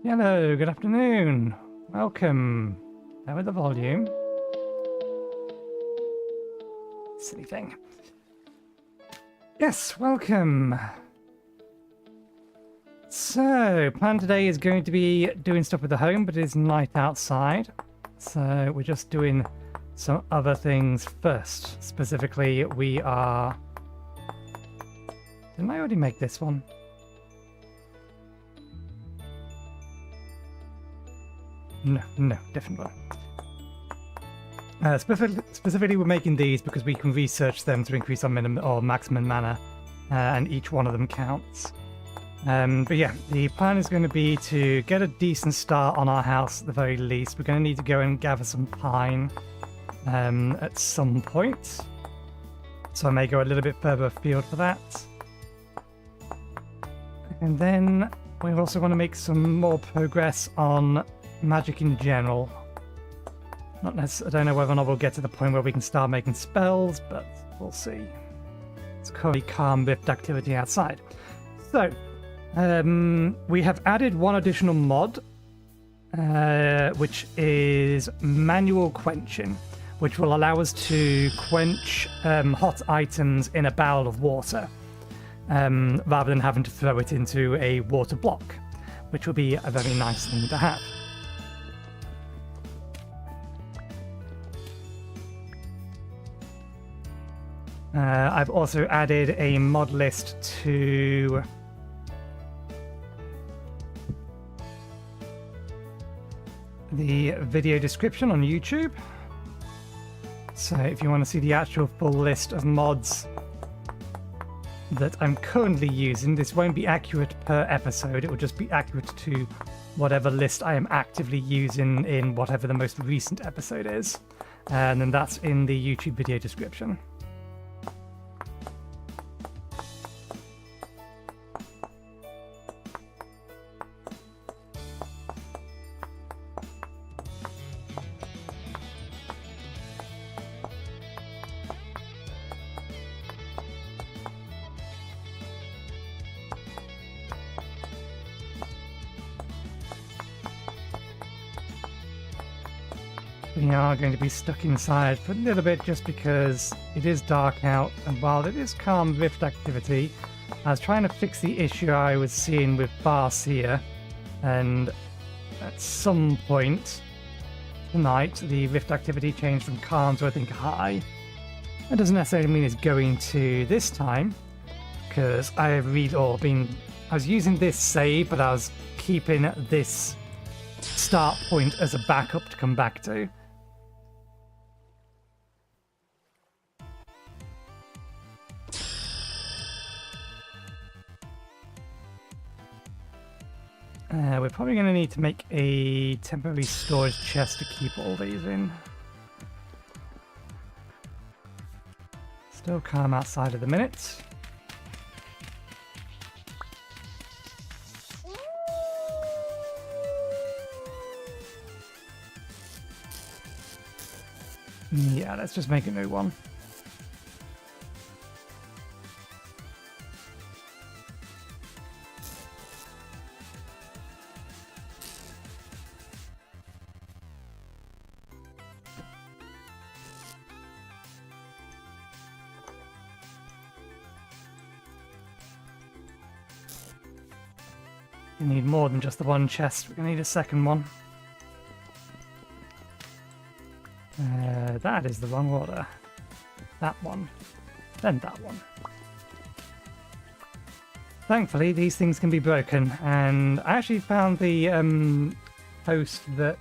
Hello, good afternoon. Welcome. Now with the volume. Silly thing. Yes, welcome. So, plan today is going to be doing stuff with the home, but it is night outside. So, we're just doing some other things first. Specifically, we are... Didn't I already make this one? No, different one. Specifically, we're making these because we can research them to increase our minimum or maximum mana, and each one of them counts. But yeah, the plan is going to be to get a decent start on our house at the very least. We're going to need to go and gather some pine at some point, so I may go a little bit further afield for that. And then we also want to make some more progress on magic in general. Not necessarily, I don't know whether or not we'll get to the point where we can start making spells, but we'll see. It's currently calm rift activity outside. So, we have added one additional mod, which is manual quenching. which will allow us to quench hot items in a barrel of water, rather than having to throw it into a water block, which will be a very nice thing to have. I've also added a mod list to the video description on YouTube. So if you want to see the actual full list of mods that I'm currently using, this won't be accurate per episode, it will just be accurate to whatever list I am actively using in whatever the most recent episode is. And then that's in the YouTube video description. We are going to be stuck inside for a little bit just because it is dark out, and while it is calm rift activity, I was trying to fix the issue I was seeing with Barcia, and at some point tonight the rift activity changed from calm to I think high. That doesn't necessarily mean it's going to this time, because I was using this save, but I was keeping this start point as a backup to come back to. We're probably going to need to make a temporary storage chest to keep all these in. Still calm outside at the minute. Yeah, let's just make a new one. We need more than just the one chest. We're going to need a second one. That is the wrong order. That one. Then that one. Thankfully, these things can be broken, and I actually found the post that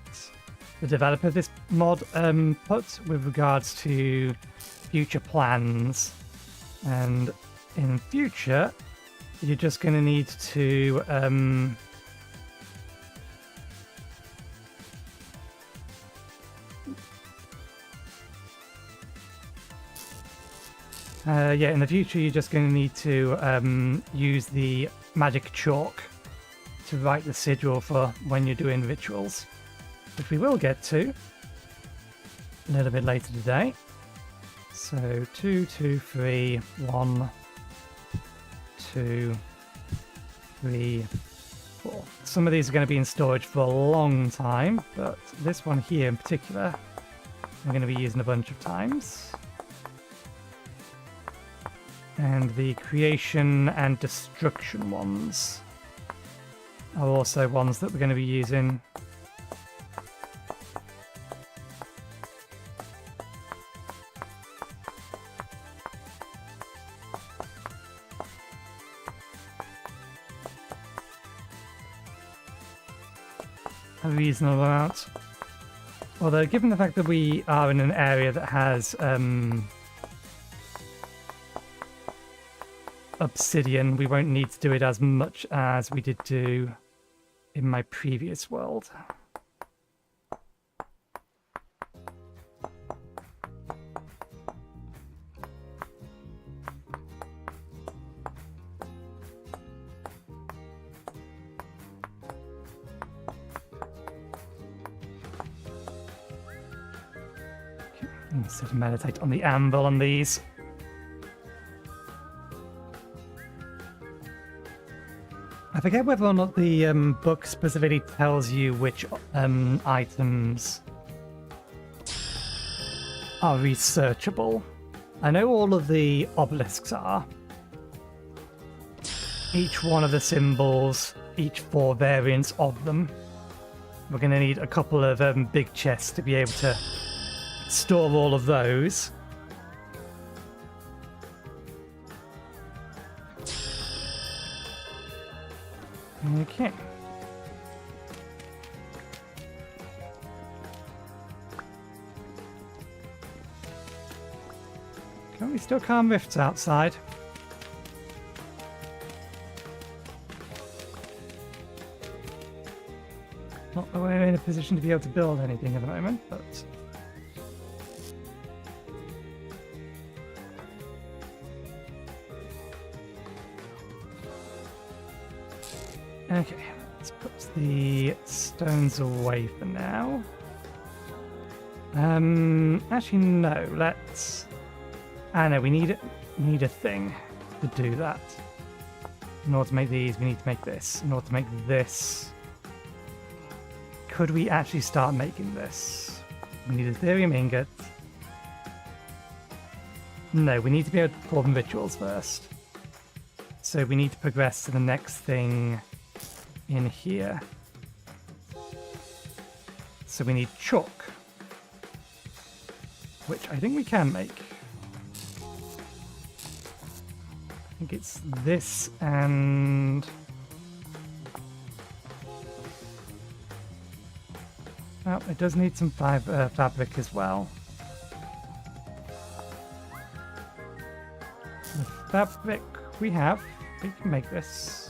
the developer of this mod put with regards to future plans. And in future, you're just going to need to in the future you're just going to need to use the magic chalk to write the sigil for when you're doing rituals, which we will get to a little bit later today. So 2, 2, 3, 1, 2, 3, 4. Some of these are going to be in storage for a long time, but this one here in particular I'm going to be using a bunch of times. And the creation and destruction ones are also ones that we're going to be using. A reasonable amount. Although, given the fact that we are in an area that has obsidian, we won't need to do it as much as we did do in my previous world. Instead of meditate on the anvil on these. I forget whether or not the book specifically tells you which items are researchable. I know all of the obelisks are. Each one of the symbols, each 4 variants of them. We're going to need a couple of big chests to be able to store all of those. Okay. Can we still calm rifts outside? Not that we're in a position to be able to build anything at the moment, but... Okay, let's put the stones away for now. Actually no, let's... I know, we need a thing to do that. In order to make these, we need to make this. In order to make this... Could we actually start making this? We need Ethereum ingot. No, we need to be able to perform rituals first. So we need to progress to the next thing in here. So we need chalk, which I think we can make. I think it's this and... Oh, it does need some fabric as well. The fabric we have, we can make this.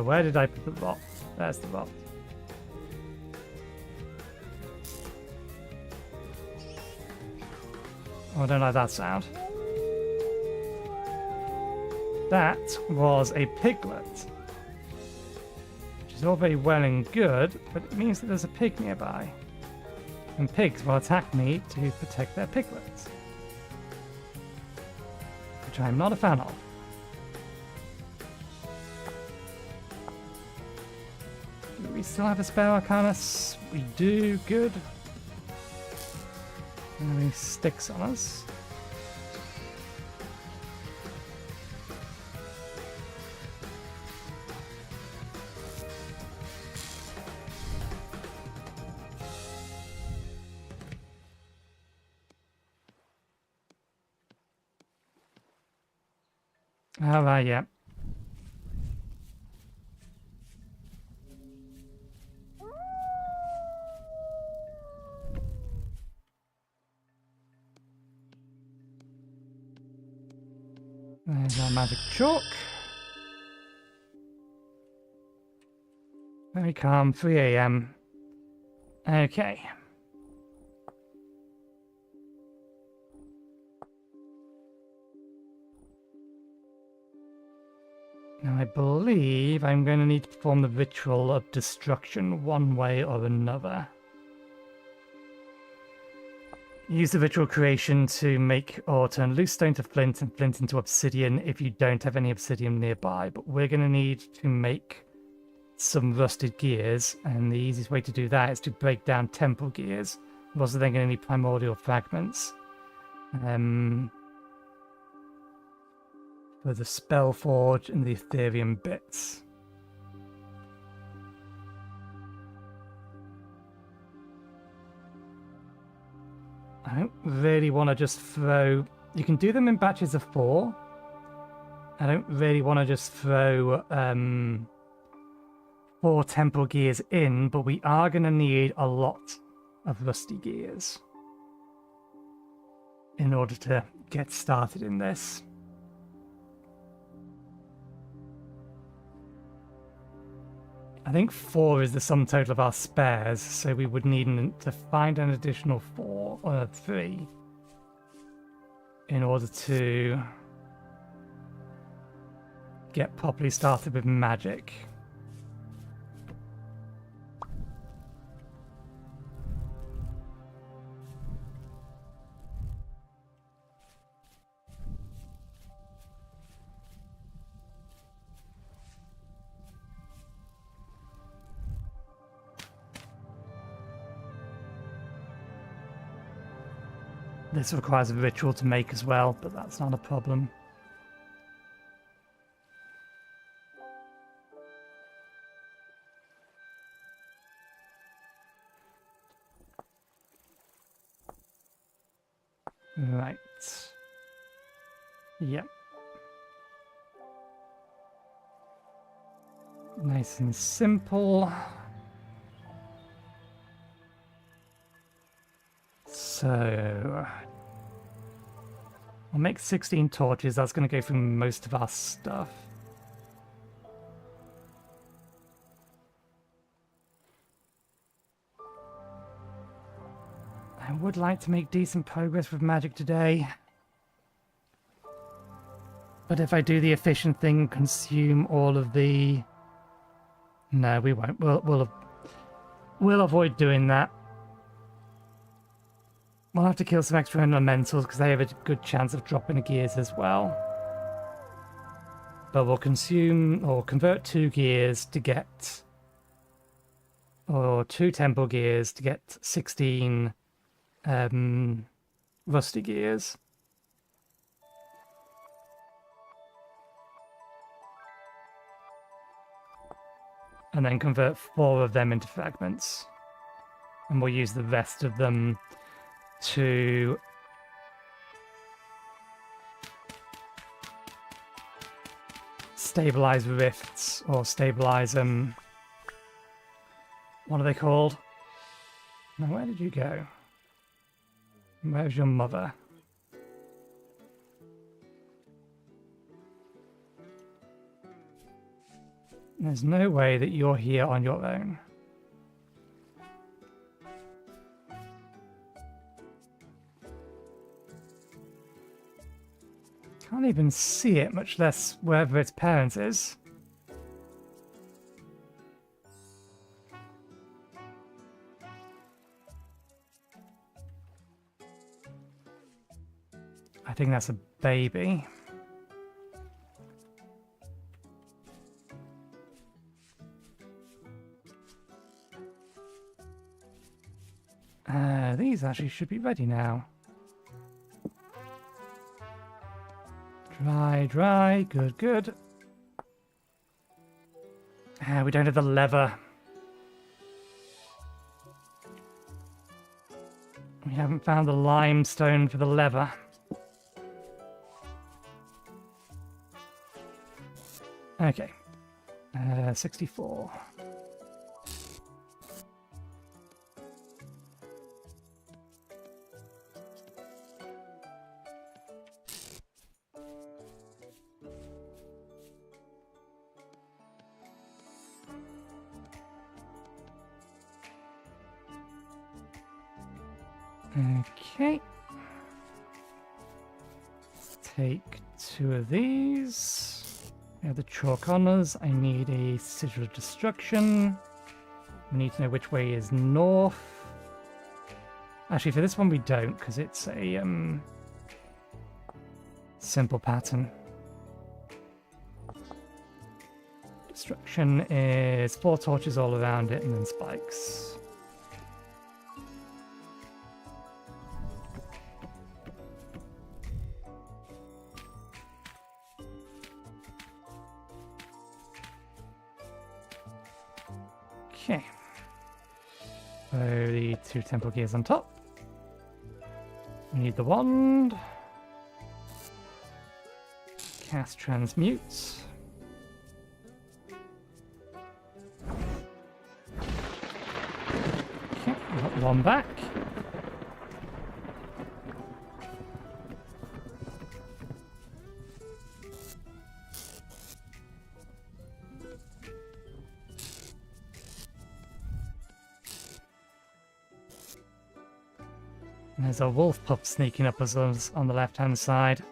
Where did I put the vault? There's the vault. Oh, I don't like that sound. That was a piglet. Which is all very well and good, but it means that there's a pig nearby. And pigs will attack me to protect their piglets. Which I'm not a fan of. Do we still have a spare Arcanus? We do, good. Any sticks on us? All right, yeah. There's our magic chalk. Very calm, 3 AM. Okay. Now I believe I'm going to need to perform the ritual of destruction one way or another. Use the ritual creation to make or turn loose stone to flint and flint into obsidian if you don't have any obsidian nearby. But we're going to need to make some rusted gears, and the easiest way to do that is to break down temple gears. We're also then going to need primordial fragments for the spell forge and the Ethereum bits. I don't really want to just throw... You can do them in batches of 4. I don't really want to just throw 4 temple gears in, but we are going to need a lot of rusty gears in order to get started in this. I think 4 is the sum total of our spares, so we would need to find an additional 4 or 3 in order to get properly started with magic. This requires a ritual to make as well, but that's not a problem. Right. Yep. Nice and simple. So I'll make 16 torches. That's going to go through most of our stuff. I would like to make decent progress with magic today. But if I do the efficient thing, consume all of the... No, we won't. We'll avoid doing that. We'll have to kill some extra elementals because they have a good chance of dropping the gears as well. But we'll consume or convert 2 gears to get... Or 2 temple gears to get 16 rusty gears. And then convert 4 of them into fragments. And we'll use the rest of them to stabilize rifts, or stabilize what are they called? Now, where did you go? Where's your mother? There's no way that you're here on your own. Can't even see it, much less wherever its parents is. I think that's a baby. These actually should be ready now. Dry, dry, good, good. We don't have the lever. We haven't found the limestone for the lever. Okay. 64. Okay. Take 2 of these. We have the chalk on us. I need a sigil of destruction. We need to know which way is north. Actually, for this one we don't, because it's a simple pattern. Destruction is 4 torches all around it and then spikes. Okay. So the 2 temple gears on top. We need the wand. Cast transmute. Okay, we got 1 back. There's a wolf pup sneaking up us on the left-hand side.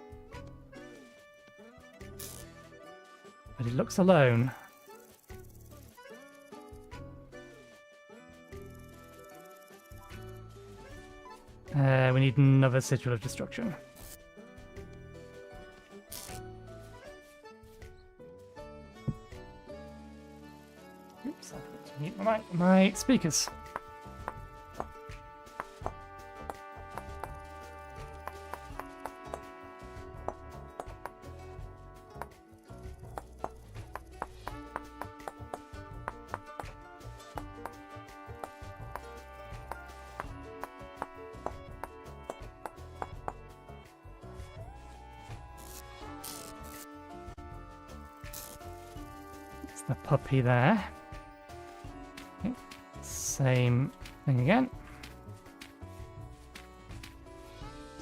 But he looks alone. We need another sigil of destruction. Oops, I forgot to mute my speakers. the puppy there. Okay. Same thing again.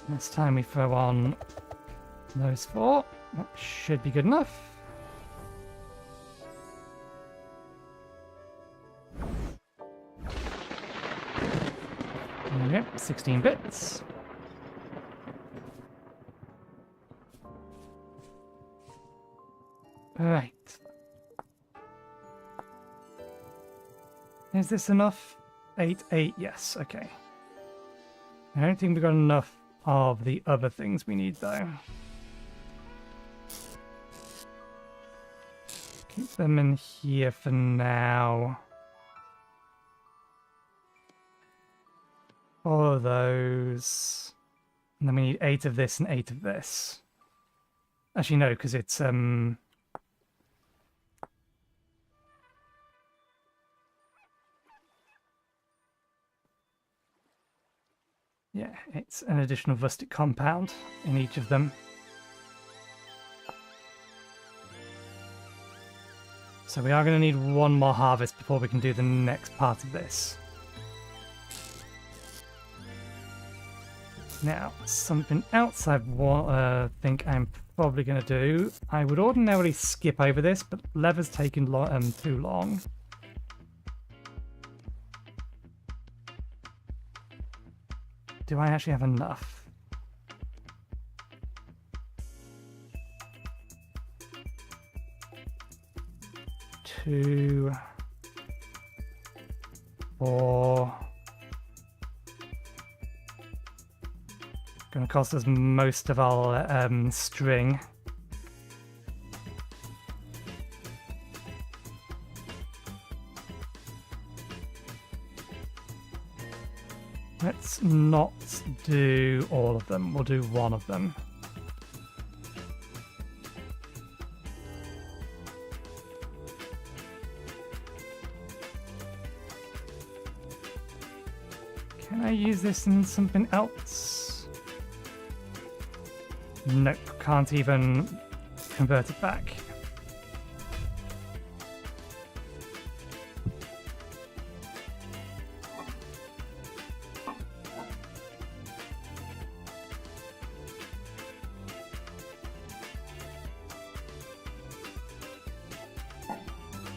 This time we throw on those 4. That should be good enough. There we go, 16 bits. Right. Is this enough? 8, 8, yes, okay. I don't think we've got enough of the other things we need though. Keep them in here for now. 4 of those. And then we need 8 of this and 8 of this. Actually no, because it's yeah, it's an additional rustic compound in each of them. So we are going to need 1 more harvest before we can do the next part of this. Now, something else I think I'm probably going to do. I would ordinarily skip over this, but leather's taken too long. Do I actually have enough? Two, 4. Going to cost us most of our string. Let's not do all of them. We'll do 1 of them. Can I use this in something else? Nope, can't even convert it back.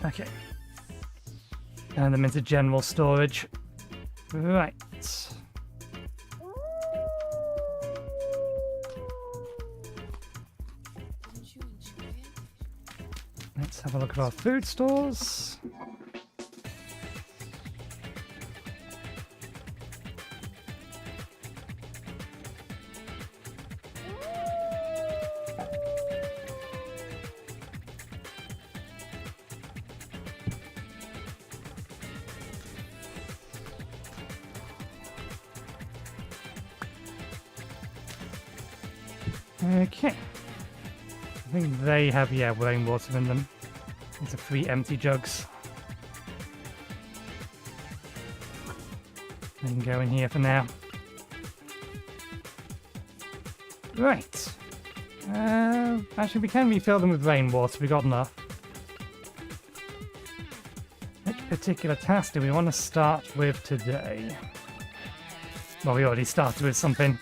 Okay. Turn them into general storage. Right. Let's have a look at our food stores. Okay. I think they have, yeah, rainwater in them. These are 3 empty jugs. They can go in here for now. Right. Actually, we can refill them with rainwater. We got enough. Which particular task do we want to start with today? Well, we already started with something.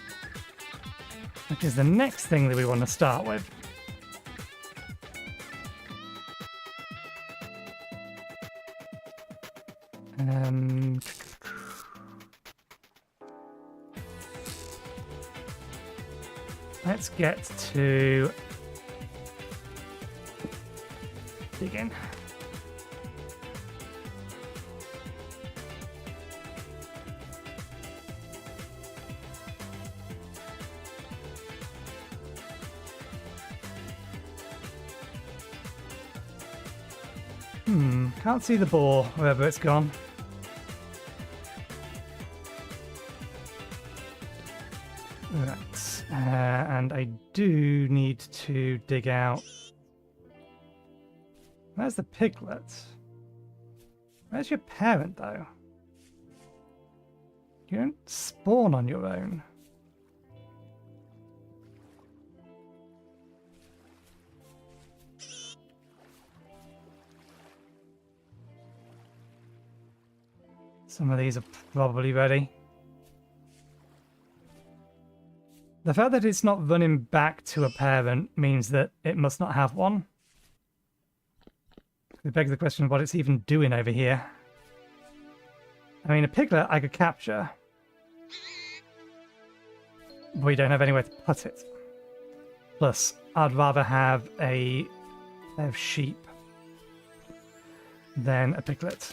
Which is the next thing that we want to start with. Let's get to digging. Can't see the boar wherever it's gone. Right, and I do need to dig out. Where's the piglet? Where's your parent, though? You don't spawn on your own. Some of these are probably ready. The fact that it's not running back to a parent means that it must not have one. It begs the question of what it's even doing over here. I mean, a piglet I could capture. But we don't have anywhere to put it. Plus, I'd rather have a pair of sheep than a piglet.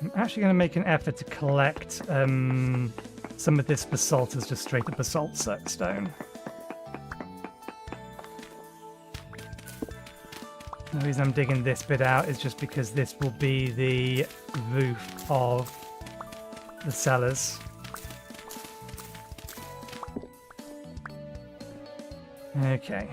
I'm actually going to make an effort to collect some of this basalt as just straight up basalt stone. The reason I'm digging this bit out is just because this will be the roof of the cellars. Okay.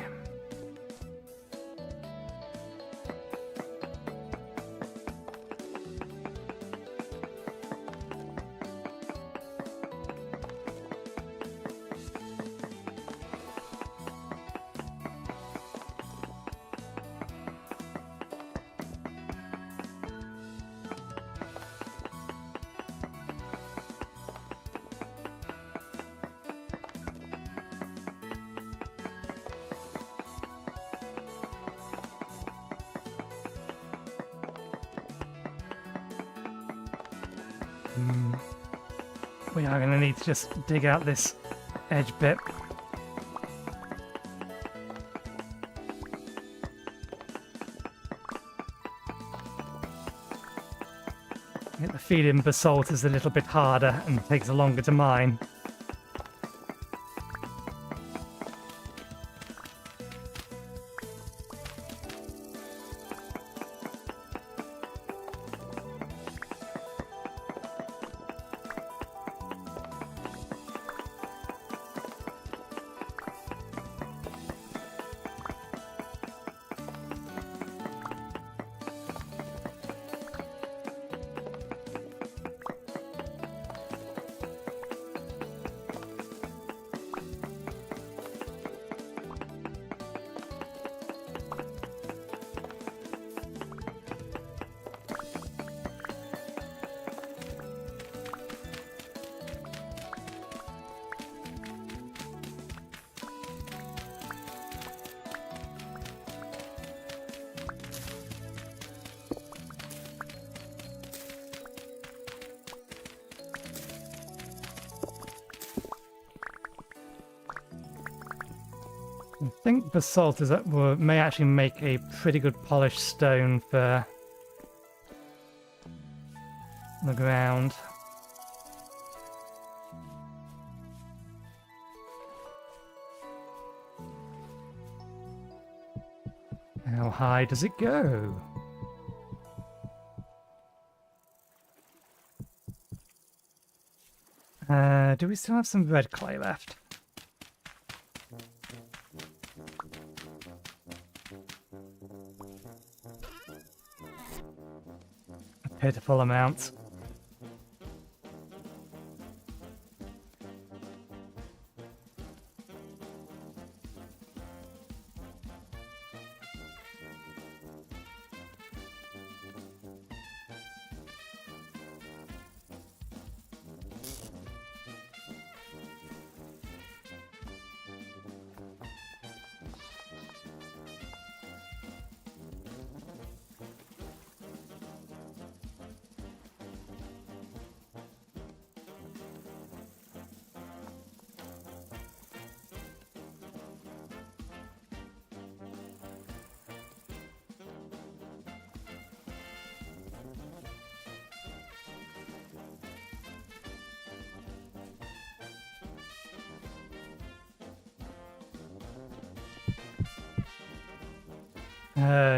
We are going to need to just dig out this edge bit. The feeding basalt is a little bit harder and takes longer to mine. I think basalt is may actually make a pretty good polished stone for the ground. How high does it go? Do we still have some red clay left? A pitiful amount.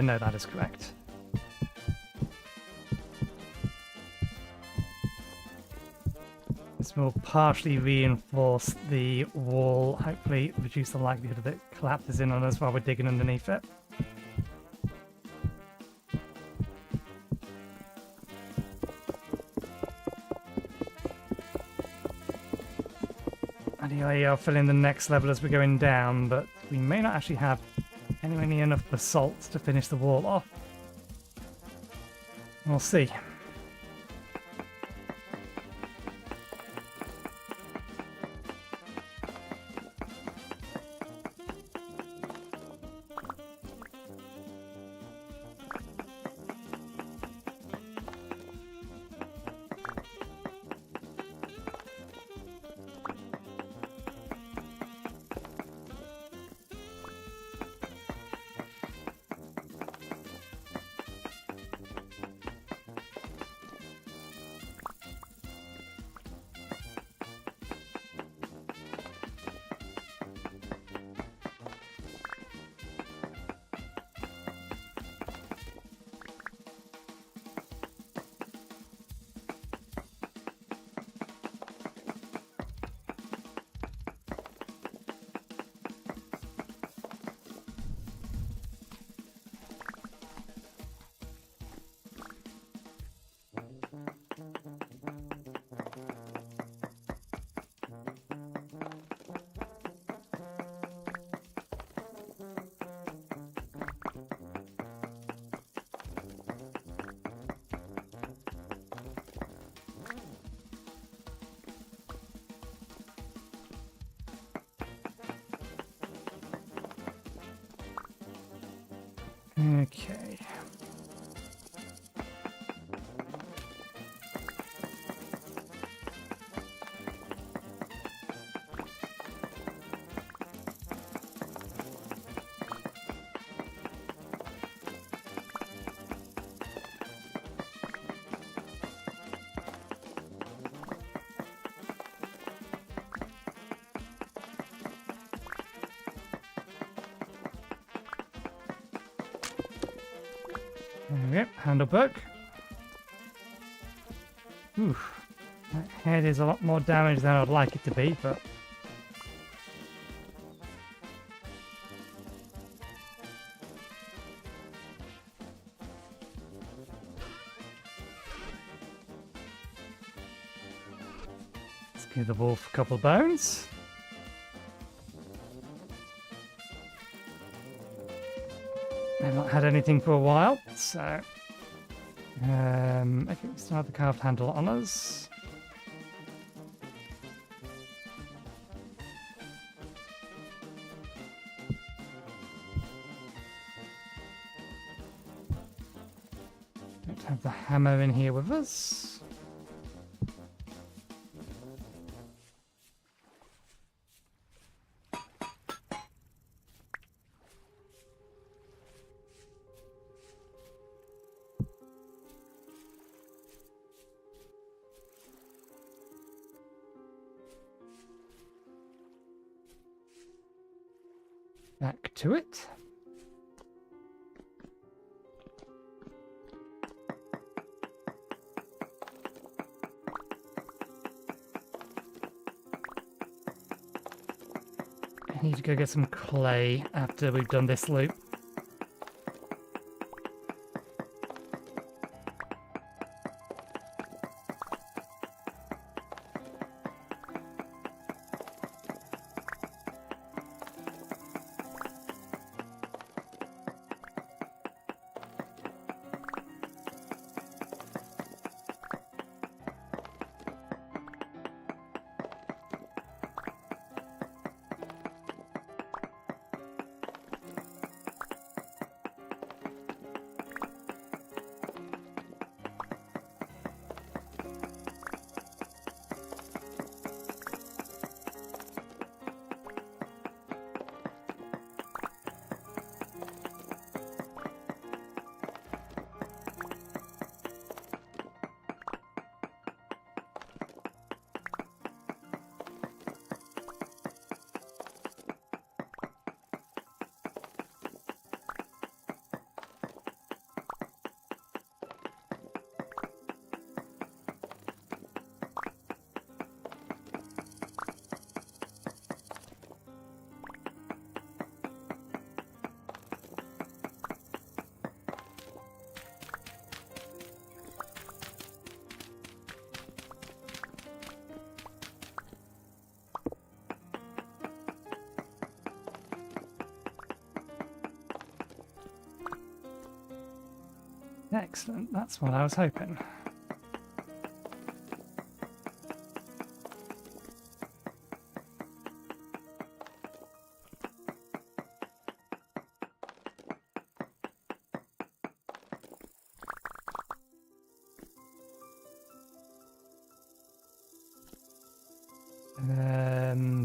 No, that is correct. Let's will partially reinforce the wall, hopefully reduce the likelihood of it collapses in on us while we're digging underneath it. Anyway, I'll fill in the next level as we're going down, but we may not actually have anywhere near enough basalt to finish the wall off. We'll see. Okay. There we go, handle book. Oof, that head is a lot more damage than I'd like it to be, but... let's give the wolf a couple of bones. I've not had anything for a while, so I think we still have the carved handle on us. Don't have the hammer in here with us. Back to it. I need to go get some clay after we've done this loop. Excellent, that's what I was hoping.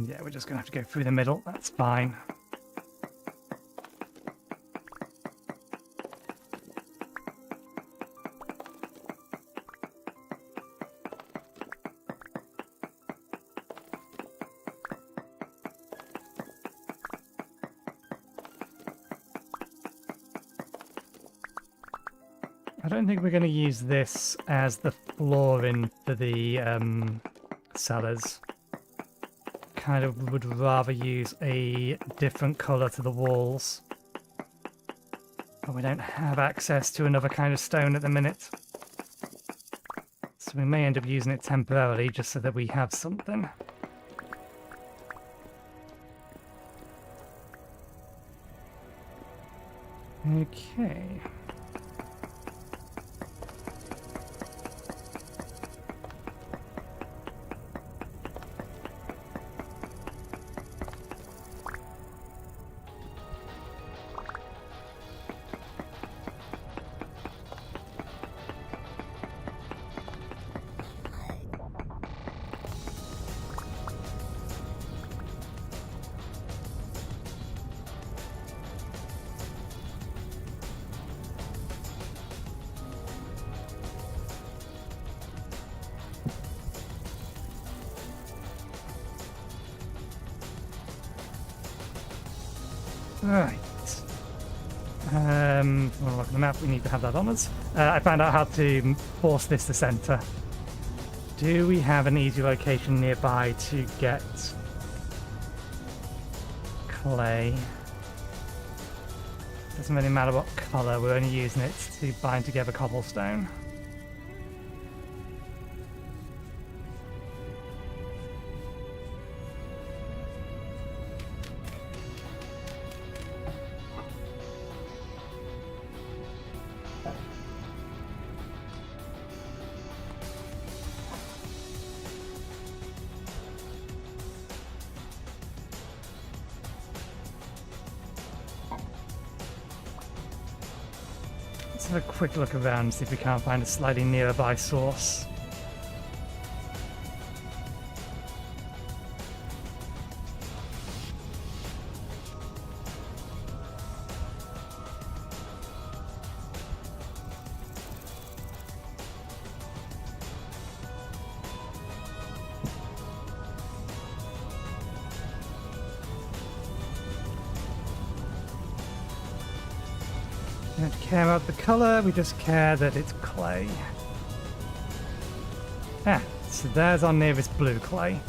Yeah, we're just going to have to go through the middle, that's fine. I don't think we're going to use this as the flooring for the cellars. Kind of would rather use a different colour to the walls. But we don't have access to another kind of stone at the minute. So we may end up using it temporarily just so that we have something. Okay. Right. We'll look at the map, we need to have that on us. I found out how to force this to center. Do we have an easy location nearby to get clay? Doesn't really matter what colour, we're only using it to bind together cobblestone. Let's have a quick look around and see if we can't find a slightly nearby source. We don't care about the colour, we just care that it's clay. Ah, so there's our nearest blue clay.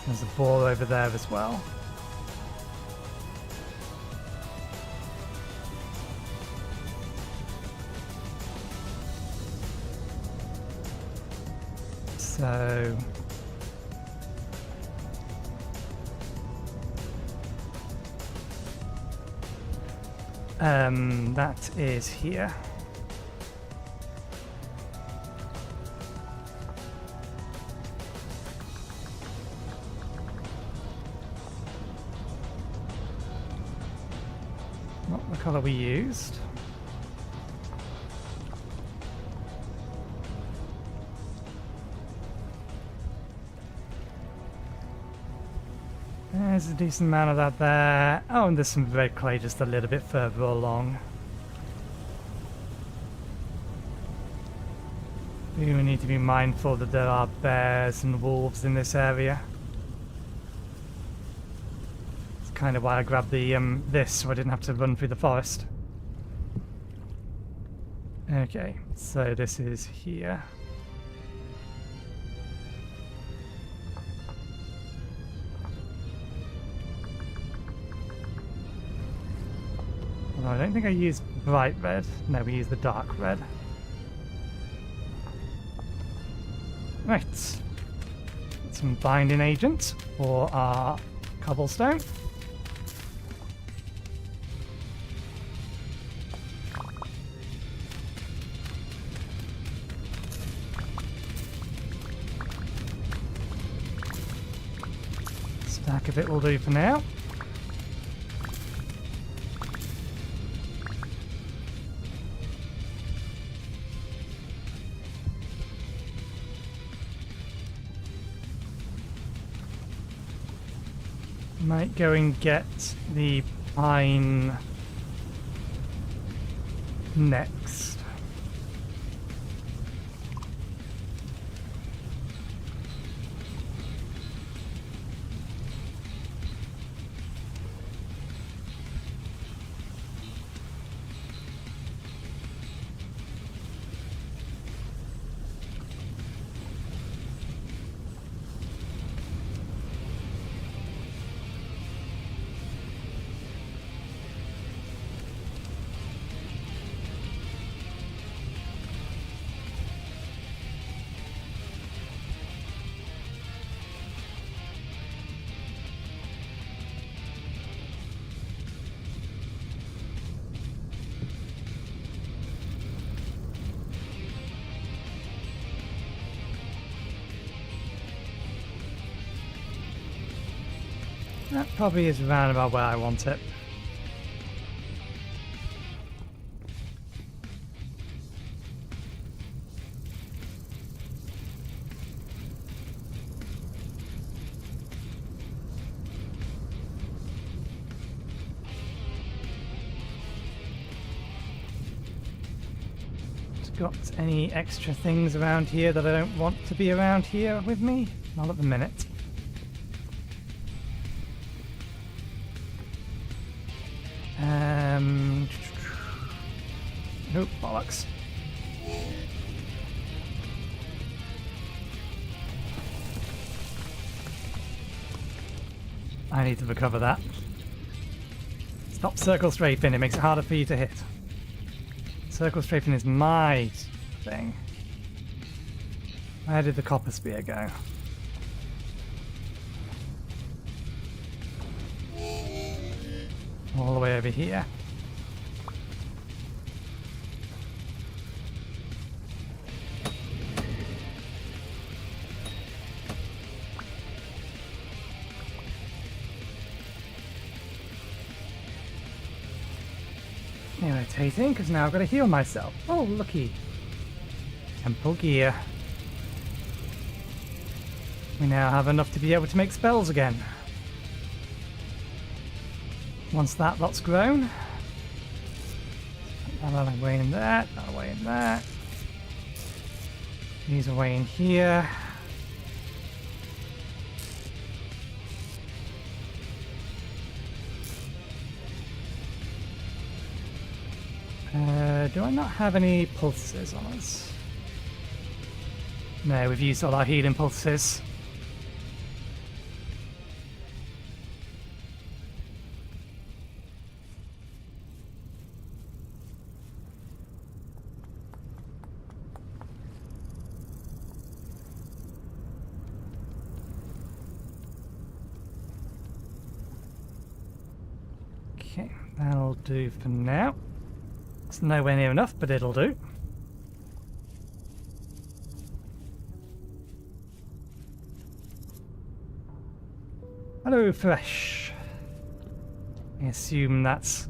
There's a bore over there as well. So that is here. Not the colour we used. There's a decent amount of that there. Oh, and there's some red clay just a little bit further along. We need to be mindful that there are bears and wolves in this area. It's kind of why I grabbed the this, so I didn't have to run through the forest. Okay, so this is here. I don't think I used bright red. No, we used the dark red. Right. Some binding agent for our cobblestone. Stack of it will do for now. Might go and get the pine next. That probably is round about where I want it. Got any extra things around here that I don't want to be around here with me? Not at the minute. Nope, bollocks. I need to recover that. Stop circle strafing, it makes it harder for you to hit. Circle strafing is my thing. Where did the copper spear go? All the way over here. Irritating, because now I've got to heal myself. Oh, looky. Temple gear. We now have enough to be able to make spells again. Once that lot's grown. That away in that, that away in that. These away in here. Do I not have any pulses on us? No, we've used all our healing pulses. Okay, that'll do for now. It's nowhere near enough, but it'll do. Hello, Fresh. I assume that's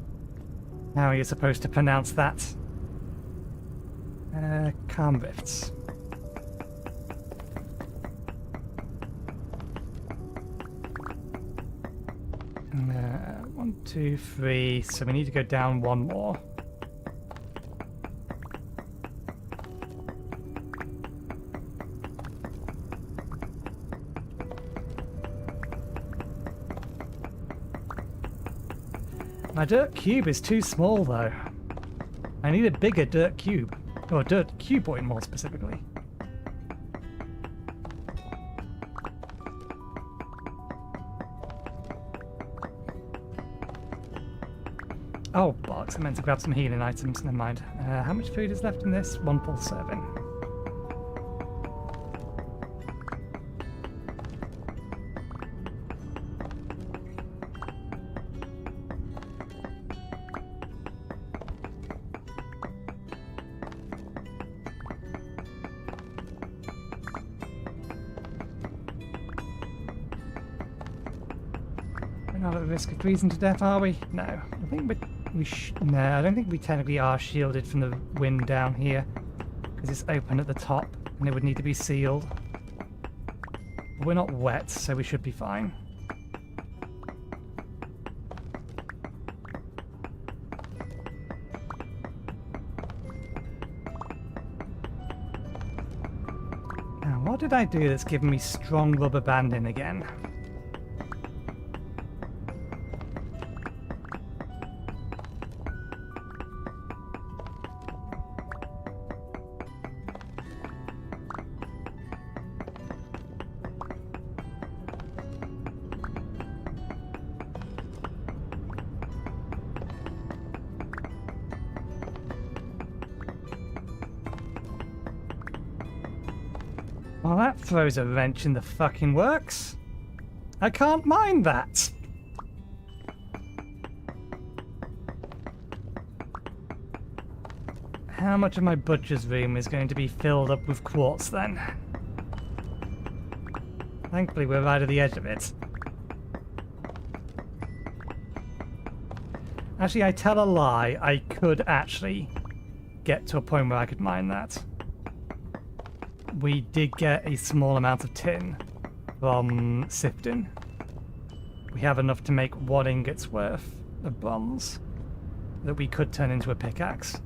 how you're supposed to pronounce that. Calm Rifts. One, two, three. So we need to go down one more. My dirt cube is too small though. I need a bigger dirt cube. Or a dirt cuboid more specifically. Oh bollocks, I meant to grab some healing items, never mind. How much food is left in this? One full serving. not at risk of freezing to death, are we? No. I think no, I don't think we technically are shielded from the wind down here. Because it's open at the top, and it would need to be sealed. But we're not wet, so we should be fine. Now, what did I do that's given me strong rubber banding again? Well, that throws a wrench in the fucking works. I can't mind that. How much of my butcher's room is going to be filled up with quartz then? Thankfully, we're right at the edge of it. Actually, I tell a lie. I could actually get to a point where I could mine that. We did get a small amount of tin from sifting. We have enough to make 1 ingot's worth of bronze that we could turn into a pickaxe.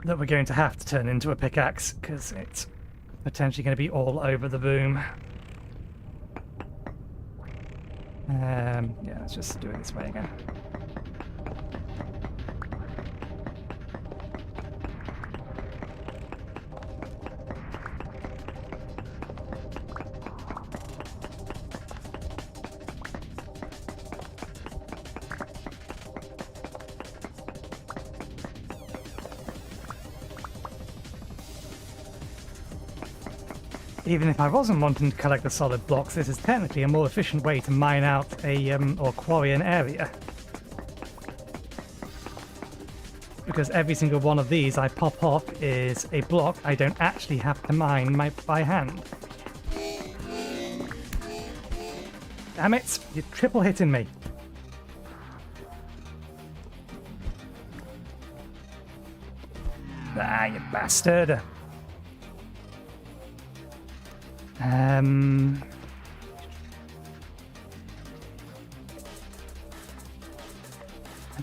That we're going to have to turn into a pickaxe because it's potentially going to be all over the room. Yeah, let's just do it this way again. Even if I wasn't wanting to collect the solid blocks, this is technically a more efficient way to mine out a, or quarry an area. Because every single one of these I pop off is a block I don't actually have to mine by hand. Damn it, you're triple hitting me. Ah, you bastard. I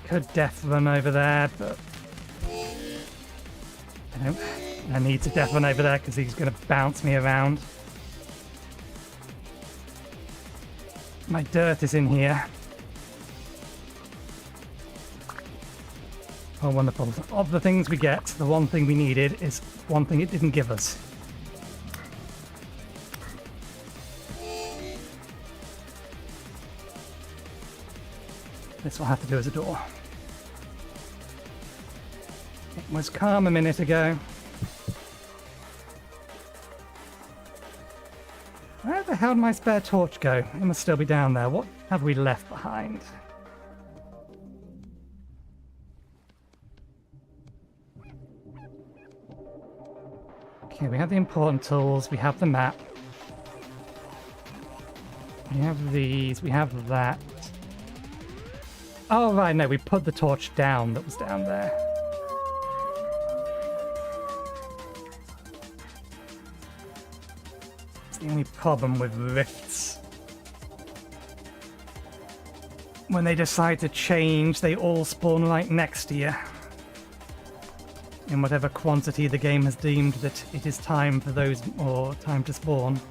could death run over there, but I need to death run over there because he's going to bounce me around. My dirt is in here. Oh, wonderful. Of the things we get, the one thing we needed is one thing it didn't give us. This will have to do as a door. It was calm a minute ago. Where the hell did my spare torch go? It must still be down there. What have we left behind? Okay, we have the important tools, we have the map. We have these, we have that. Oh, right, no, we put the torch down that was down there. It's the only problem with rifts. When they decide to change, they all spawn right next to you. In whatever quantity the game has deemed that it is time for those, or time to spawn.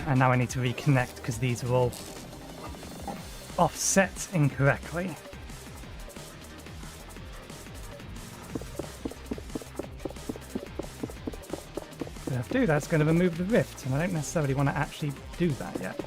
And now I need to reconnect because these are all offset incorrectly. But if I do, that's going to remove the rift, and I don't necessarily want to actually do that yet.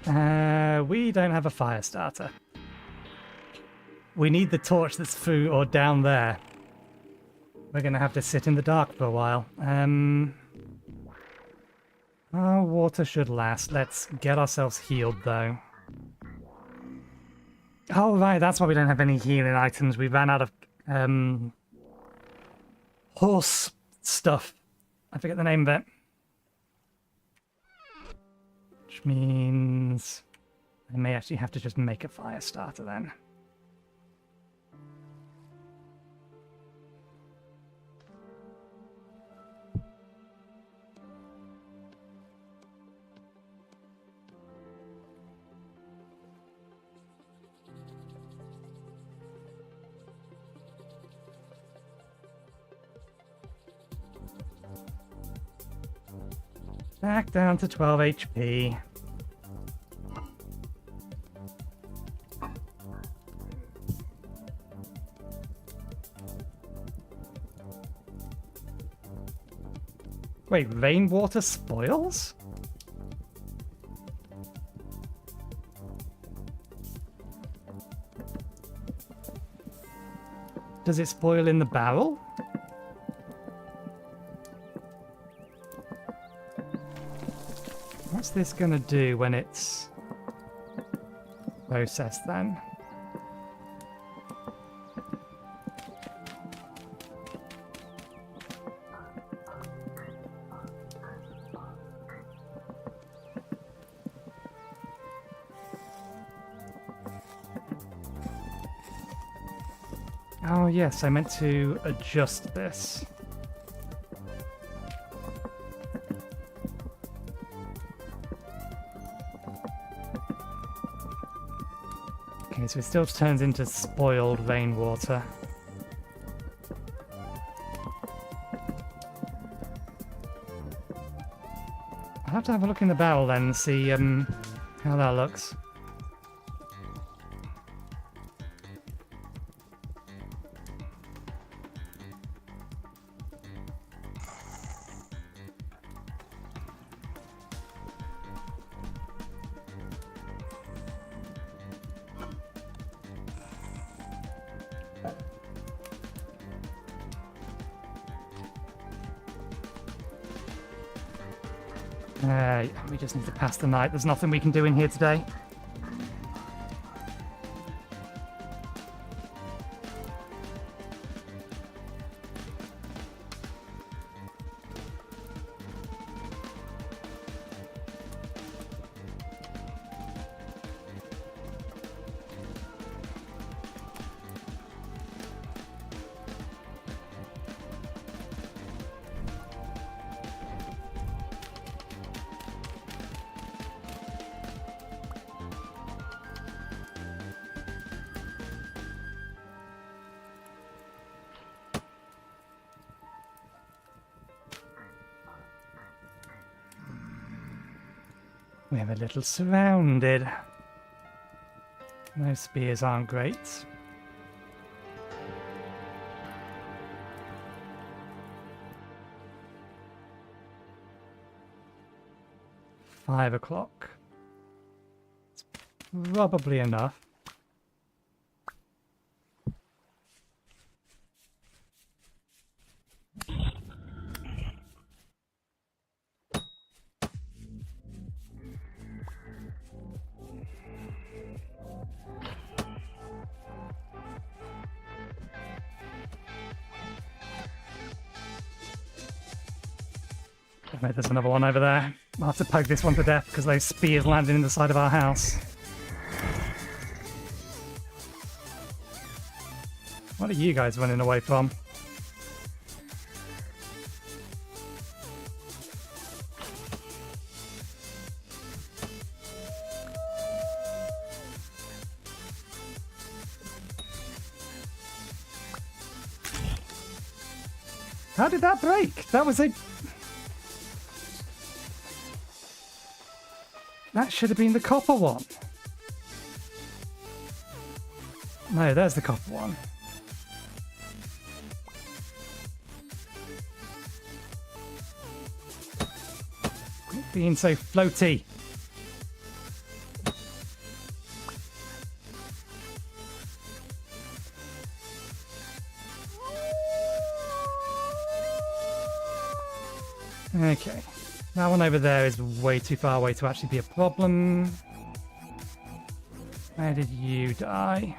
We don't have a fire starter. We need the torch that's through or down there. We're going to have to sit in the dark for a while. Our water should last. Let's get ourselves healed, though. Oh, right, that's why we don't have any healing items. We ran out of horse stuff. I forget the name of it. Which means I may actually have to just make a fire starter then. Back down to 12 HP. Wait, rainwater spoils? Does it spoil in the barrel? What's this gonna do when it's processed then? Oh yes, I meant to adjust this. Okay, so it still turns into spoiled rainwater. I'll have to have a look in the barrel then and see how that looks. We just need to pass the night. There's nothing we can do in here today. We're a little surrounded. Those spears aren't great. Five o'clock. It's probably enough. Wait, there's another one over there. I'll have to poke this one to death because those spears landed in the side of our house. What are you guys running away from? How did that break? That was a... That should have been the copper one. No, there's the copper one. Quit being so floaty. Okay. That one over there is way too far away to actually be a problem. Where did you die?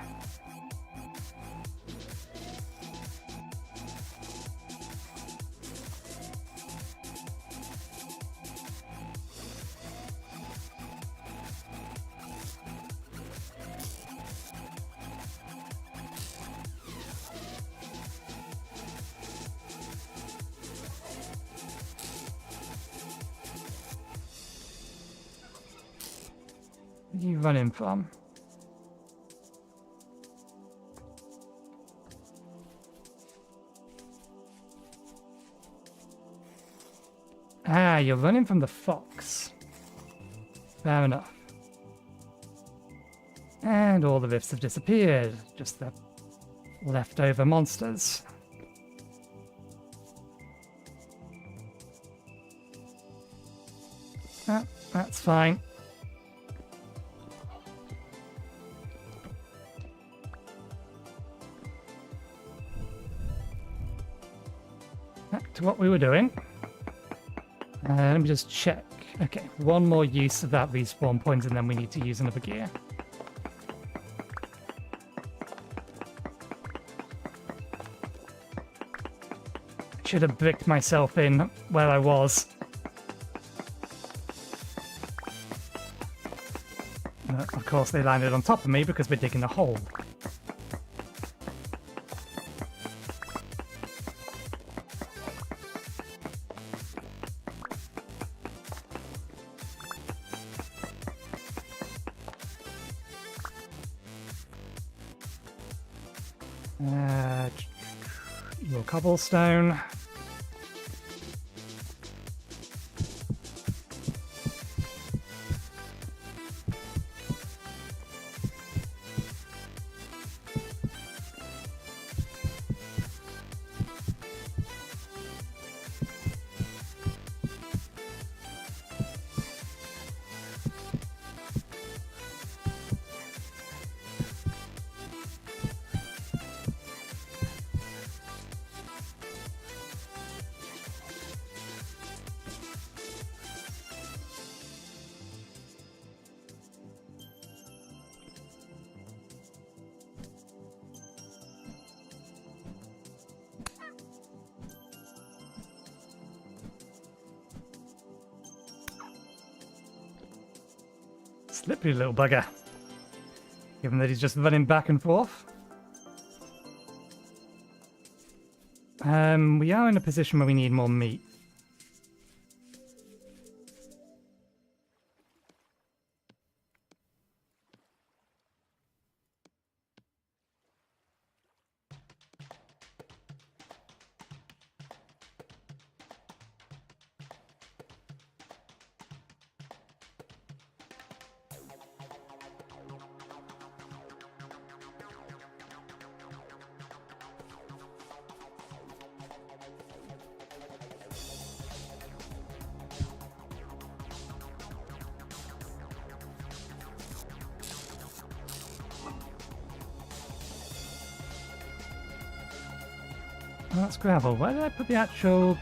Where are you running from? Ah, you're running from the fox. Fair enough. And all the rifts have disappeared. Just the leftover monsters. Ah, that's fine. Back to what we were doing. Let me just check. Okay, one more use of that respawn point and then we need to use another gear. Should have bricked myself in where I was. But of course they landed on top of me because we're digging a hole. Your cobblestone. Slippery little bugger. Given that he's just running back and forth. We are in a position where we need more meat. Oh, that's gravel. Where did I put the actual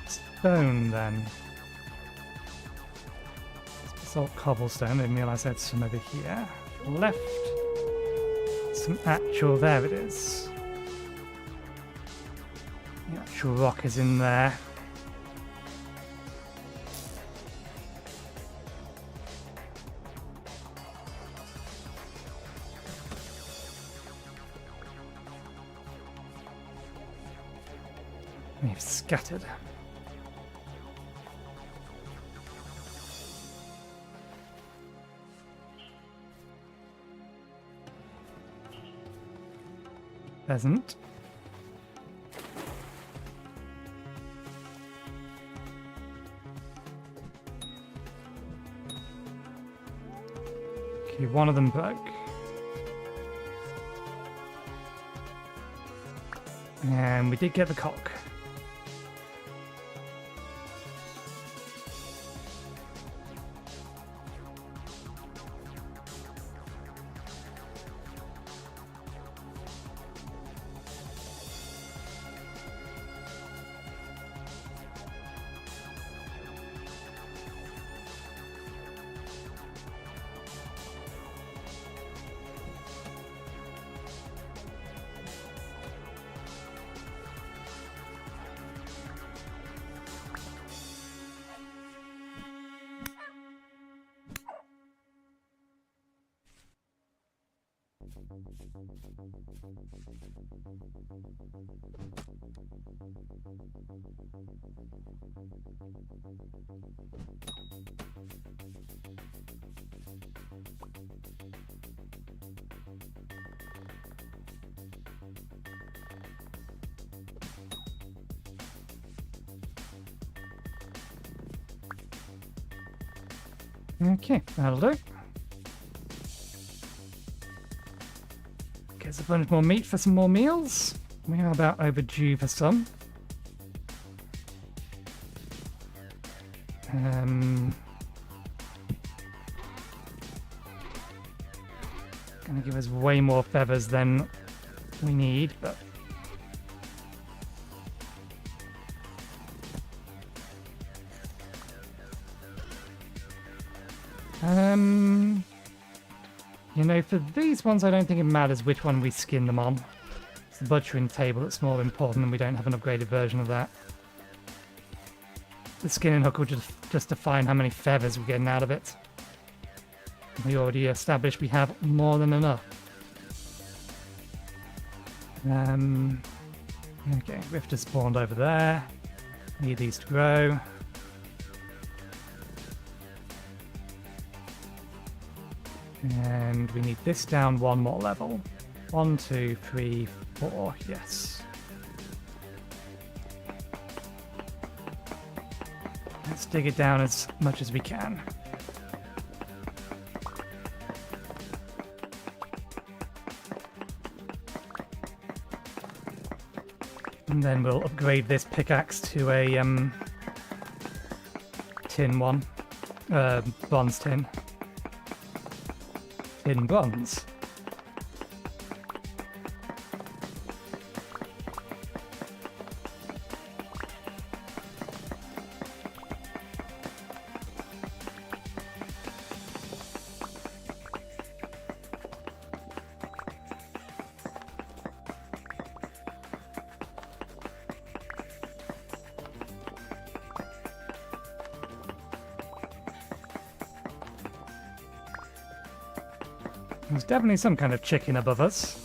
stone then? Basalt cobblestone. I didn't realise I had some over here. Left. Some actual. There it is. The actual rock is in there. We've scattered. Pheasant. Okay, one of them broke. And we did get the cock. Okay, that'll do. Gets a bunch more meat for some more meals. We are about overdue for some. Gonna give us way more feathers than we need, but you know, for these ones, I don't think it matters which one we skin them on. It's the butchering table that's more important, and we don't have an upgraded version of that. The skinning hook will just define how many feathers we're getting out of it. We already established we have more than enough. Okay, Rifter spawned over there. Need these to grow. And we need this down one more level. 1, 2, 3, 4, yes. Let's dig it down as much as we can. And then we'll upgrade this pickaxe to a tin one. Bronze tin. Tin bronze. There's definitely some kind of chicken above us.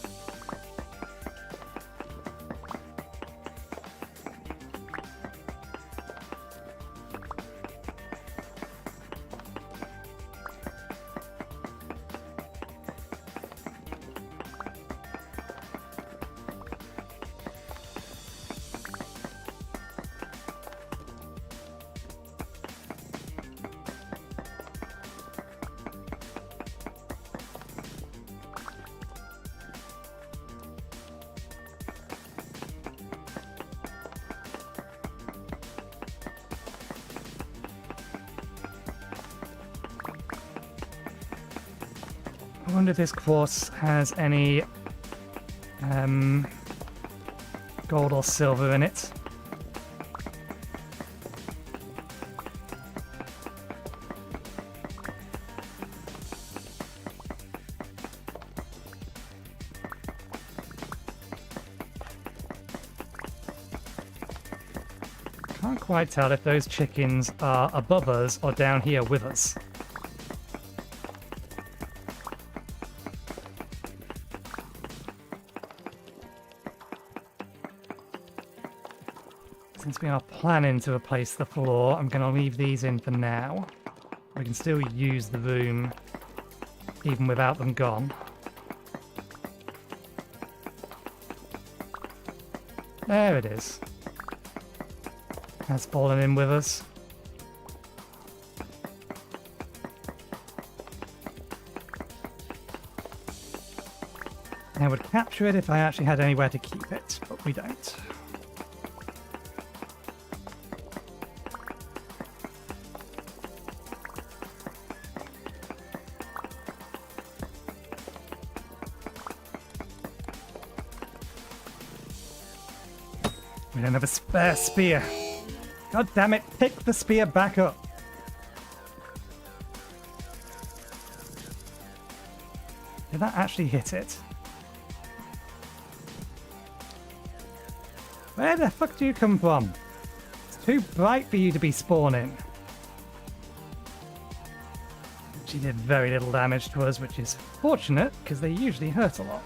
I wonder if this quartz has any gold or silver in it. Can't quite tell if those chickens are above us or down here with us. Since we are planning to replace the floor, I'm going to leave these in for now. We can still use the room even without them gone. There it is. Has fallen in with us. I would capture it if I actually had anywhere to keep it, but we don't. We don't have a spare spear. God damn it, pick the spear back up. Did that actually hit it? Where the fuck do you come from? It's too bright for you to be spawning. actually did very little damage to us, which is fortunate, because they usually hurt a lot.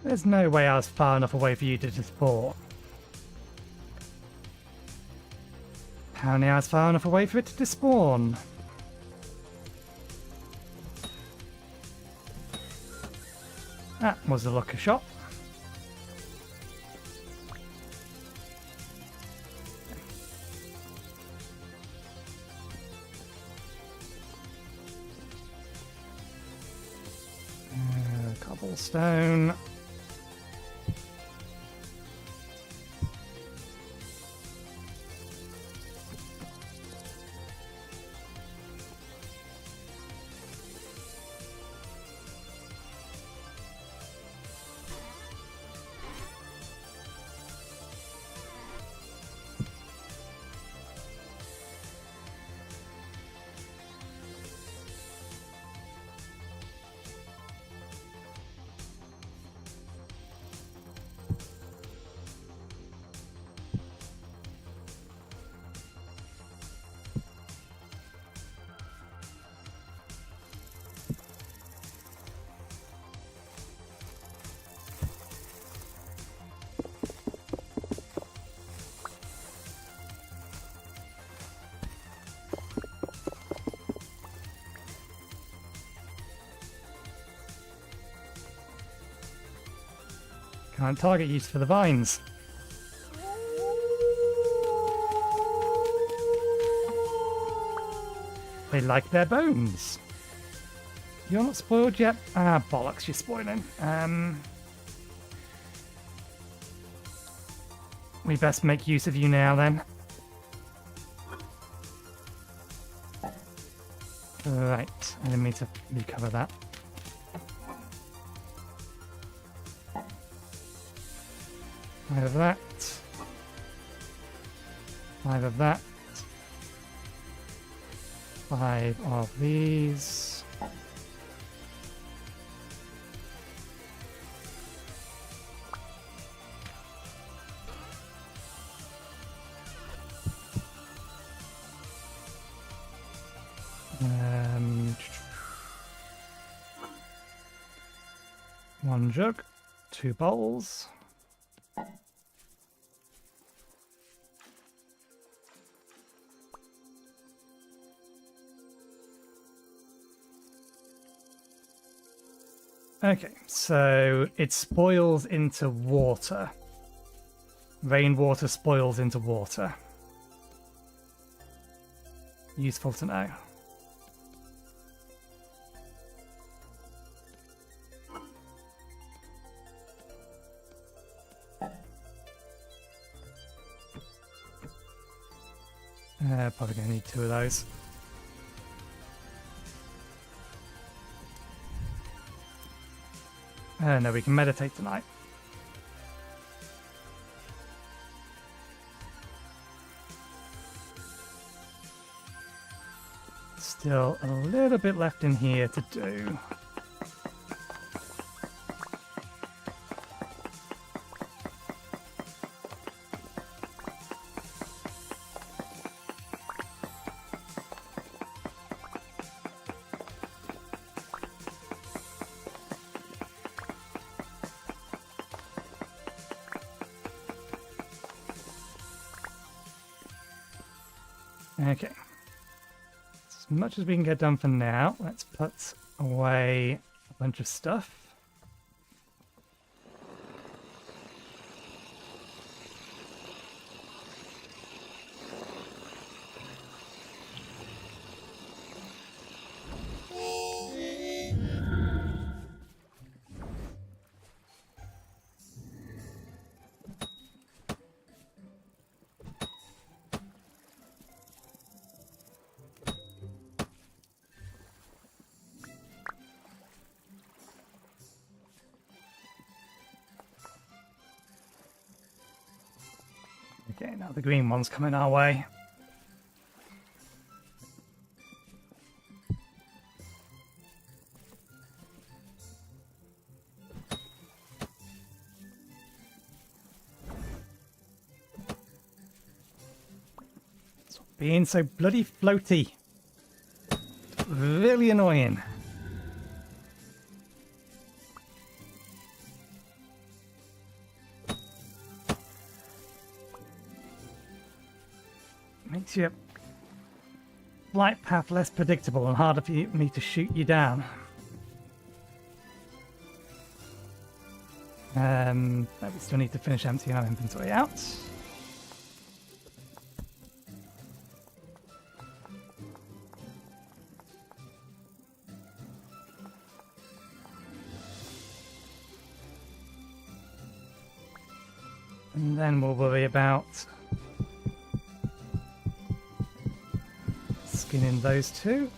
There's no way I was far enough away for you to despawn. Apparently I was far enough away for it to despawn. That was a lucky shot. Cobblestone. Can't target use for the vines. They like their bones. You're not spoiled yet? Ah, bollocks, you're spoiling. We best make use of you now then. Right, I didn't mean to recover that. Five of that. 5 of that. 5 of these. One jug, 2 bowls. Okay, so it spoils into water. Rainwater spoils into water. Useful to know. Probably going to need 2 of those. No, we can meditate tonight. Still a little bit left in here to do. Okay. As much as we can get done for now. Let's put away a bunch of stuff. Okay, now the green one's coming our way. Stop being so bloody floaty. Really annoying. Makes your flight path less predictable and harder for me to shoot you down. But we still need to finish emptying our inventory out. And then we'll worry about skinning those two.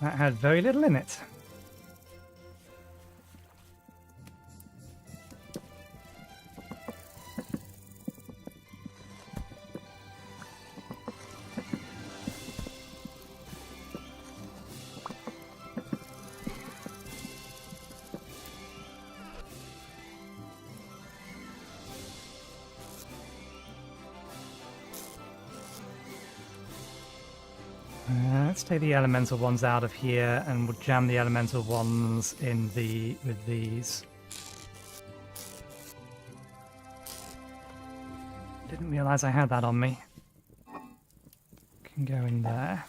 That had very little in it. Let's take the elemental ones out of here, and we'll jam the elemental ones in with these. Didn't realize I had that on me. Can go in there.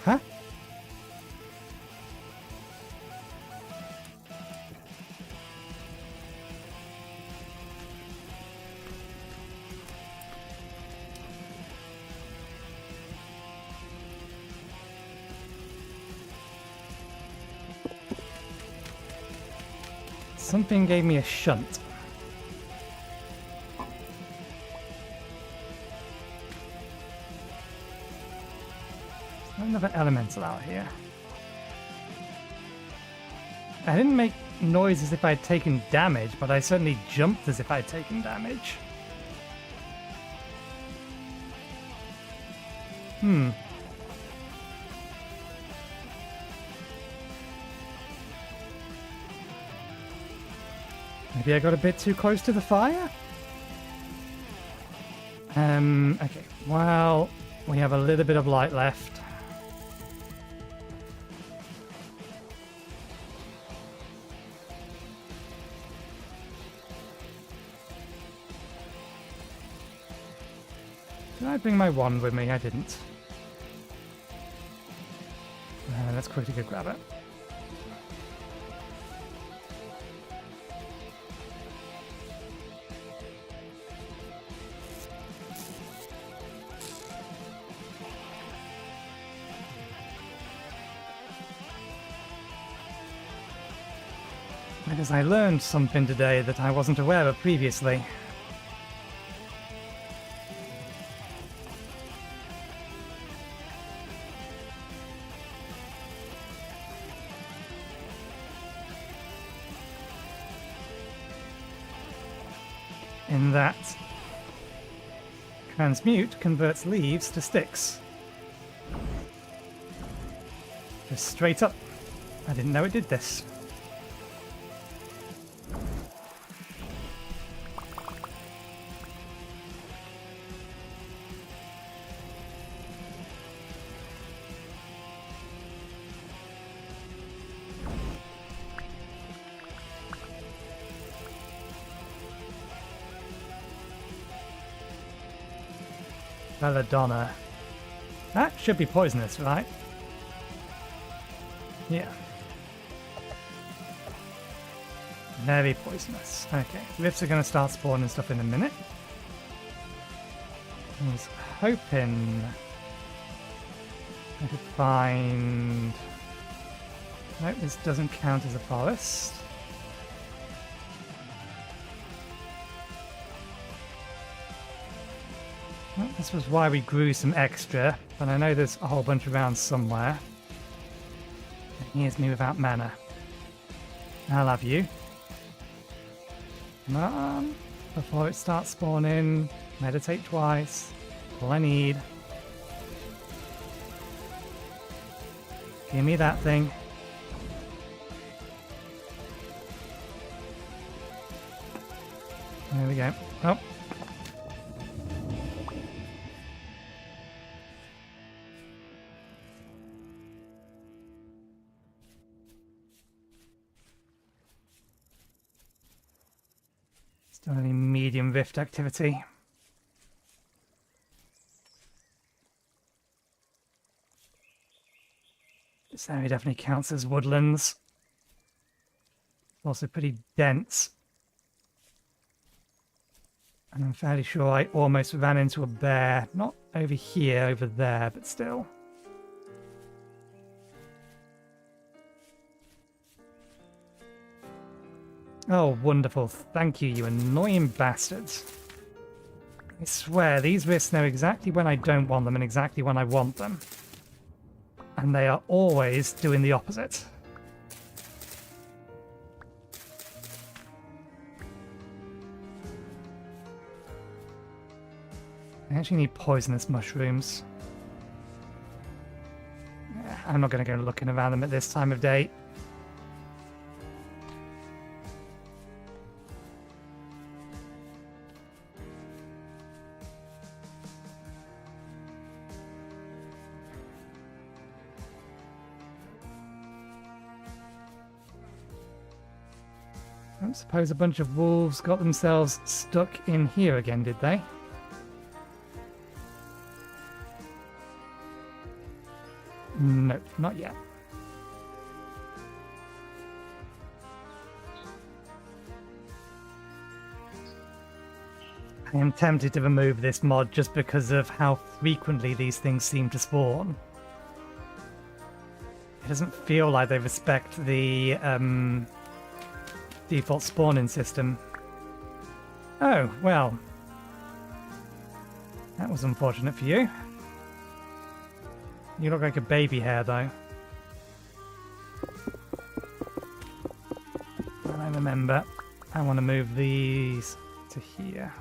Huh? Something gave me a shunt. There's another elemental out here. I didn't make noise as if I'd taken damage, but I certainly jumped as if I'd taken damage. Maybe I got a bit too close to the fire? Okay, well, we have a little bit of light left. Did I bring my wand with me? I didn't. Let's quickly go grab it. Because I learned something today that I wasn't aware of previously. in that transmute converts leaves to sticks. Just straight up. I didn't know it did this. Belladonna. That should be poisonous, right? Yeah. Very poisonous. Okay, rifts are going to start spawning stuff in a minute. I was hoping I could find... Nope, this doesn't count as a forest. Well, this was why we grew some extra, but I know there's a whole bunch around somewhere. And here's me without mana. I'll have you. Come on. Before it starts spawning, meditate twice. All I need. Give me that thing. There we go. Oh. Still any medium rift activity. This area definitely counts as woodlands. It's also pretty dense. And I'm fairly sure I almost ran into a bear. Not over here, over there, but still. Oh, wonderful. Thank you, you annoying bastards. I swear, these risks know exactly when I don't want them and exactly when I want them. And they are always doing the opposite. I actually need poisonous mushrooms. I'm not going to go looking around them at this time of day. I don't suppose a bunch of wolves got themselves stuck in here again, did they? Nope, not yet. I am tempted to remove this mod just because of how frequently these things seem to spawn. It doesn't feel like they respect the default spawning system. Oh, well. That was unfortunate for you. You look like a baby hare, though. And I remember, I want to move these to here.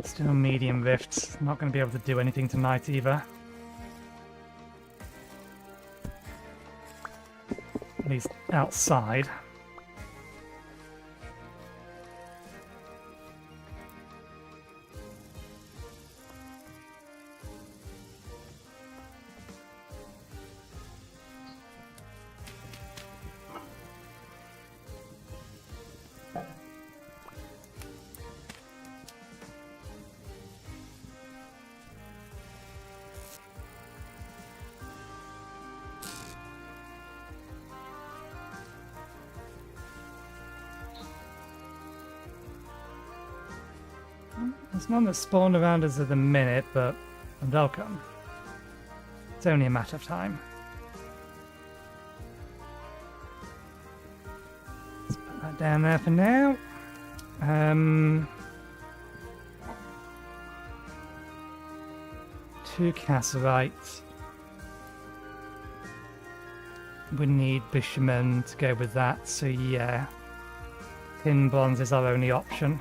Still medium rifts. Not going to be able to do anything tonight either. At least outside. There's none that spawn around us at the minute, but they'll come. It's only a matter of time. Let's put that down there for now. 2 Casserites. We need Bishaman to go with that, so yeah. Tin Bronze is our only option.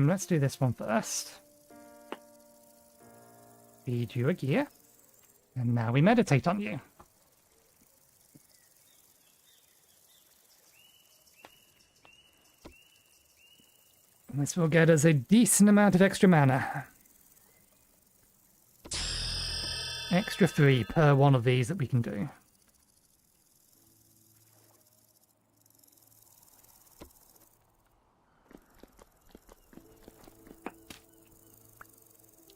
Let's do this one first. Feed you a gear. And now we meditate on you. This will get us a decent amount of extra mana. Extra 3 per one of these that we can do.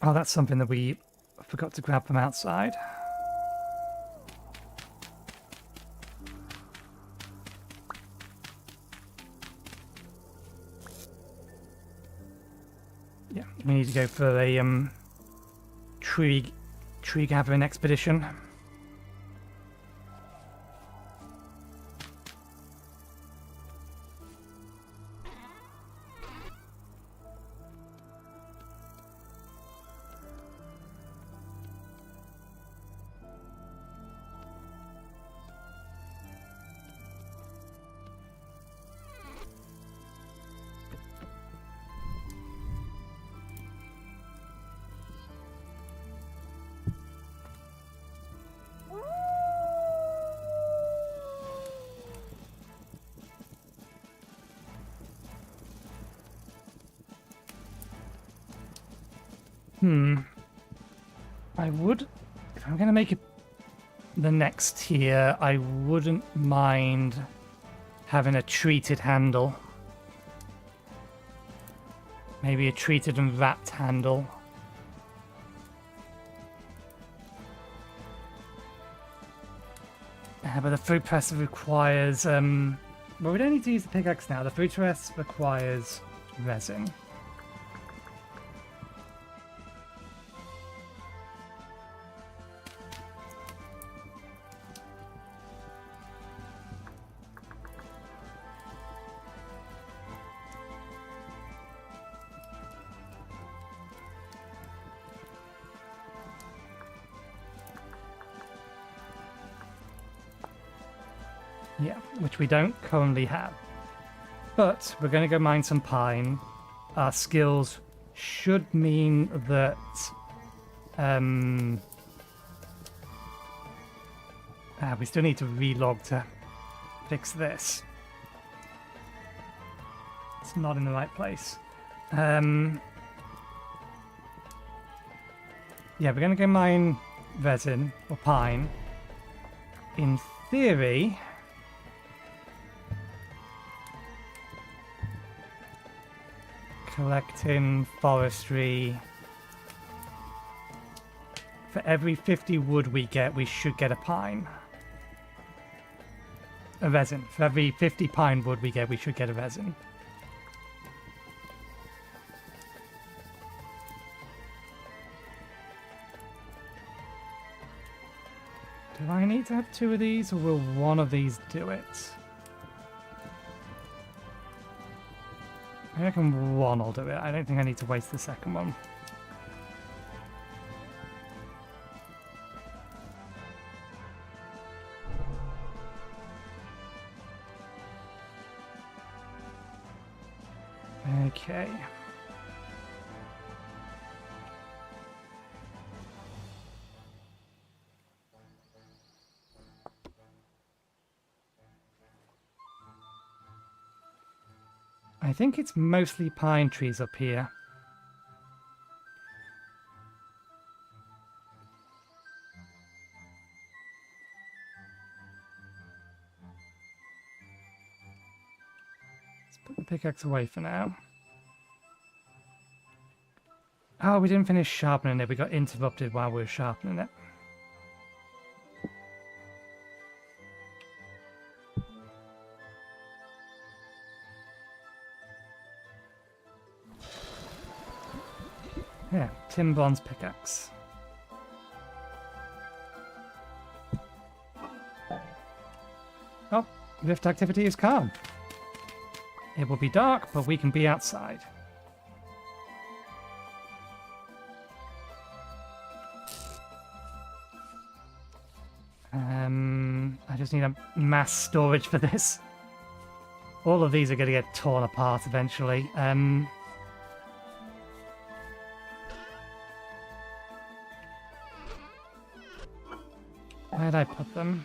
Oh, that's something that we forgot to grab from outside. Yeah, we need to go for a tree gathering expedition. I would, if I'm going to make it the next tier, I wouldn't mind having a treated handle. Maybe a treated and wrapped handle. But the fruit press requires, well, we don't need to use the pickaxe now. The fruit press requires resin. Yeah, which we don't currently have. But we're going to go mine some pine. Our skills should mean that... we still need to relog to fix this. It's not in the right place. Yeah, we're going to go mine resin, or pine. In theory... collecting forestry. For every 50 wood we get, we should get a pine. A resin. For every 50 pine wood we get, we should get a resin. Do I need to have 2 of these, or will one of these do it? I reckon one will do it. I don't think I need to waste the second one. Okay. I think it's mostly pine trees up here. Let's put the pickaxe away for now. Oh, we didn't finish sharpening it. We got interrupted while we were sharpening it. Yeah, Tim Bond's pickaxe. Oh, rift activity is calm. It will be dark, but we can be outside. I just need a mass storage for this. All of these are going to get torn apart eventually. Where'd I put them?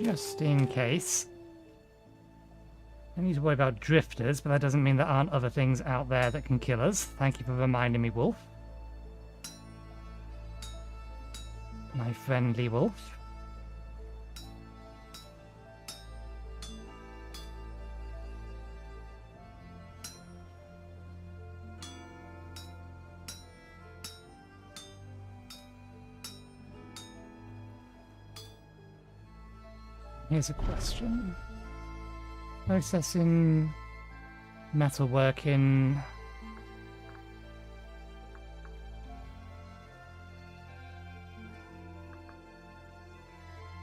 Just in case. I need to worry about drifters, but that doesn't mean there aren't other things out there that can kill us. Thank you for reminding me, Wolf. My friendly wolf. Here's a question. Processing, metalworking.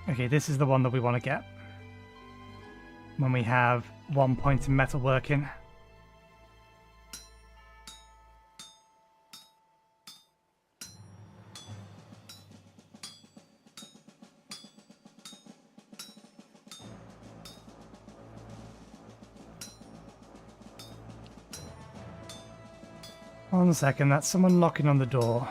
Okay, this is the one that we want to get. When we have 1 point in metalworking. One second, that's someone knocking on the door.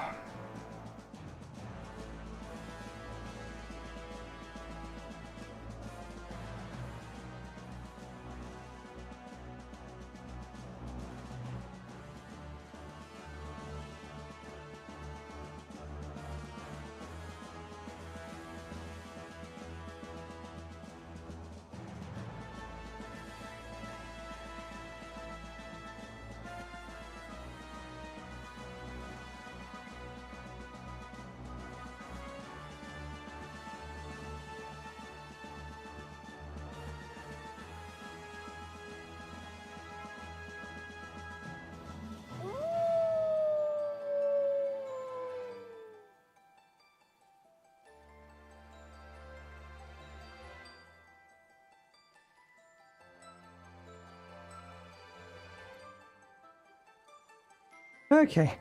Okay.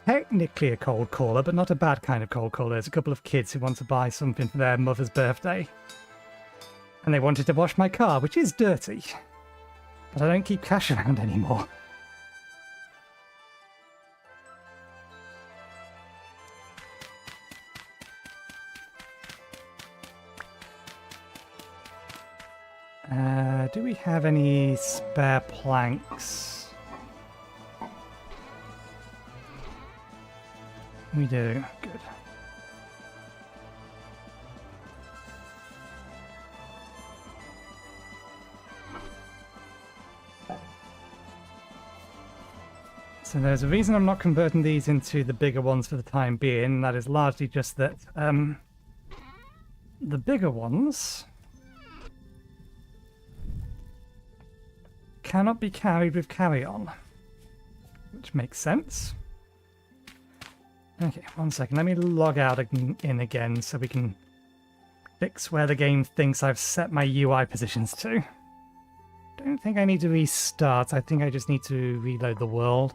Technically a cold caller, but not a bad kind of cold caller. There's a couple of kids who want to buy something for their mother's birthday. And they wanted to wash my car, which is dirty. But I don't keep cash around anymore. Do we have any spare planks? We do. Good. So there's a reason I'm not converting these into the bigger ones for the time being. That is largely just that the bigger ones cannot be carried with carry-on, which makes sense. Okay, 1 second. Let me log out in again so we can fix where the game thinks I've set my UI positions to. Don't think I need to restart. I think I just need to reload the world.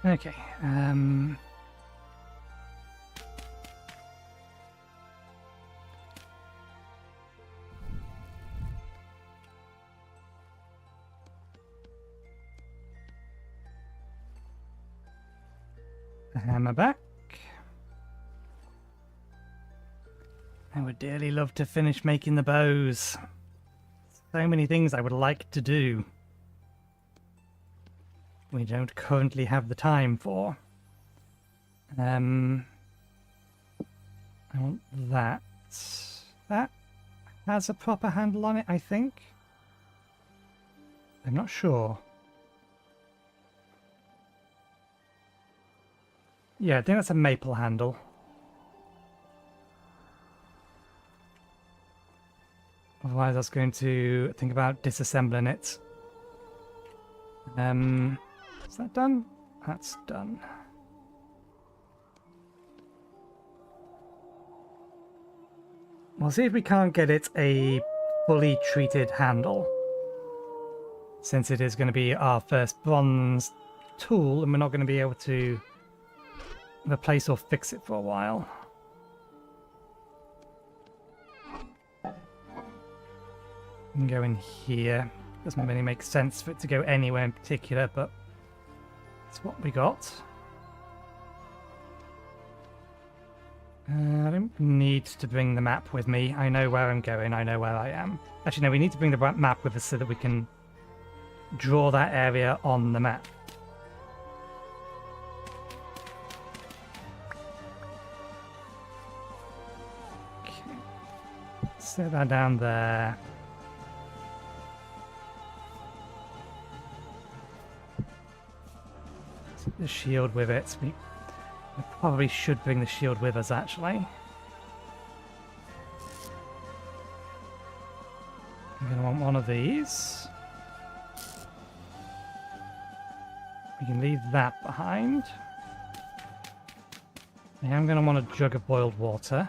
Okay, the hammer back. I would dearly love to finish making the bows. So many things I would like to do. We don't currently have the time for. I want that. That has a proper handle on it, I think. I'm not sure. Yeah, I think that's a maple handle. Otherwise I was going to think about disassembling it. Is that done? That's done. We'll see if we can't get it a fully treated handle. Since it is going to be our first bronze tool and we're not going to be able to replace or fix it for a while. We can go in here. Doesn't really make sense for it to go anywhere in particular, but that's what we got. I don't need to bring the map with me. I know where I'm going. I know where I am. Actually, no, we need to bring the map with us so that we can draw that area on the map. Okay. Set that down there. Set the shield with it. We probably should bring the shield with us, actually. I'm going to want one of these. We can leave that behind. I am going to want a jug of boiled water.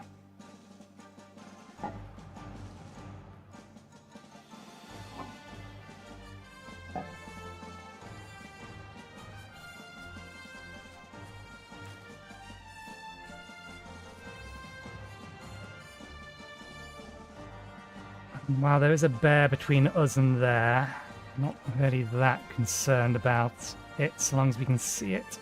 Wow, there is a bear between us and there. Not really that concerned about it, so long as we can see it.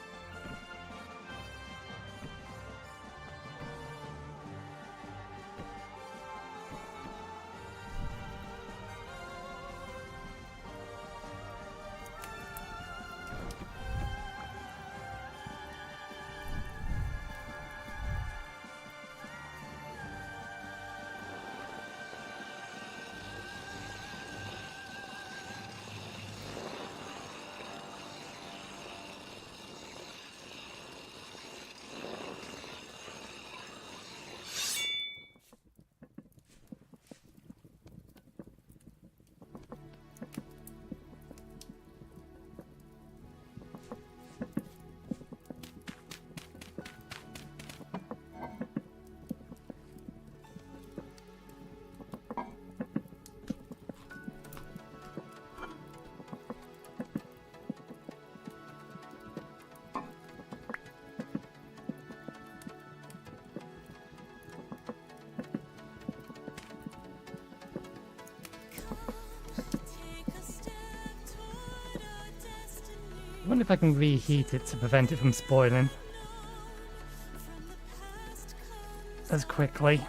wonder if I can reheat it to prevent it from spoiling as quickly.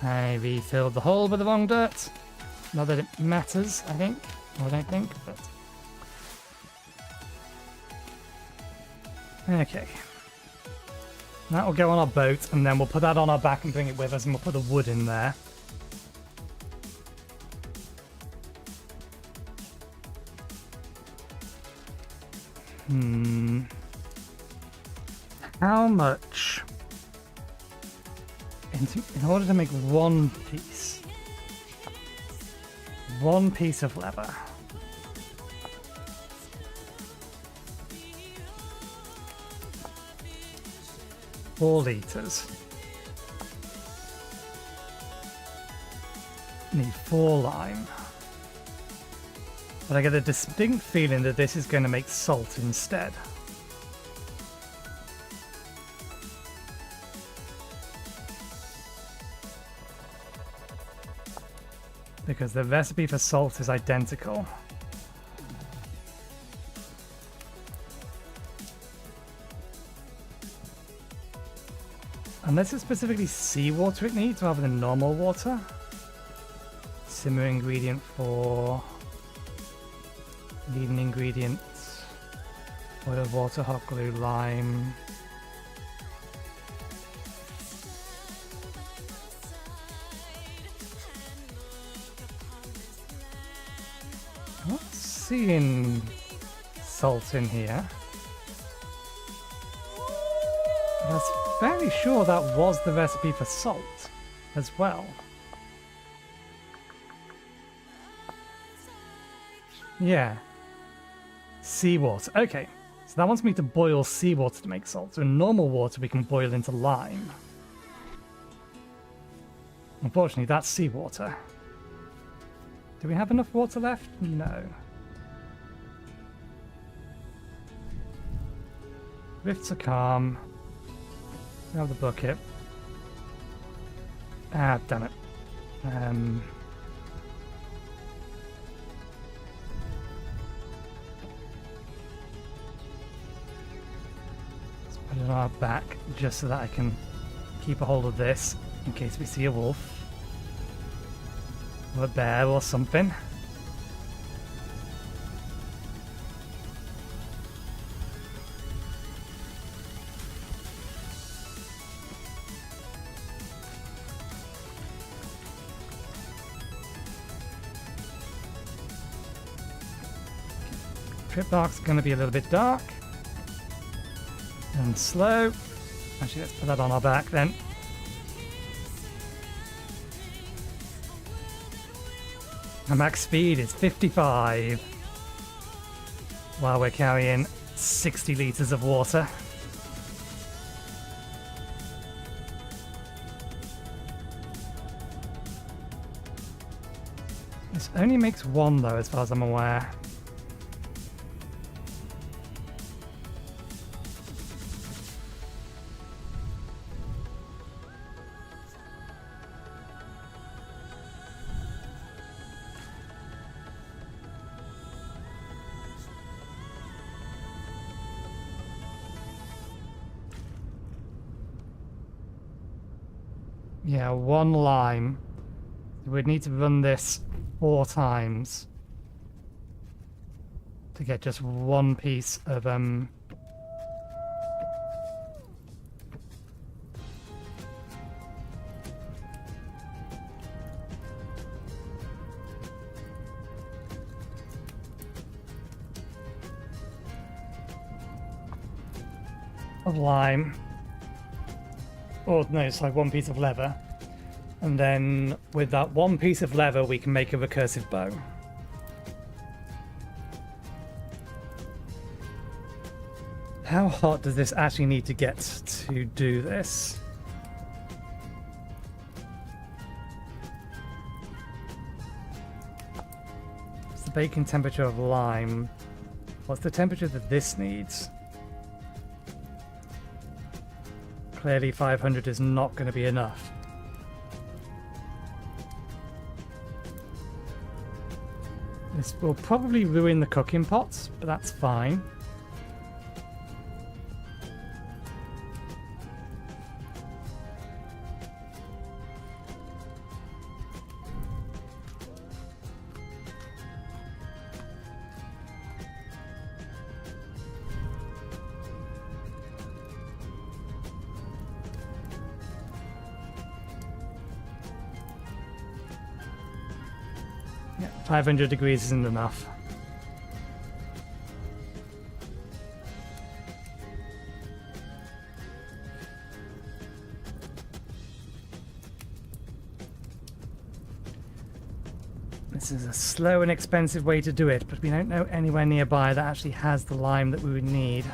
I refilled the hole with the wrong dirt. Not that it matters, I think. Or I don't think, but... Okay. That will go on our boat, and then we'll put that on our back and bring it with us, and we'll put the wood in there. How much... In order to make one piece of leather, $4 liters. Need 4 lime. But I get a distinct feeling that this is going to make salt instead. Because the recipe for salt is identical. Unless it's specifically seawater it needs rather than normal water. Simmer ingredient for... leading ingredients. Oil, water, hot glue, lime. I'm not seeing salt in here. I was fairly sure that was the recipe for salt as well. Yeah. Seawater. Okay. So that wants me to boil seawater to make salt. So in normal water we can boil into lime. Unfortunately that's seawater. Do we have enough water left? No. Rifts are calm. We have the bucket. Ah, damn it. Let's put it on our back just so that I can keep a hold of this in case we see a wolf. Or a bear or something. Trip bark's going to be a little bit dark and slow. Actually, let's put that on our back then. Our max speed is 55 while we're carrying 60 liters of water. This only makes 1 though, as far as I'm aware. Yeah, 1 lime. We'd need to run this 4 times to get just 1 piece of lime. Or no, it's like 1 piece of leather. And then with that 1 piece of leather we can make a recursive bow. How hot does this actually need to get to do this? What's the baking temperature of lime? What's the temperature that this needs? Clearly 500 is not going to be enough. This will probably ruin the cooking pots, but that's fine. Yeah, 500 degrees isn't enough. This is a slow and expensive way to do it, but we don't know anywhere nearby that actually has the lime that we would need.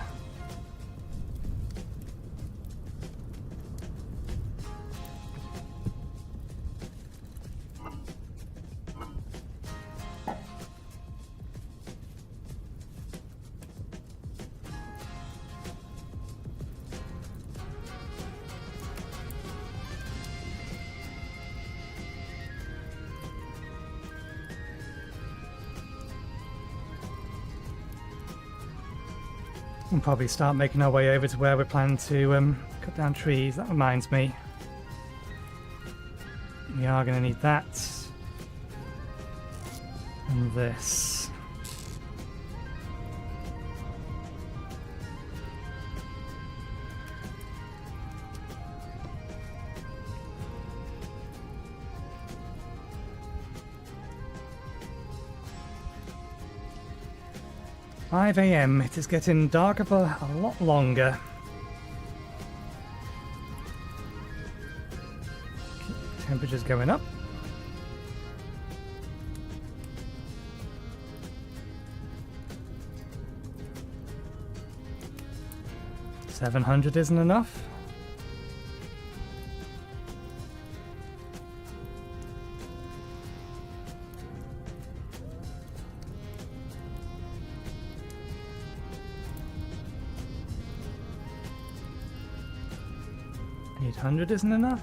We'll probably start making our way over to where we're planning to cut down trees. That reminds me. We are going to need that. And this. "5 AM. It is getting darker for a lot longer." Temperature's going up. $700 isn't enough. $800 isn't enough.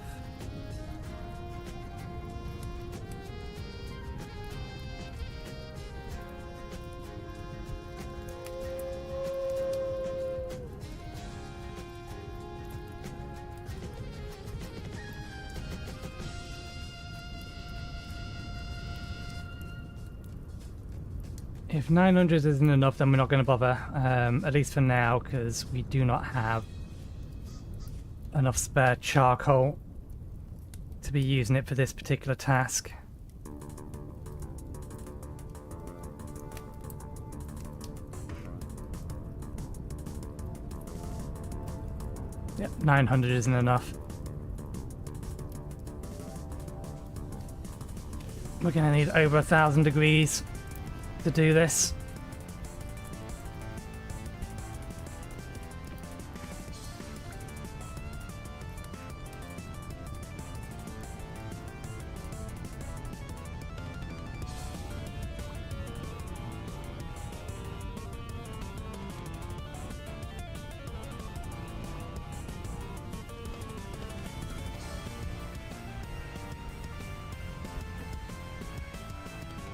If 900 isn't enough, then we're not going to bother, at least for now, because we do not have enough spare charcoal to be using it for this particular task. Yep, 900 isn't enough. We're going to need over 1,000 degrees to do this.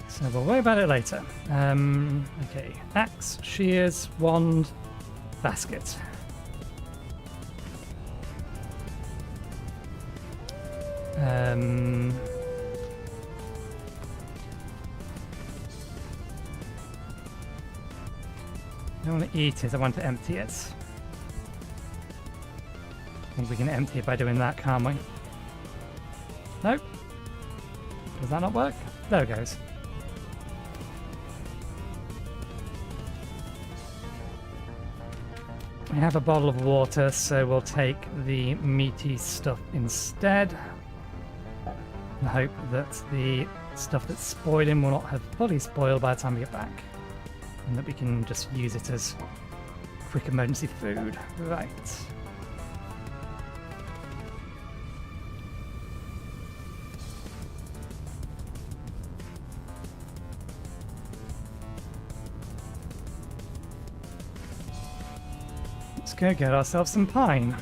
So we'll worry about it later. Okay, axe, shears, wand, basket. I don't want to eat it, I want to empty it. I think we can empty it by doing that, can't we? Nope. Does that not work? There it goes. We have a bottle of water, so we'll take the meaty stuff instead. And hope that the stuff that's spoiling will not have fully spoiled by the time we get back. And that we can just use it as quick emergency food. Right. Let's go get ourselves some pine.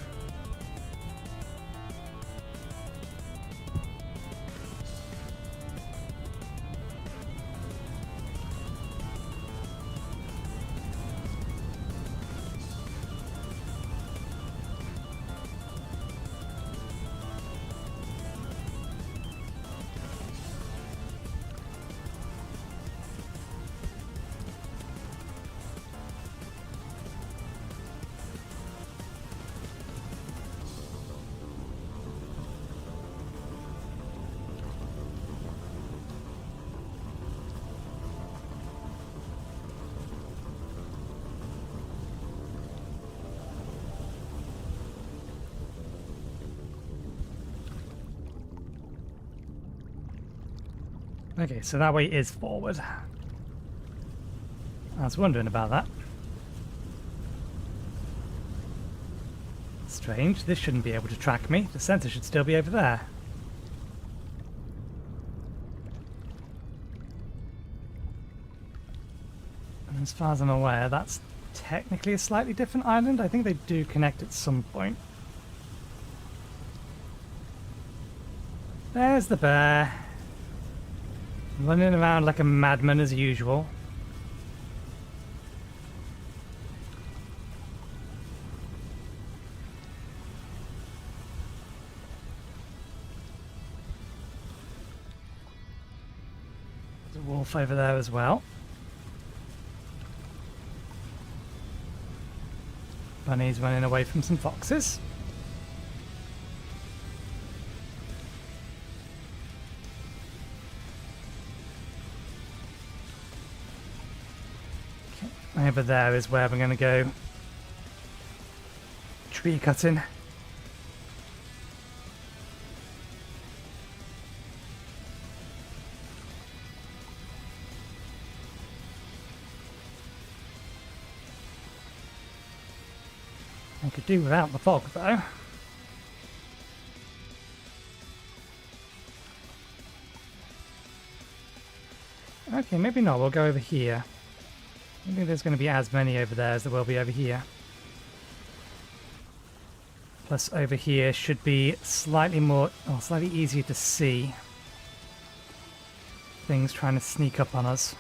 Okay, so that way is forward. I was wondering about that. Strange, this shouldn't be able to track me. The sensor should still be over there. And as far as I'm aware, that's technically a slightly different island. I think they do connect at some point. There's the bear. Running around like a madman as usual. There's a wolf over there as well. Bunny's running away from some foxes. Okay, over there is where we're going to go tree cutting. I could do without the fog though. Okay, maybe not. We'll go over here. Maybe there's going to be as many over there as there will be over here. Plus over here should be slightly more, or slightly easier to see things trying to sneak up on us.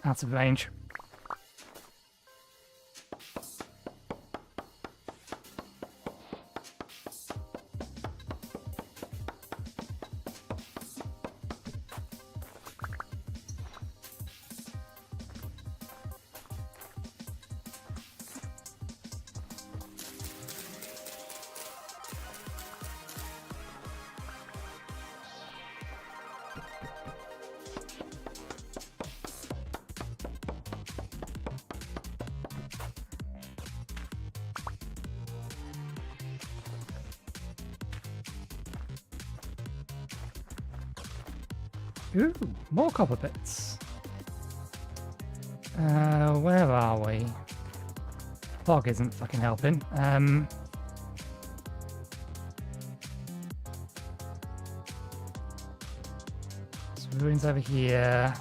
Out of range. Ooh, more copper bits. Where are we? Fog isn't fucking helping. So ruins over here.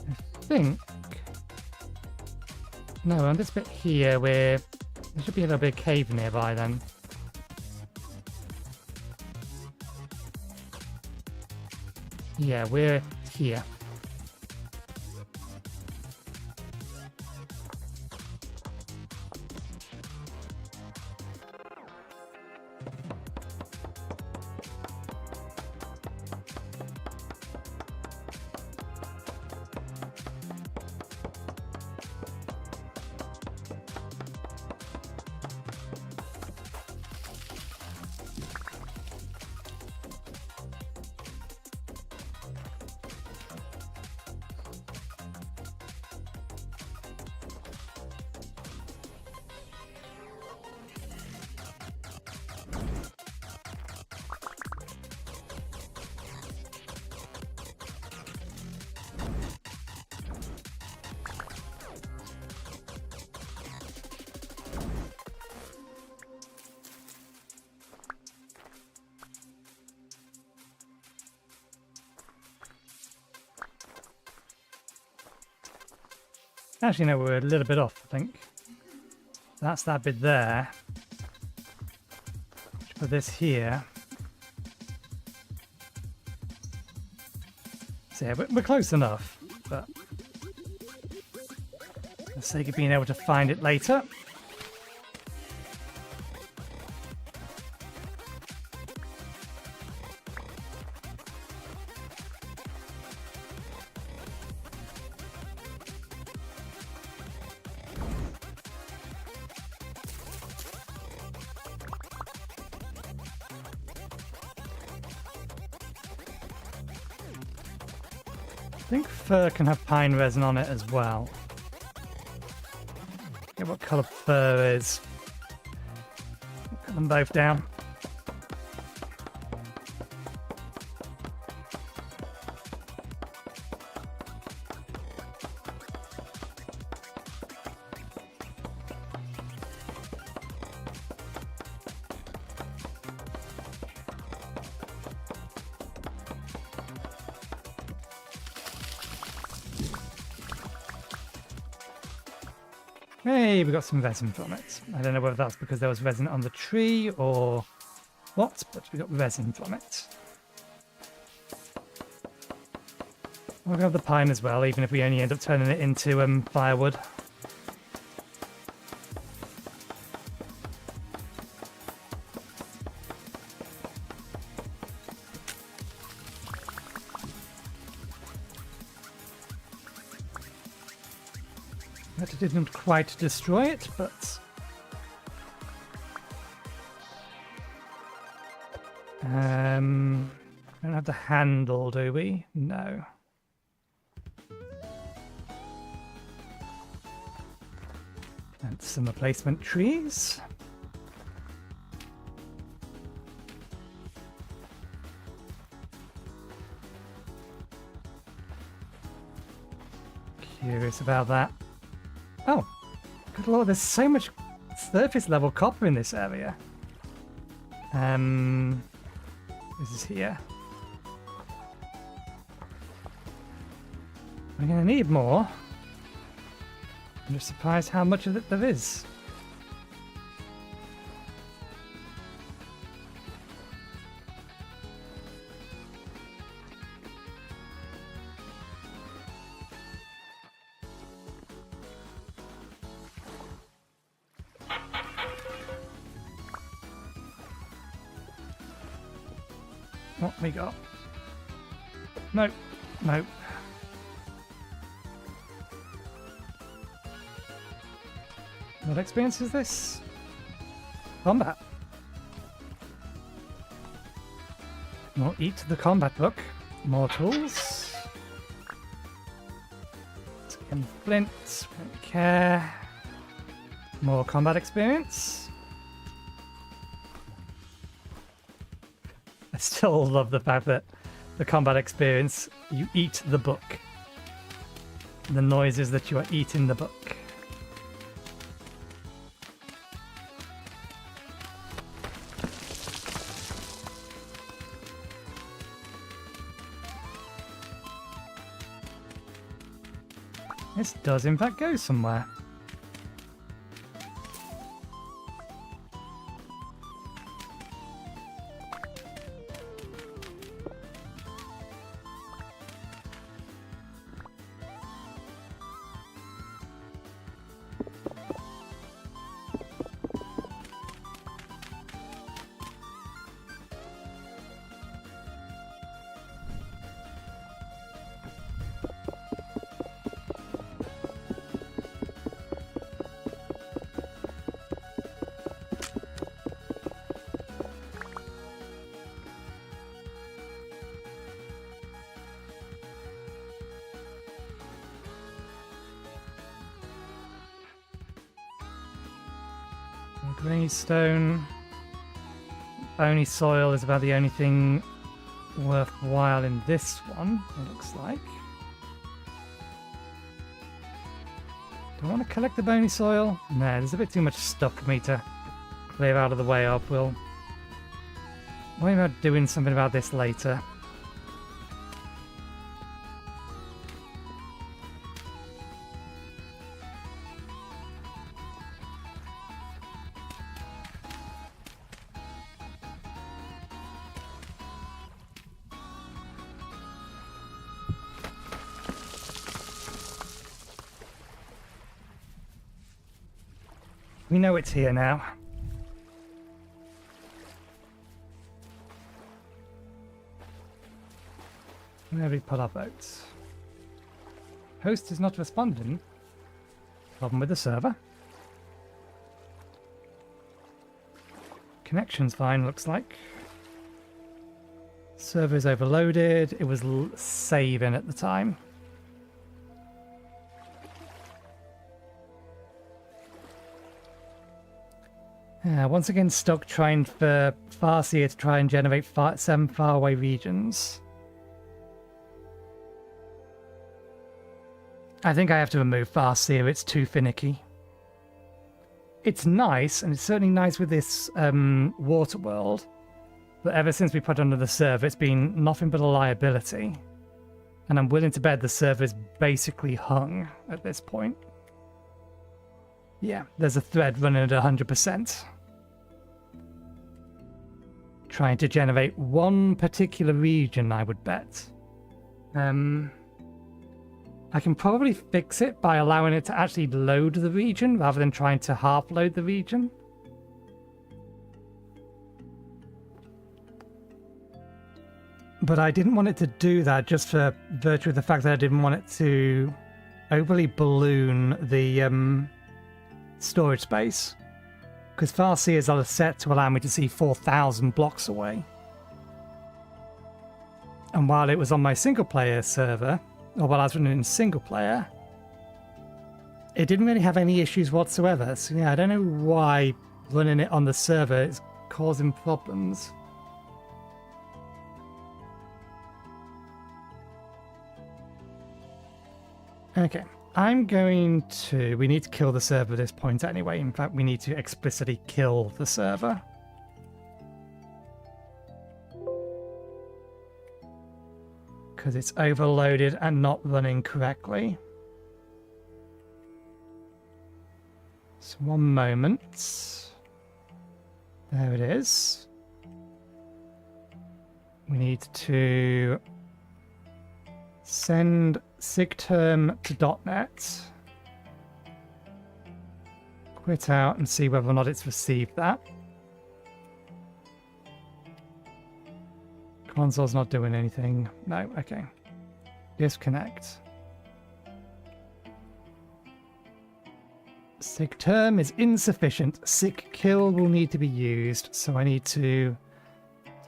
I think. No, on this bit here, there should be a little bit of cave nearby then. Yeah, we're here. Actually, no, we're a little bit off, I think. That's that bit there. Put this here. So yeah, we're close enough, but for the sake of being able to find it later. I think fur can have pine resin on it as well. Get what colour fur is. Put them both down. Hey, we got some resin from it. I don't know whether that's because there was resin on the tree or what, but we got resin from it. We'll have the pine as well, even if we only end up turning it into firewood. That didn't quite destroy it, but don't have the handle, do we? No. And some replacement trees. Curious about that. Oh, good lord, there's so much surface level copper in this area. This is here. We're going to need more. I'm just surprised how much of it there is. What we got? Nope. Nope. What experience is this? Combat. We'll eat the combat book. More tools. Skin flint. Flint care. More combat experience. I still love the fact that the combat experience, you eat the book. The noise is that you are eating the book. This does in fact go somewhere. Greystone. Bony soil is about the only thing worthwhile in this one, it looks like. Do I want to collect the bony soil? No, there's a bit too much stuff for me to clear out of the way of. We'll worry about doing something about this later. We know it's here now. Where have we put our boats? Host is not responding. Problem with the server. Connection's fine, looks like. Server is overloaded. It was saving at the time. Once again, stuck trying for Farseer to try and generate 7 faraway regions. I think I have to remove Farseer, it's too finicky. It's nice, and it's certainly nice with this water world, but ever since we put it under the server, it's been nothing but a liability. And I'm willing to bet the server is basically hung at this point. Yeah, there's a thread running at 100%. Trying to generate one particular region, I would bet. I can probably fix it by allowing it to actually load the region rather than trying to half load the region. But I didn't want it to do that just for virtue of the fact that I didn't want it to overly balloon the storage space. Because Farseers are set to allow me to see 4,000 blocks away. And while it was on my single player server, or while I was running in single player, it didn't really have any issues whatsoever. So yeah, I don't know why running it on the server is causing problems. Okay, we need to kill the server at this point anyway. In fact, we need to explicitly kill the server. Because it's overloaded and not running correctly. So 1 moment. There it is. We need to send sigterm to .NET. Quit out and see whether or not it's received that. Console's not doing anything. No, okay. Disconnect. Sigterm is insufficient. Sigkill will need to be used, so I need to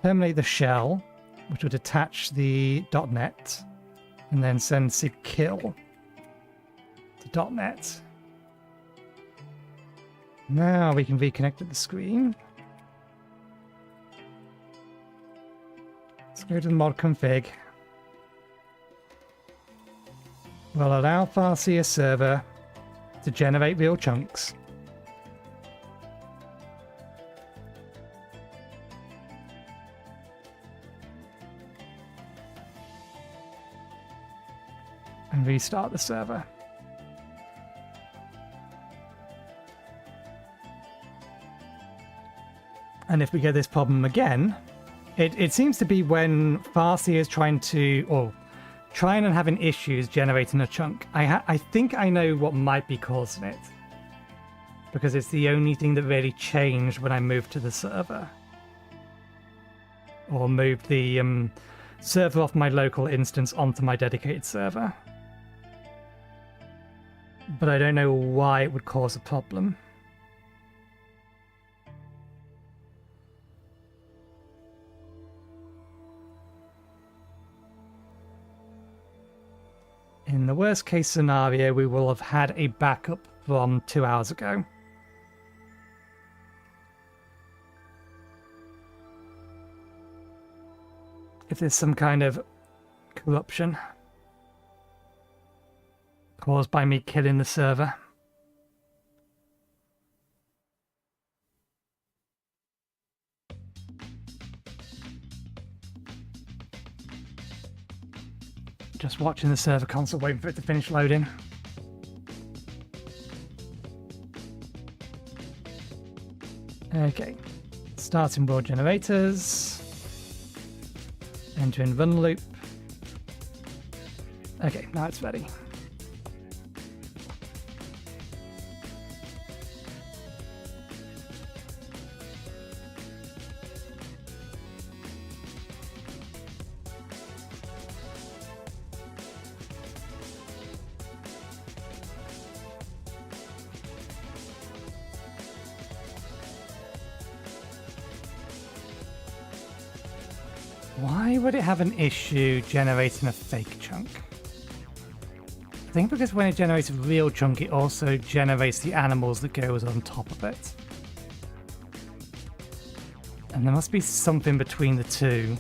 terminate the shell, which would attach the .NET, and then send sigkill to .NET. Now we can reconnect to the screen. Let's go to the mod config. We'll allow Farseer server to generate real chunks. And restart the server. And if we get this problem again, it seems to be when Farseer is trying and having issues generating a chunk. I think I know what might be causing it, because it's the only thing that really changed when I moved to the server, or moved the server off my local instance onto my dedicated server. But I don't know why it would cause a problem. In the worst case scenario, we will have had a backup from 2 hours ago. If there's some kind of corruption caused by me killing the server. Just watching the server console, waiting for it to finish loading. Okay, starting world generators. Entering run loop. Okay, now it's ready. Why would it have an issue generating a fake chunk? I think because when it generates a real chunk, it also generates the animals that goes on top of it. And there must be something between the two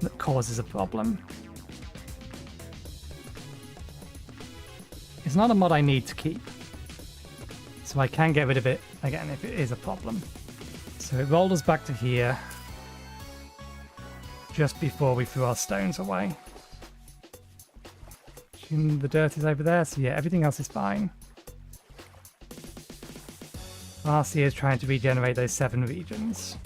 that causes a problem. It's not a mod I need to keep, so I can get rid of it again if it is a problem. So it rolled us back to here just before we threw our stones away. The dirt is over there, so yeah, everything else is fine. RC is trying to regenerate those 7 regions.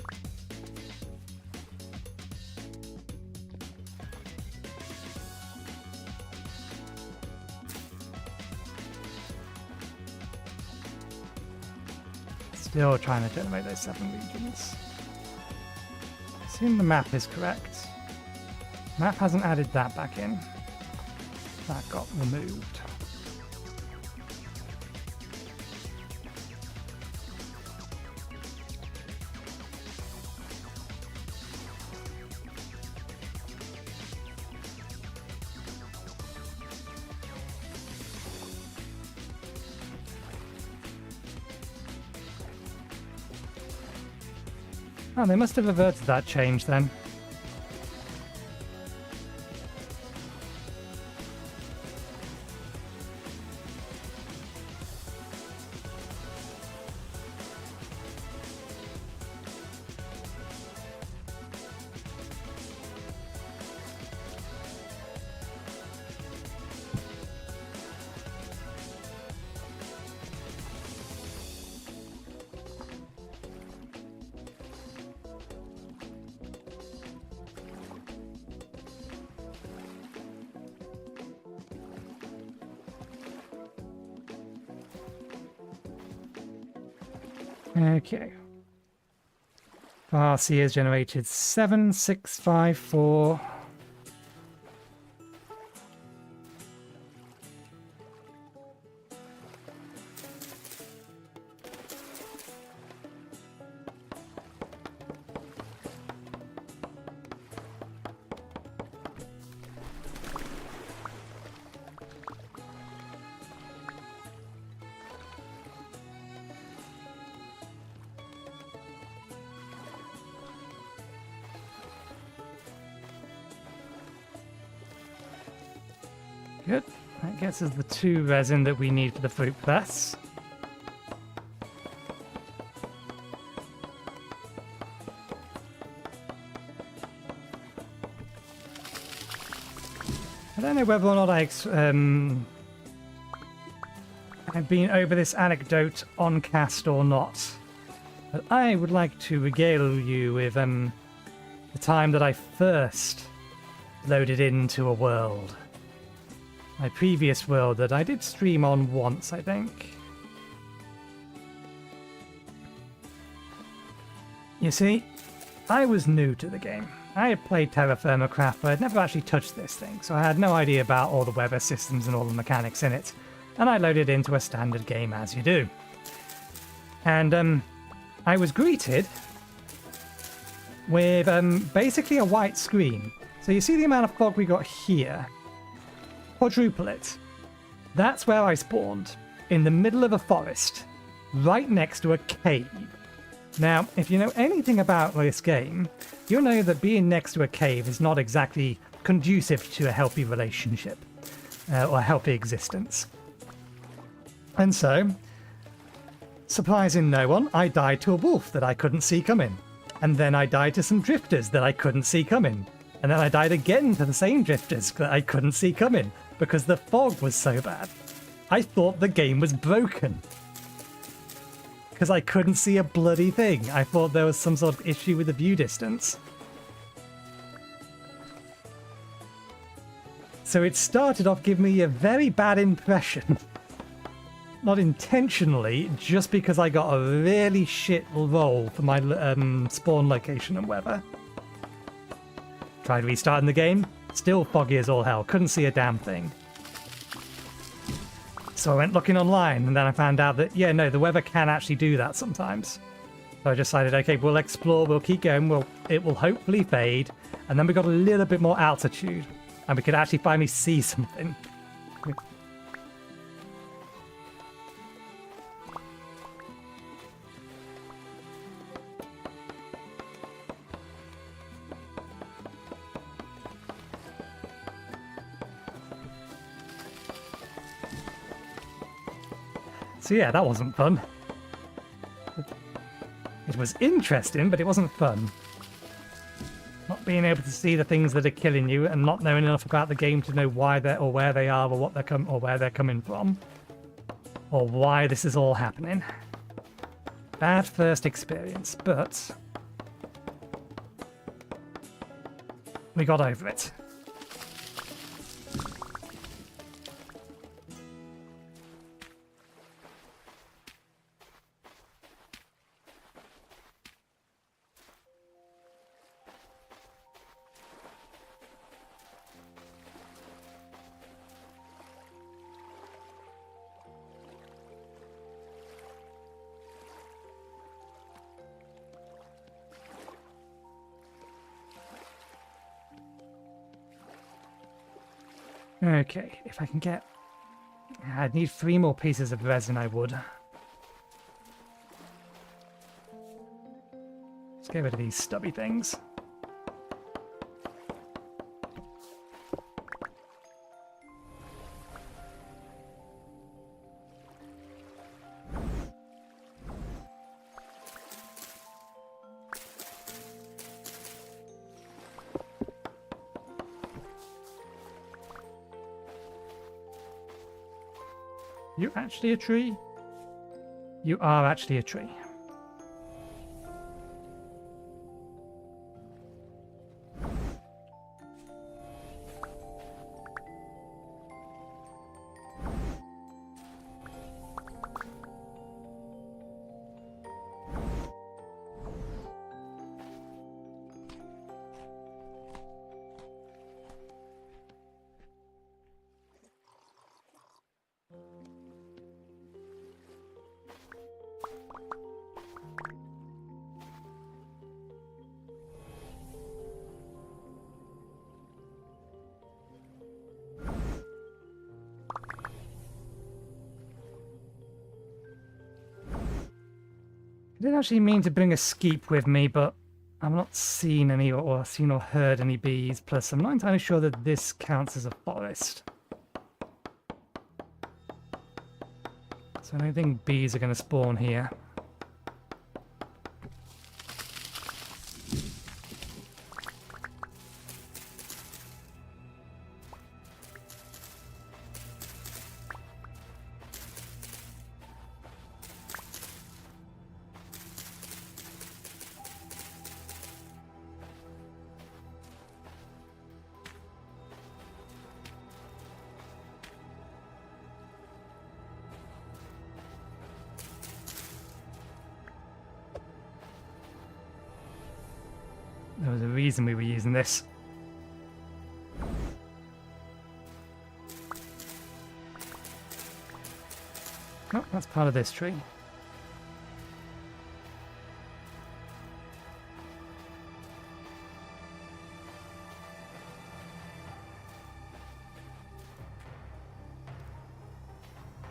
Still trying to generate those 7 regions. Assume the map is correct. Map hasn't added that back in. That got removed. Oh, they must have averted that change then. Okay. RC has generated 7, 6, 5, 4. Good. That gets us the 2 resin that we need for the fruit press. I don't know whether or not I've been over this anecdote on cast or not, but I would like to regale you with the time that I first loaded into a world. My previous world that I did stream on once, I think. You see, I was new to the game. I had played Terra Firma Craft, but I'd never actually touched this thing, so I had no idea about all the weather systems and all the mechanics in it. And I loaded into a standard game as you do. And I was greeted with basically a white screen. So you see the amount of fog we got here? Quadruple it. That's where I spawned, in the middle of a forest, right next to a cave. Now, if you know anything about this game, you'll know that being next to a cave is not exactly conducive to a healthy relationship, or a healthy existence. And so, surprising no one, I died to a wolf that I couldn't see coming. And then I died to some drifters that I couldn't see coming. And then I died again to the same drifters that I couldn't see coming, because the fog was so bad. I thought the game was broken. Because I couldn't see a bloody thing. I thought there was some sort of issue with the view distance. So it started off giving me a very bad impression. Not intentionally, just because I got a really shit roll for my spawn location and weather. Tried restarting the game, still foggy as all hell, couldn't see a damn thing. So I went looking online, and then I found out that, yeah, no, the weather can actually do that sometimes. So I decided, okay, we'll explore, we'll keep going, it will hopefully fade, and then we got a little bit more altitude, and we could actually finally see something. So yeah, that wasn't fun. It was interesting, but it wasn't fun. Not being able to see the things that are killing you and not knowing enough about the game to know why they're or where they are or what they're or where they're coming from, or why this is all happening. Bad first experience, but we got over it. Okay, if I can get... I'd need 3 more pieces of resin, I would. Let's get rid of these stubby things. You actually a tree? You are actually a tree. I didn't actually mean to bring a skeep with me, but I've not seen any or seen or heard any bees. Plus, I'm not entirely sure that this counts as a forest. So I don't think bees are going to spawn here. There was a reason we were using this. Oh, that's part of this tree.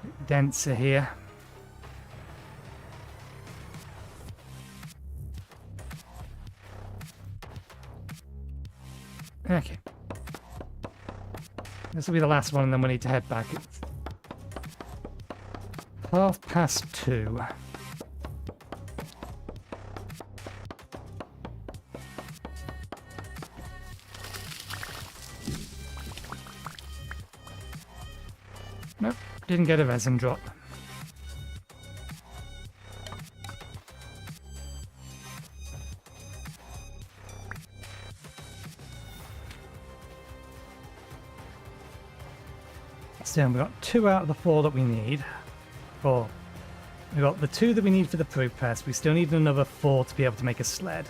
Bit denser here. Okay. This will be the last one, and then we need to head back. It's 2:30. Nope, didn't get a resin drop. So we've got 2 out of the 4 that we need. 4. We've got the 2 that we need for the proof press. We still need another 4 to be able to make a sled.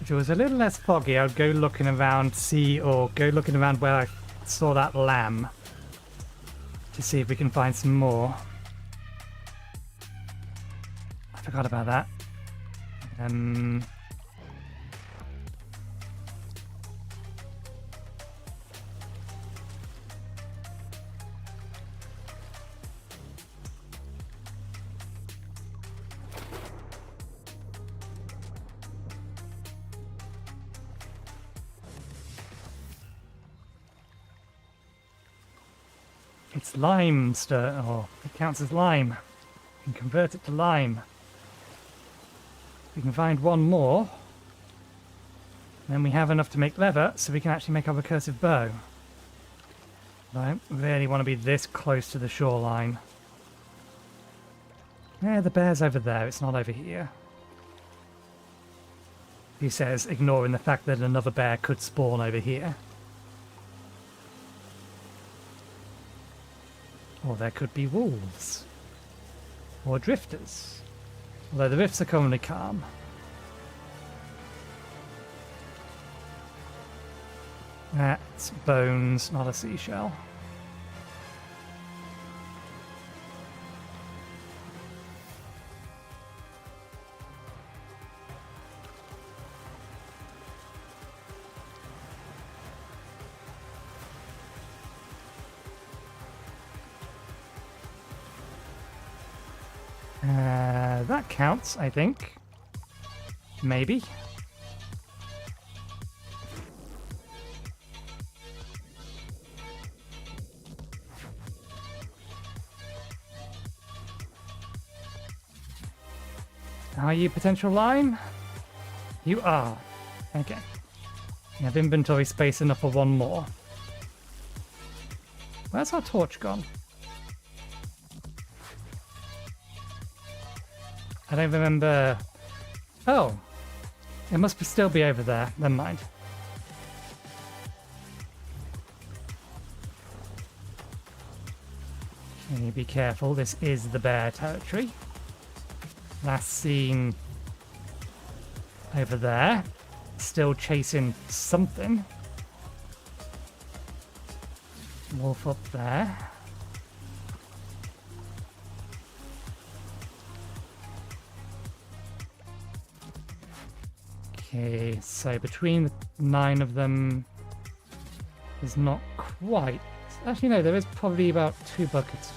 If it was a little less foggy, I would go looking around, go looking around where I saw that lamb to see if we can find some more. I forgot about that. It's lime stir. Oh, it counts as lime. You can convert it to lime. We can find one more. Then we have enough to make leather, so we can actually make our recursive bow. I don't really want to be this close to the shoreline. Yeah, the bear's over there. It's not over here. He says, ignoring the fact that another bear could spawn over here. Or there could be wolves. Or drifters. Although the rifts are currently calm. That's bones, not a seashell. That counts, I think. Maybe. Are you potential lime? You are. Okay. You have inventory space enough for one more. Where's our torch gone? I don't remember. Oh, it must still be over there. Never mind. Okay, be careful. This is the bear territory. Last seen over there. Still chasing something. Wolf up there. Okay, so between the 9 of them is not quite. Actually, no, there is probably about 2 buckets.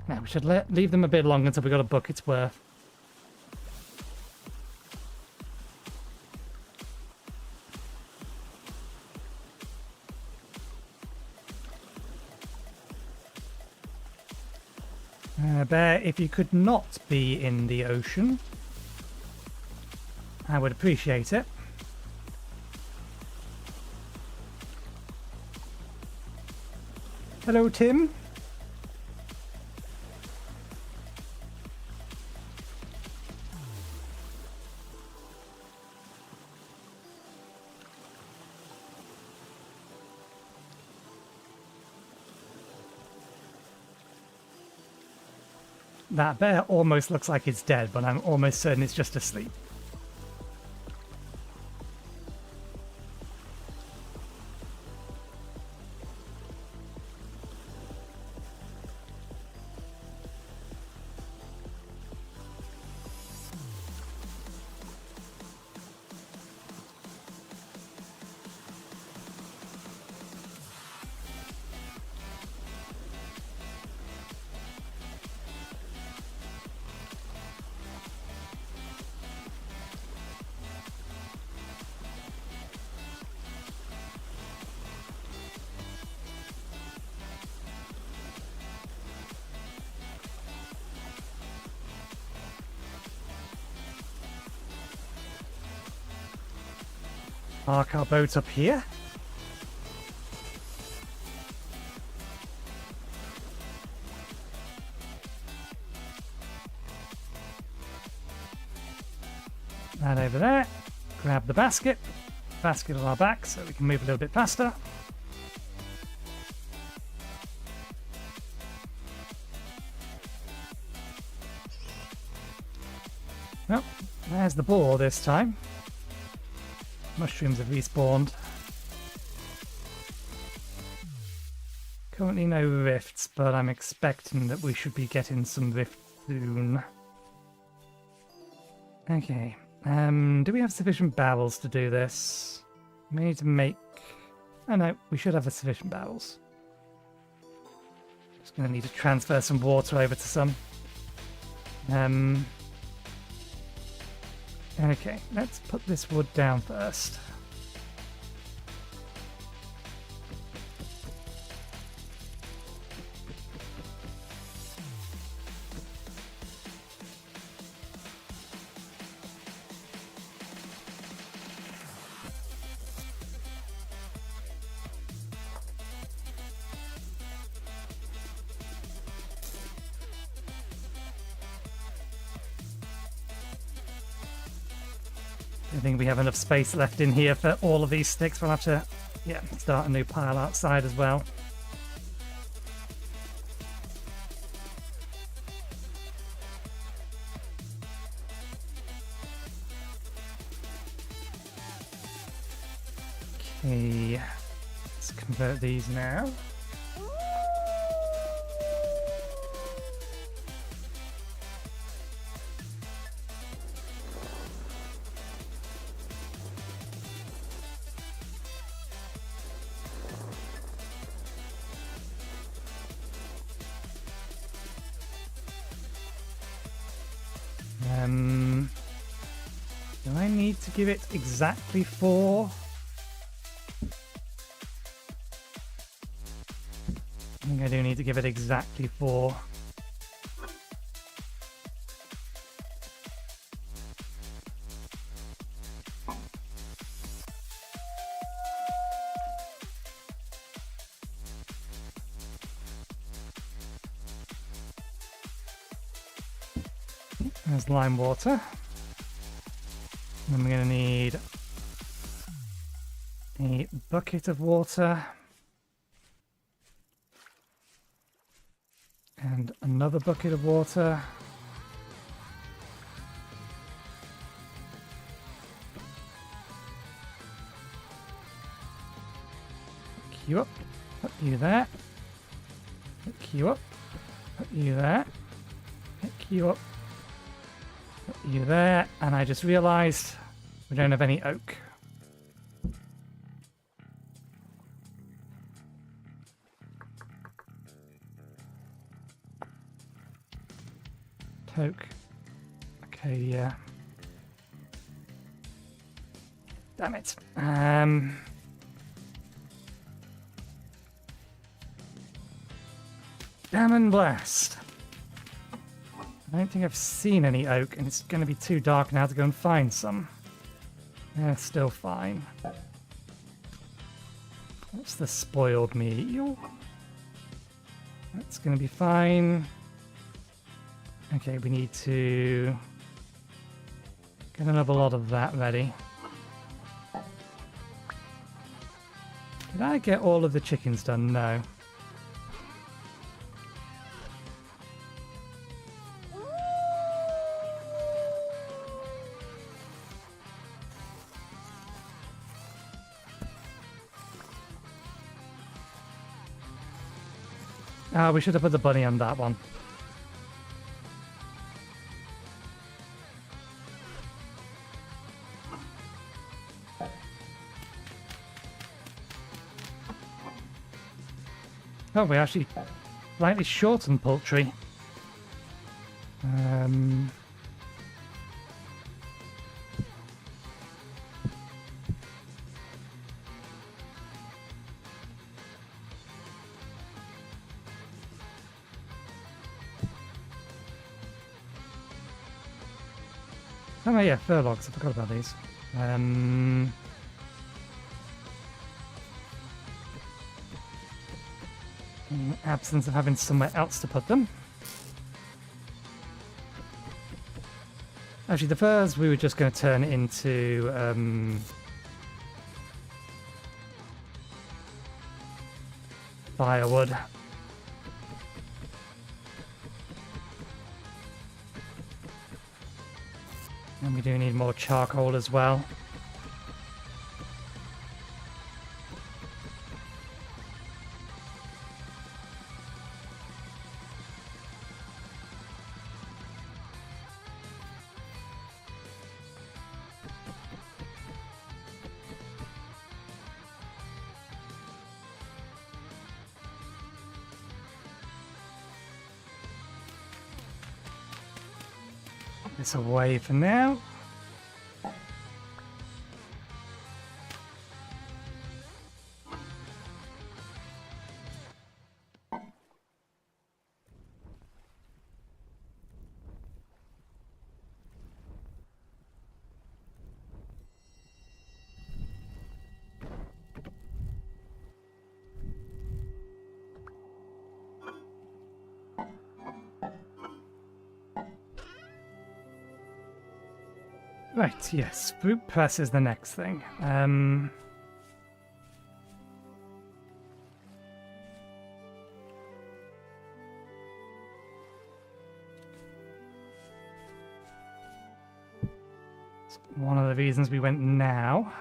Now, we should leave them a bit longer until we got a bucket's worth. Bear, if you could not be in the ocean, I would appreciate it. Hello, Tim. That bear almost looks like it's dead, but I'm almost certain it's just asleep. Park our boat up here. That over there. Grab the basket. Basket on our back so we can move a little bit faster. Well, there's the ball this time. mushrooms have respawned. Currently no rifts, but I'm expecting that we should be getting some rifts soon. Okay. Do we have sufficient barrels to do this? We need to make... Oh no, we should have sufficient barrels. Just going to need to transfer some water over to some. Okay, let's put this wood down first. I think we have enough space left in here for all of these sticks. We'll have to, yeah, start a new pile outside as well. Okay, let's convert these now. Do I need to give it exactly 4? I think I do need to give it exactly 4. There's lime water. And we're going to need a bucket of water and another bucket of water. Hook you up, put you there. Hook you up, put you there. Hook you up. You there, and I just realized we don't have any oak. Oak. Okay, yeah. Damn it. Damn and blast. I don't think I've seen any oak, and it's going to be too dark now to go and find some. Yeah, still fine. What's the spoiled meal? That's going to be fine. Okay, we need to get another lot of that ready. Did I get all of the chickens done? No. We should have put the bunny on that one. Oh, we're actually slightly short on poultry. Oh yeah, fur logs. I forgot about these. In absence of having somewhere else to put them. Actually, the furs we were just going to turn into firewood. And we do need more charcoal as well. this away for now. Right, yes, fruit press is the next thing. One of the reasons we went now.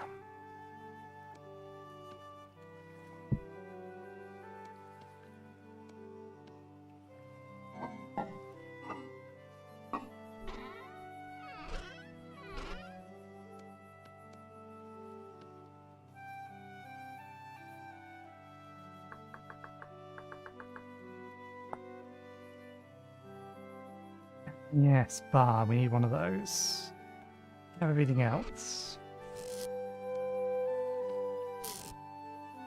Yes, bar, we need one of those. Everything else.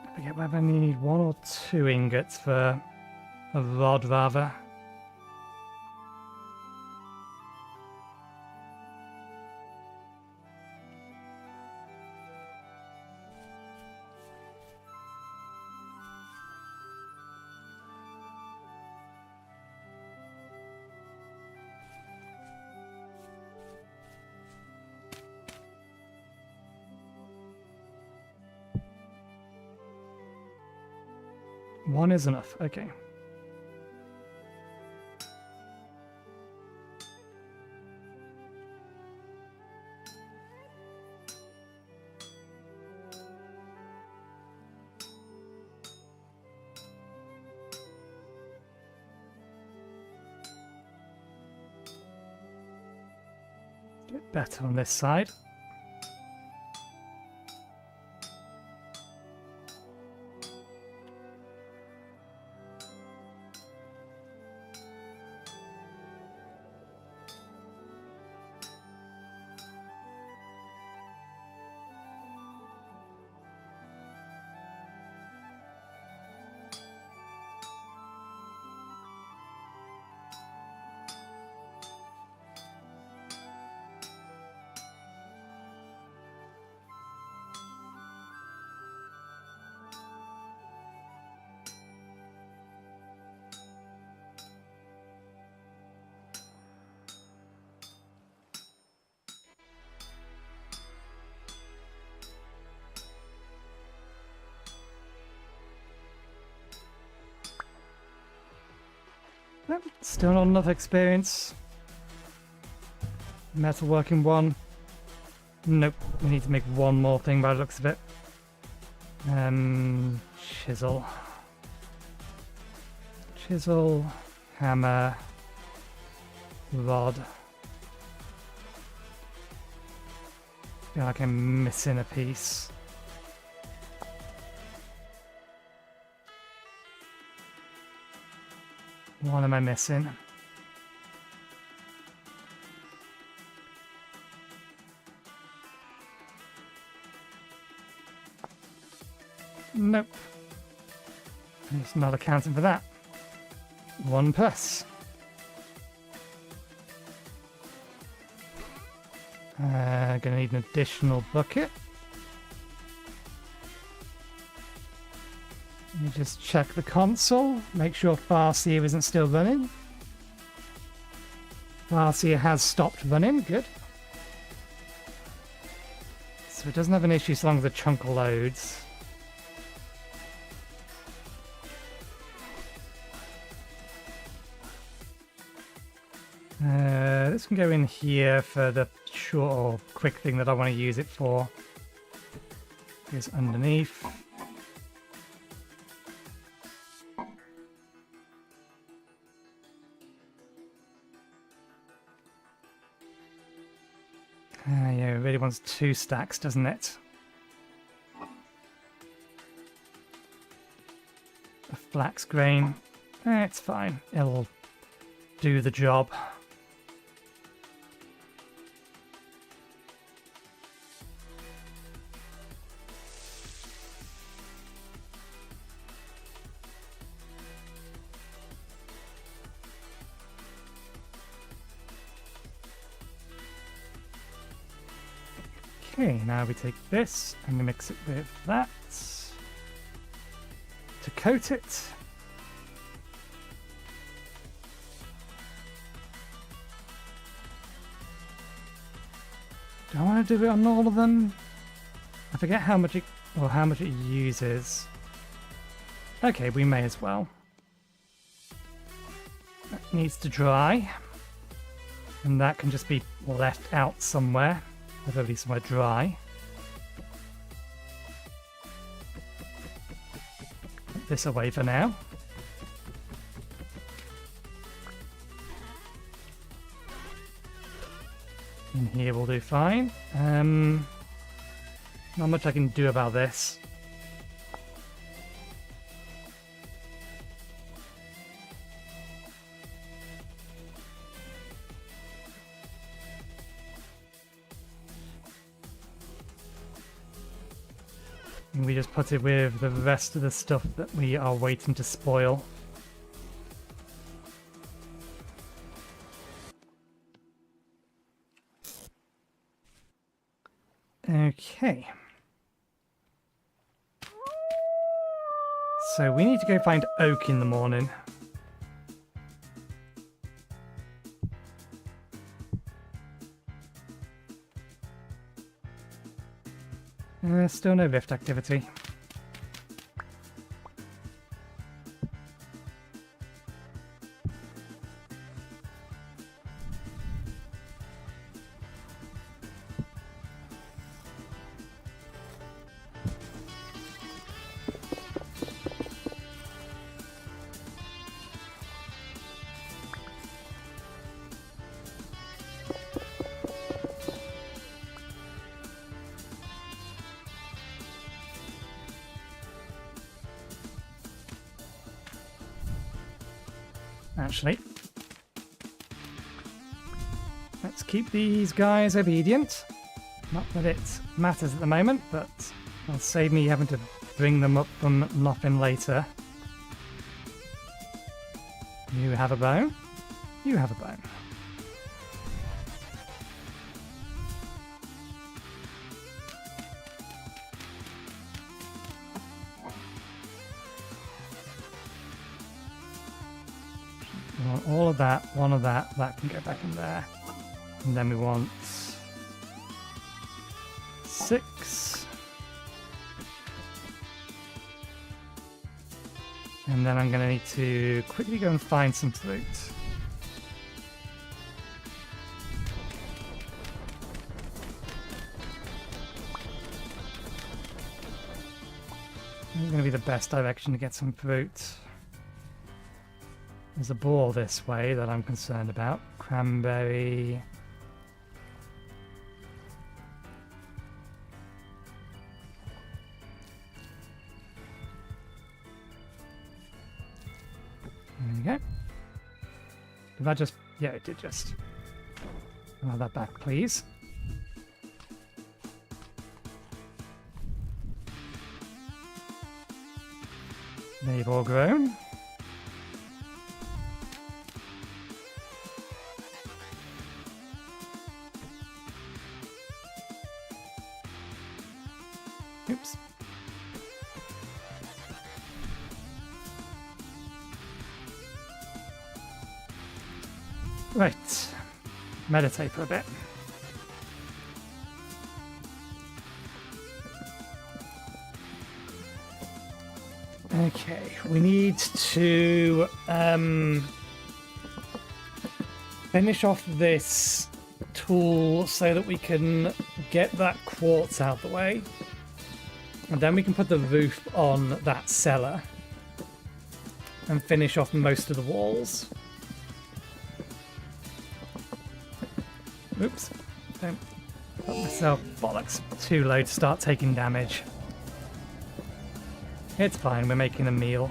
I forget whether I need 1 or 2 ingots for a rod, rather. One is enough, okay. A bit better on this side. Nope, still not enough experience. Metalworking 1. Nope, we need to make one more thing by the looks of it. Chisel. Chisel, hammer, rod. Feel like I'm missing a piece. What am I missing? Nope. It's not accounting for that. 1 plus. Gonna need an additional bucket. Let me just check the console, make sure Farseer isn't still running. Farseer has stopped running, good. So it doesn't have an issue so long as the chunk loads. This can go in here for the short or quick thing that I want to use it for. Goes underneath. Yeah, it really wants 2 stacks, doesn't it? A flax grain. It's fine. It'll do the job. Okay, now we take this and we mix it with that to coat it. Do I want to do it on all of them? I forget how much it uses. Okay, we may as well. That needs to dry. And that can just be left out somewhere. Preferably somewhere dry. Put this away for now. In here will do fine. Not much I can do about this. And we just put it with the rest of the stuff that we are waiting to spoil. Okay. So we need to go find oak in the morning. Still no rift activity. Actually, let's keep these guys obedient. Not that it matters at the moment, but it'll save me having to bring them up from nothing later. You have a bone. You have a bone. We want all of that, one of that, that can go back in there. And then we want 6. And then I'm going to need to quickly go and find some fruit. This is going to be the best direction to get some fruit. There's a ball this way that I'm concerned about. Cranberry. There we go. Did that just... yeah, it did just. I'll have that back, please. They've all grown. Oops. Right. Meditate for a bit. Okay, we need to finish off this tool so that we can get that quartz out the way. And then we can put the roof on that cellar and finish off most of the walls. Oops, don't put myself bollocks too low to start taking damage. It's fine, we're making a meal.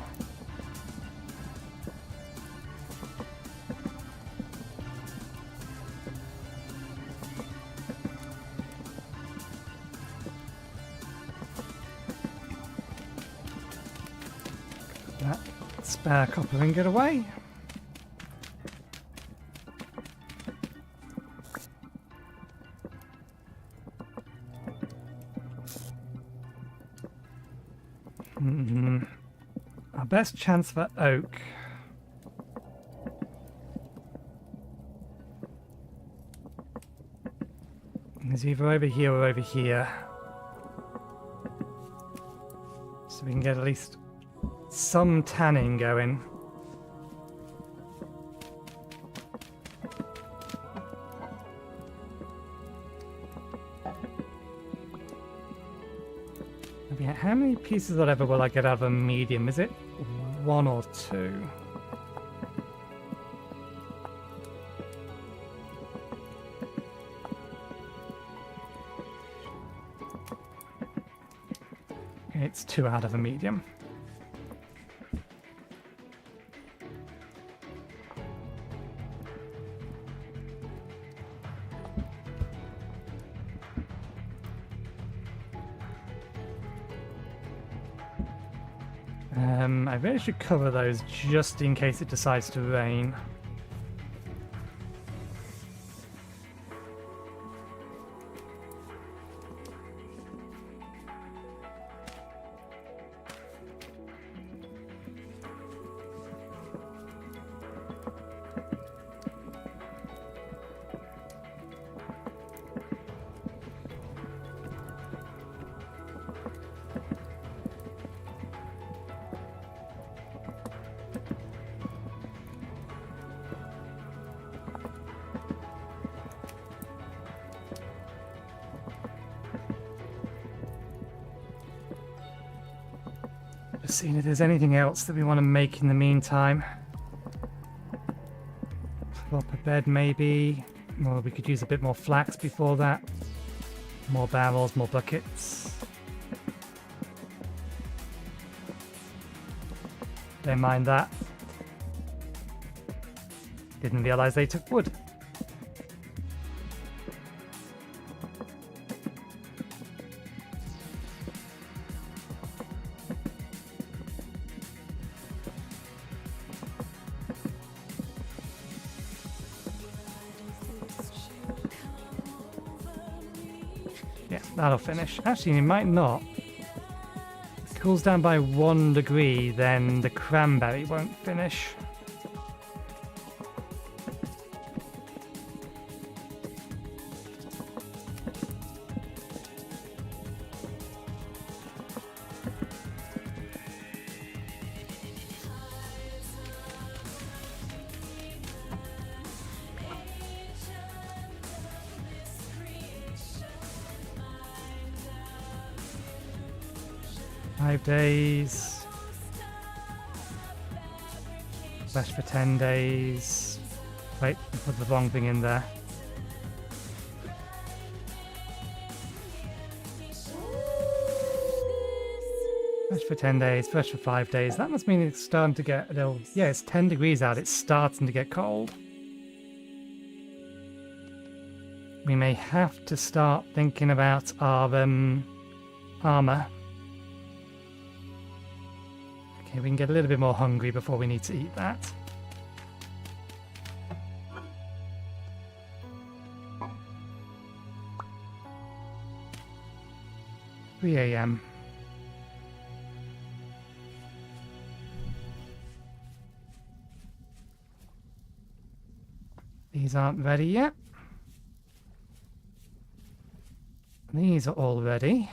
That spare copper ingot away. Our best chance for oak is either over here or over here. So we can get at least some tanning going. Yeah, how many pieces of whatever will I get out of a medium? Is it 1 or 2? It's 2 out of a medium. I really should cover those just in case it decides to rain. Just seeing if there's anything else that we want to make in the meantime. Swap a bed maybe. Or we could use a bit more flax before that. More barrels, more buckets. Don't mind that. Didn't realise they took wood. That'll finish. Actually, it might not. If it cools down by 1 degree, then the cranberry won't finish. Days. Flash for 10 days. Wait, I put the wrong thing in there. Fresh for 10 days, fresh for 5 days. That must mean it's starting to get, yeah, it's 10 degrees out. It's starting to get cold. We may have to start thinking about our armor. Okay, we can get a little bit more hungry before we need to eat that. $3 AM. These aren't ready yet. These are all ready.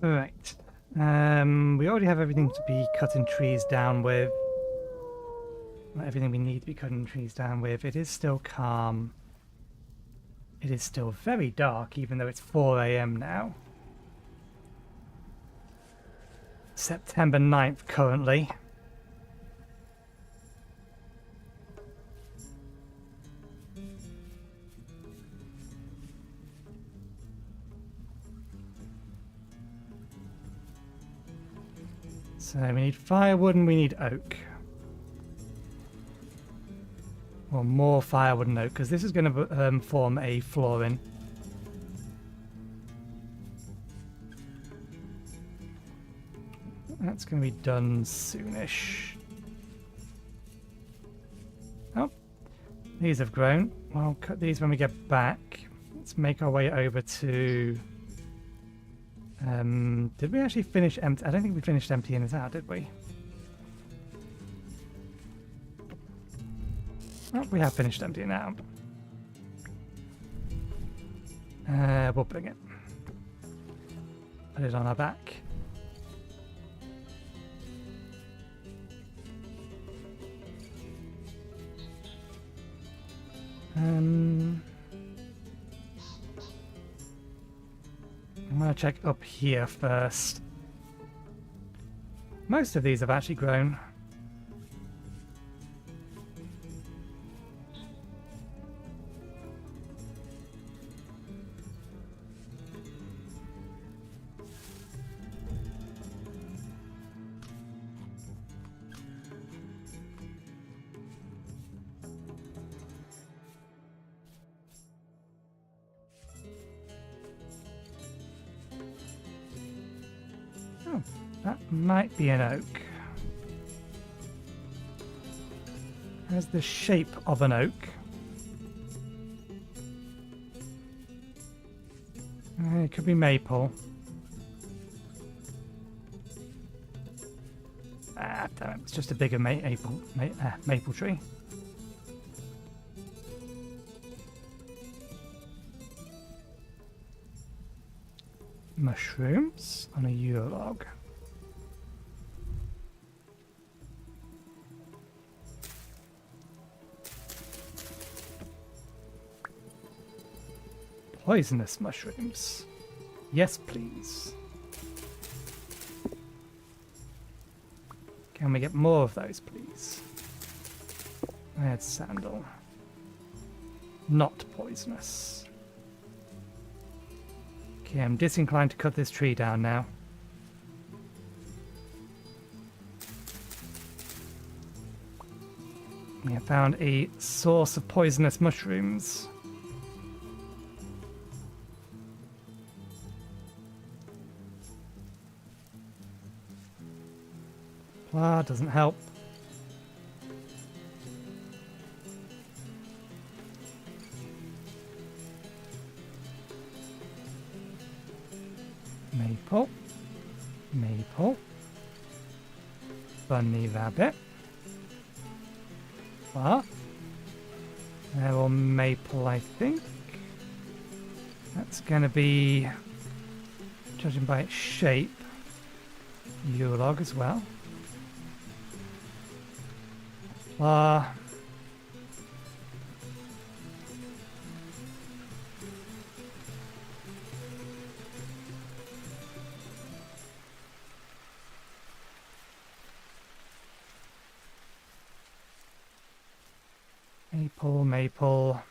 Alright. We already have everything to be cutting trees down with. Everything we need to be cutting trees down with. It is still calm. It is still very dark, even though it's 4 AM now. September 9th currently. So we need firewood and we need oak. Or more firewood and oak, because this is going to form a flooring. That's going to be done soonish. Oh, these have grown. I'll cut these when we get back. Let's make our way over to... did we actually finish empty? I don't think we finished emptying this out, did we? Oh, we have finished emptying it out. We'll bring it. Put it on our back. I'm going to check up here first. Most of these have actually grown. That might be an oak. There's the shape of an oak. It could be maple. Ah, damn it. It's just a bigger maple tree. Mushrooms on a Yule log. Poisonous mushrooms. Yes, please. Can we get more of those, please? Red sandal. Not poisonous. Okay, I'm disinclined to cut this tree down now. We have found a source of poisonous mushrooms. Doesn't help. Maple. Maple. Bunny rabbit. Well, they're all maple, I think. That's going to be, judging by its shape, Yule log as well. Maple, maple,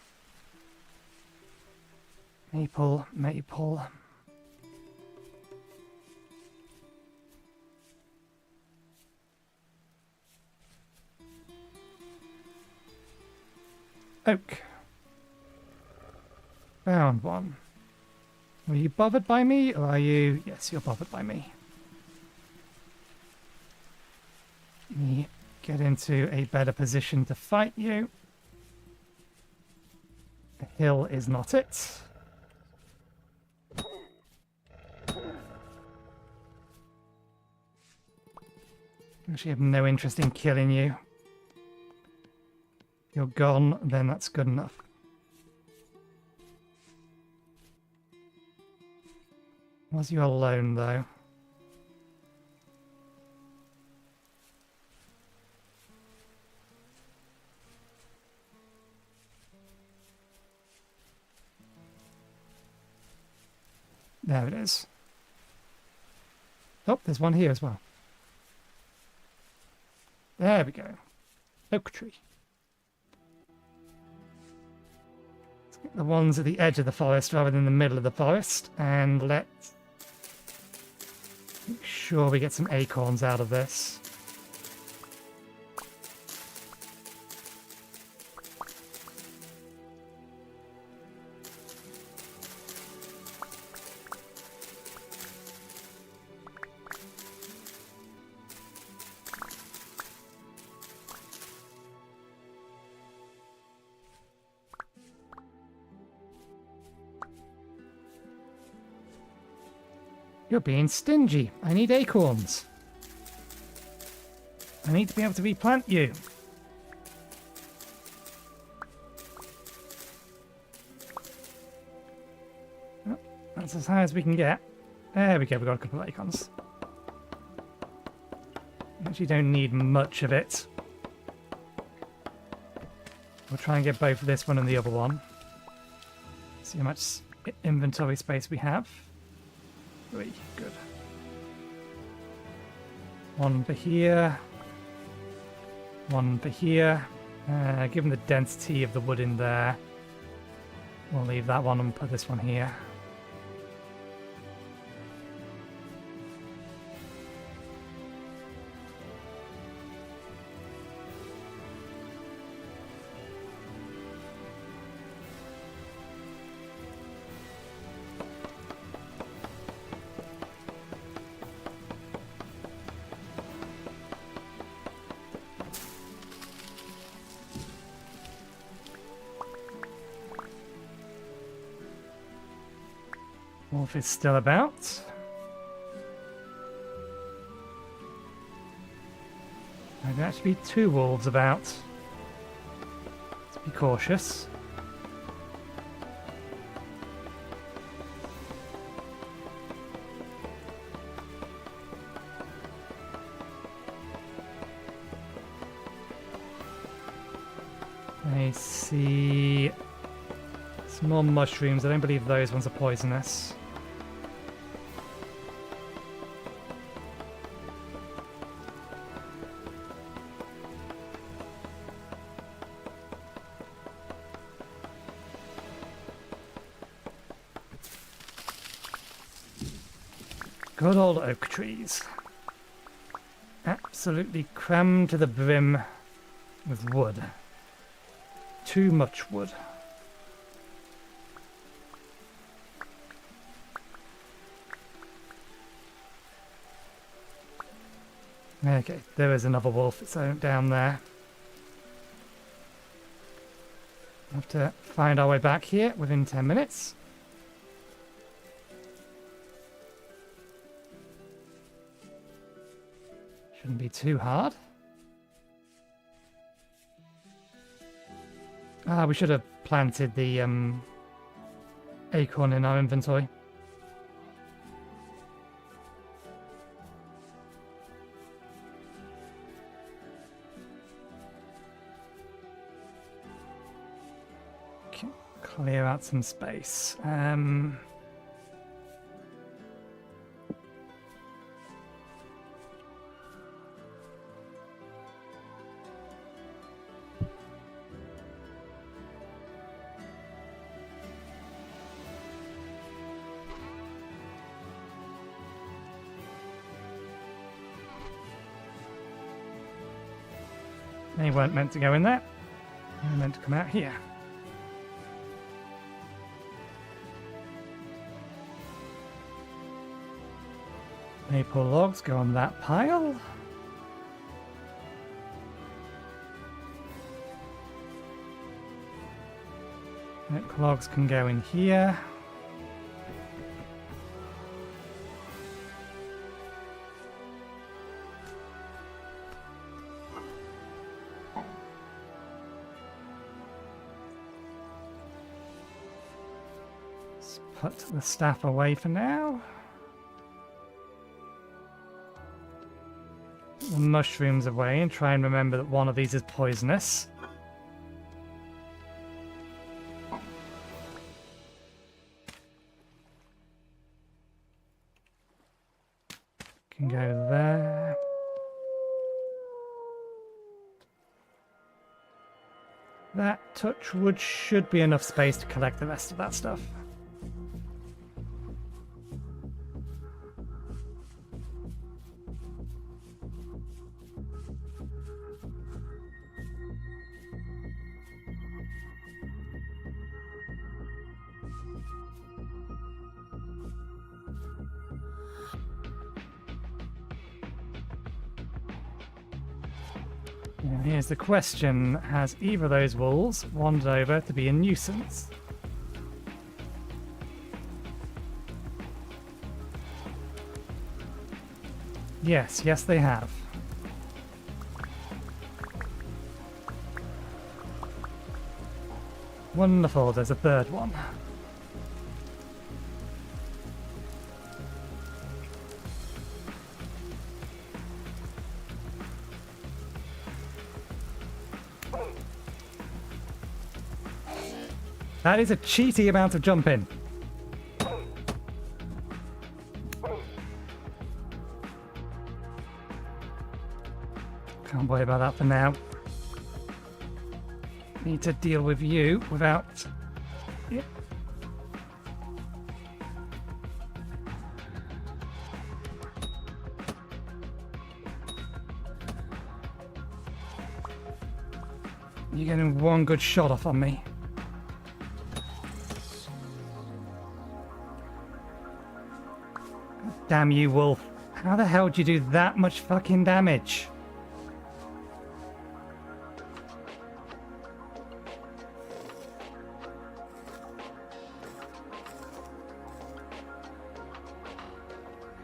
maple, maple. Oak. Found one. Were you bothered by me, or are you... Yes, you're bothered by me. Let me get into a better position to fight you. The hill is not it. Actually, I have no interest in killing you. If you're gone, then that's good enough. Was you alone, though? There it is. Oh, there's one here as well. There we go. Oak tree. Let's get the ones at the edge of the forest rather than the middle of the forest, and let's make sure we get some acorns out of this. You're being stingy. I need acorns. I need to be able to replant you. Oh, that's as high as we can get. There we go, we've got a couple of acorns. Actually don't need much of it. We'll try and get both this one and the other one. See how much inventory space we have. 3, good. One for here. One for here. Given the density of the wood in there, we'll leave that one and put this one here. Wolf is still about. There'd actually be 2 wolves about. Let's be cautious. I see some more mushrooms. I don't believe those ones are poisonous. Good old oak trees. Absolutely crammed to the brim with wood. Too much wood. Okay, there is another wolf down there. We'll have to find our way back here within 10 minutes. Shouldn't be too hard. Ah, we should have planted the acorn in our inventory. Okay, clear out some space. They weren't meant to go in there. They were meant to come out here. Maple logs go on that pile. Oak logs can go in here. Put the staff away for now. Put the mushrooms away and try and remember that one of these is poisonous. go there. That touchwood should be enough space to collect the rest of that stuff. And here's the question, has either of those wolves wandered over to be a nuisance? Yes, yes they have. Wonderful, there's a third one. That is a cheaty amount of jumping. Can't worry about that for now. Need to deal with you without... Yep. You're getting one good shot off on me. Damn you, wolf. How the hell do you do that much fucking damage?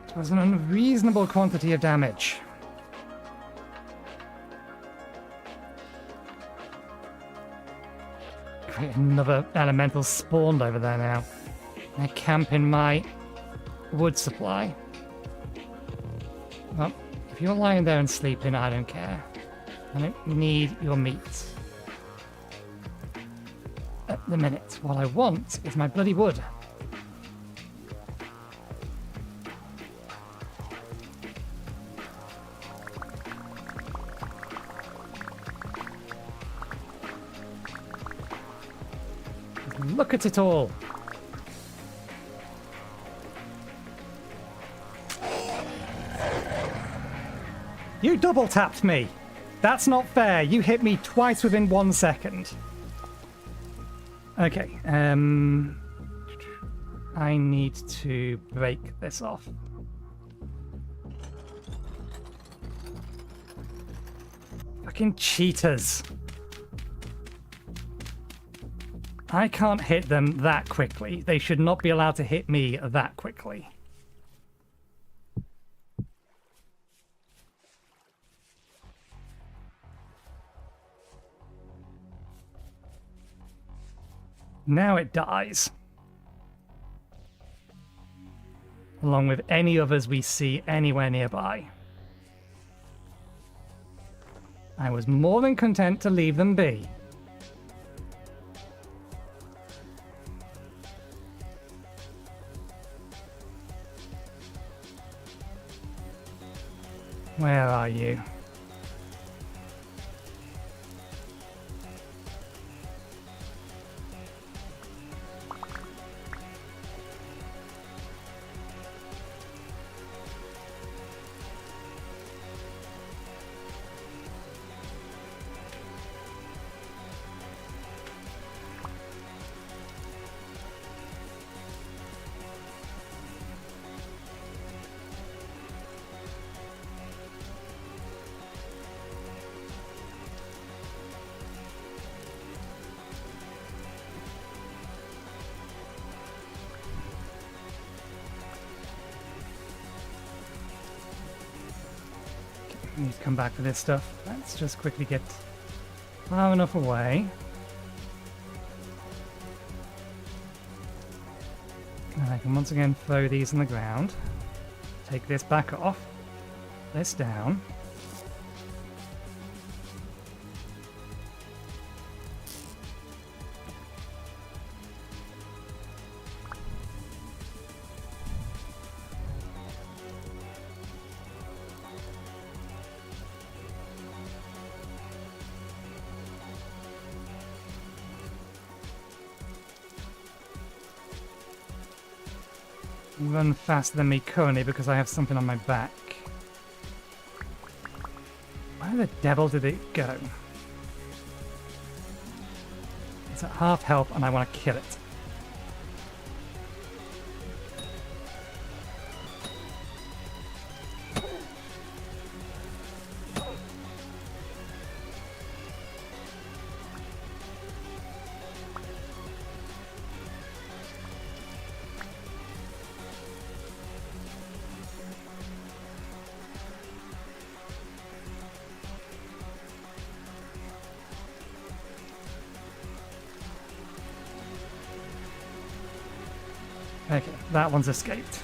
It was an unreasonable quantity of damage. Great, another elemental spawned over there now. They're camping my wood supply. Well, if you're lying there and sleeping, I don't care. I don't need your meat. At the minute, what I want is my bloody wood. Look at it all. You double tapped me. That's not fair. You hit me twice within 1 second. Okay. I need to break this off. Fucking cheaters. I can't hit them that quickly. They should not be allowed to hit me that quickly. Now it dies. Along with any others we see anywhere nearby. I was more than content to leave them be. Where are you? I need to come back for this stuff. Let's just quickly get far enough away. And I can once again throw these on the ground. Take this back off. This down. run faster than me currently because I have something on my back. Where the devil did it go? It's at half health and I want to kill it. Okay, that one's escaped.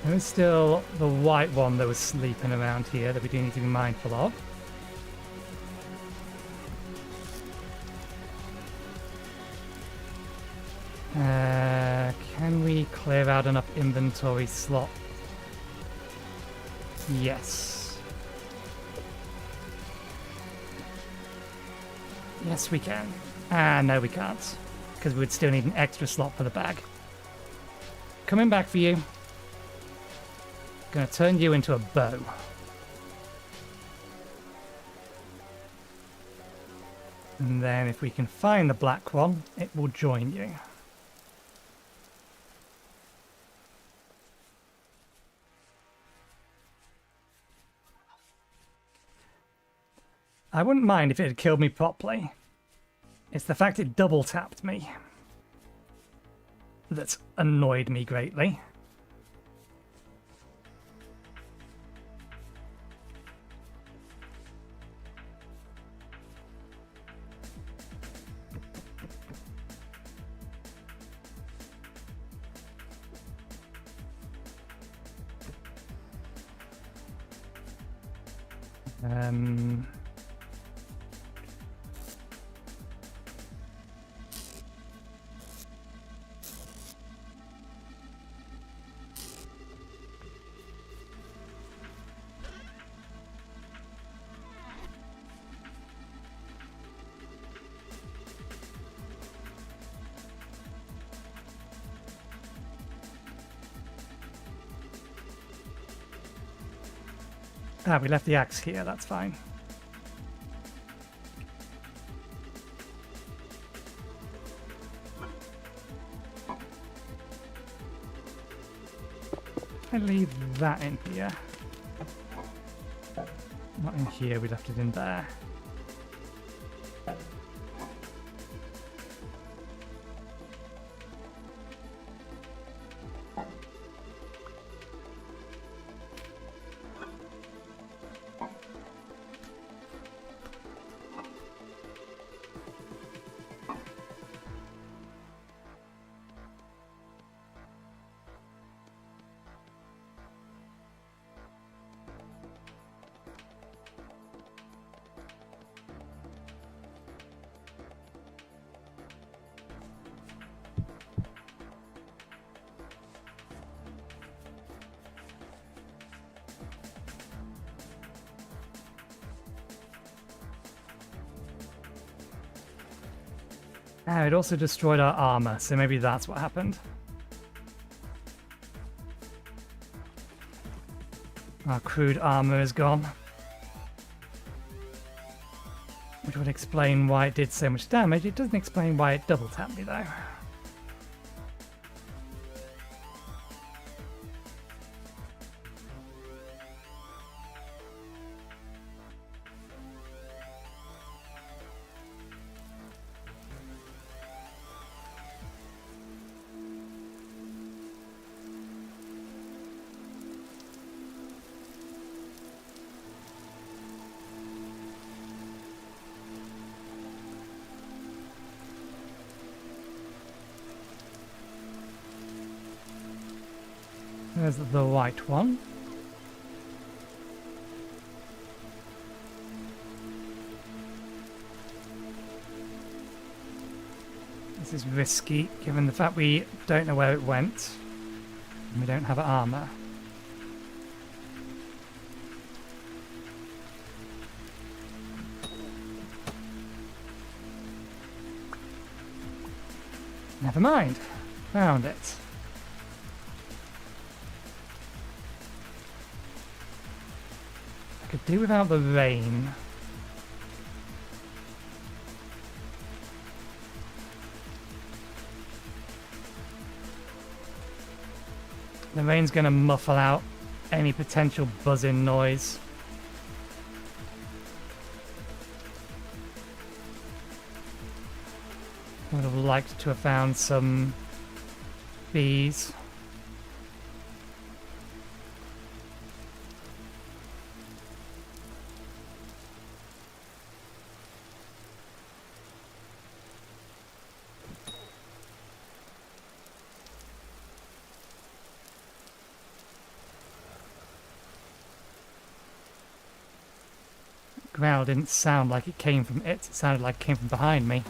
There is still the white one that was sleeping around here that we do need to be mindful of. Can we clear out enough inventory slot? Yes. Yes, we can. No, we can't. Because we would still need an extra slot for the bag. Coming back for you. Gonna turn you into a bow. And then if we can find the black one, it will join you. I wouldn't mind if it had killed me properly. It's the fact it double tapped me that's annoyed me greatly. We left the axe here, that's fine. I leave that in here. Not in here, we left it in there. It also destroyed our armor, so maybe that's what happened. Our crude armor is gone. Which would explain why it did so much damage. It doesn't explain why it double tapped me though. There's the white one. This is risky, given the fact we don't know where it went. And we don't have armor. Never mind. Found it. I could do without the rain. The rain's going to muffle out any potential buzzing noise. I would have liked to have found some bees. Growl didn't sound like it came from it. It sounded like it came from behind me.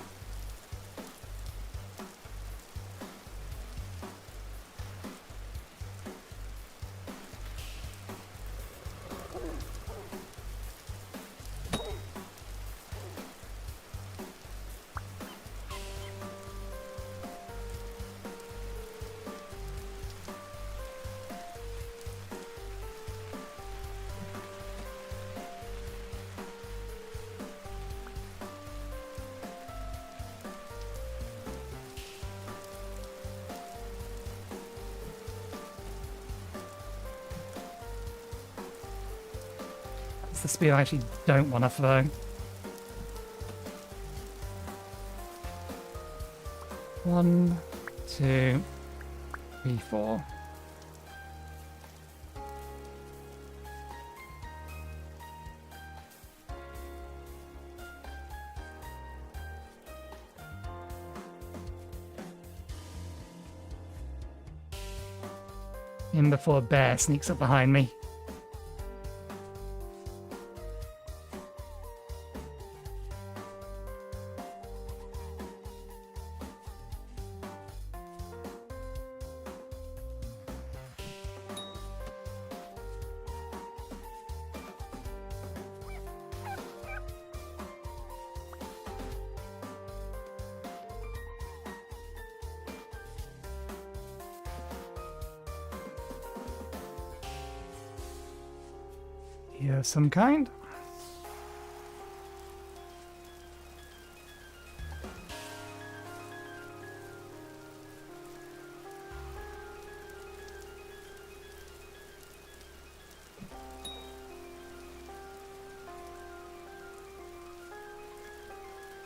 It's the spear I actually don't want to throw. One, two, three, four. In before a bear sneaks up behind me. Of some kind.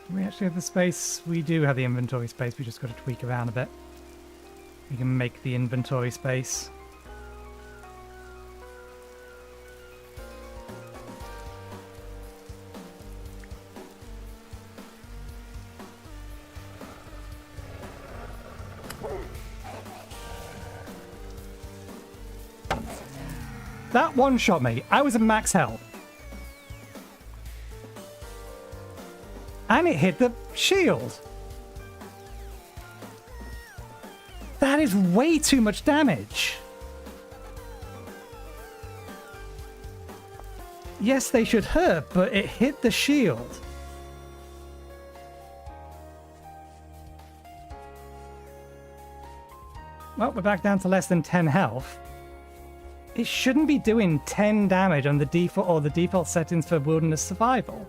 Do we actually have the space? We do have the inventory space, we just got to tweak around a bit. We can make the inventory space. That one shot me. I was at max health. And it hit the shield. That is way too much damage. Yes, they should hurt, but it hit the shield. Well, we're back down to less than 10 health. It shouldn't be doing 10 damage on the default or the default settings for wilderness survival.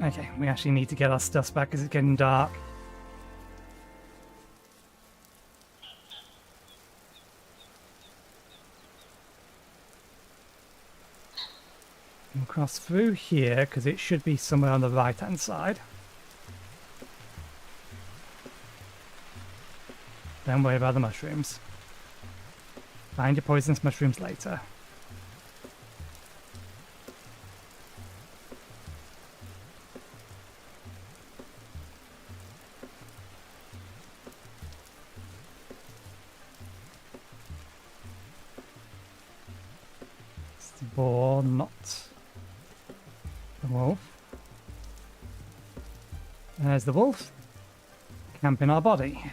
Okay, we actually need to get our stuffs back because it's getting dark. Cross through here because it should be somewhere on the right hand side. Don't worry about the mushrooms. Find your poisonous mushrooms later. It's the boar, not the wolf. There's the wolf. Camping our body.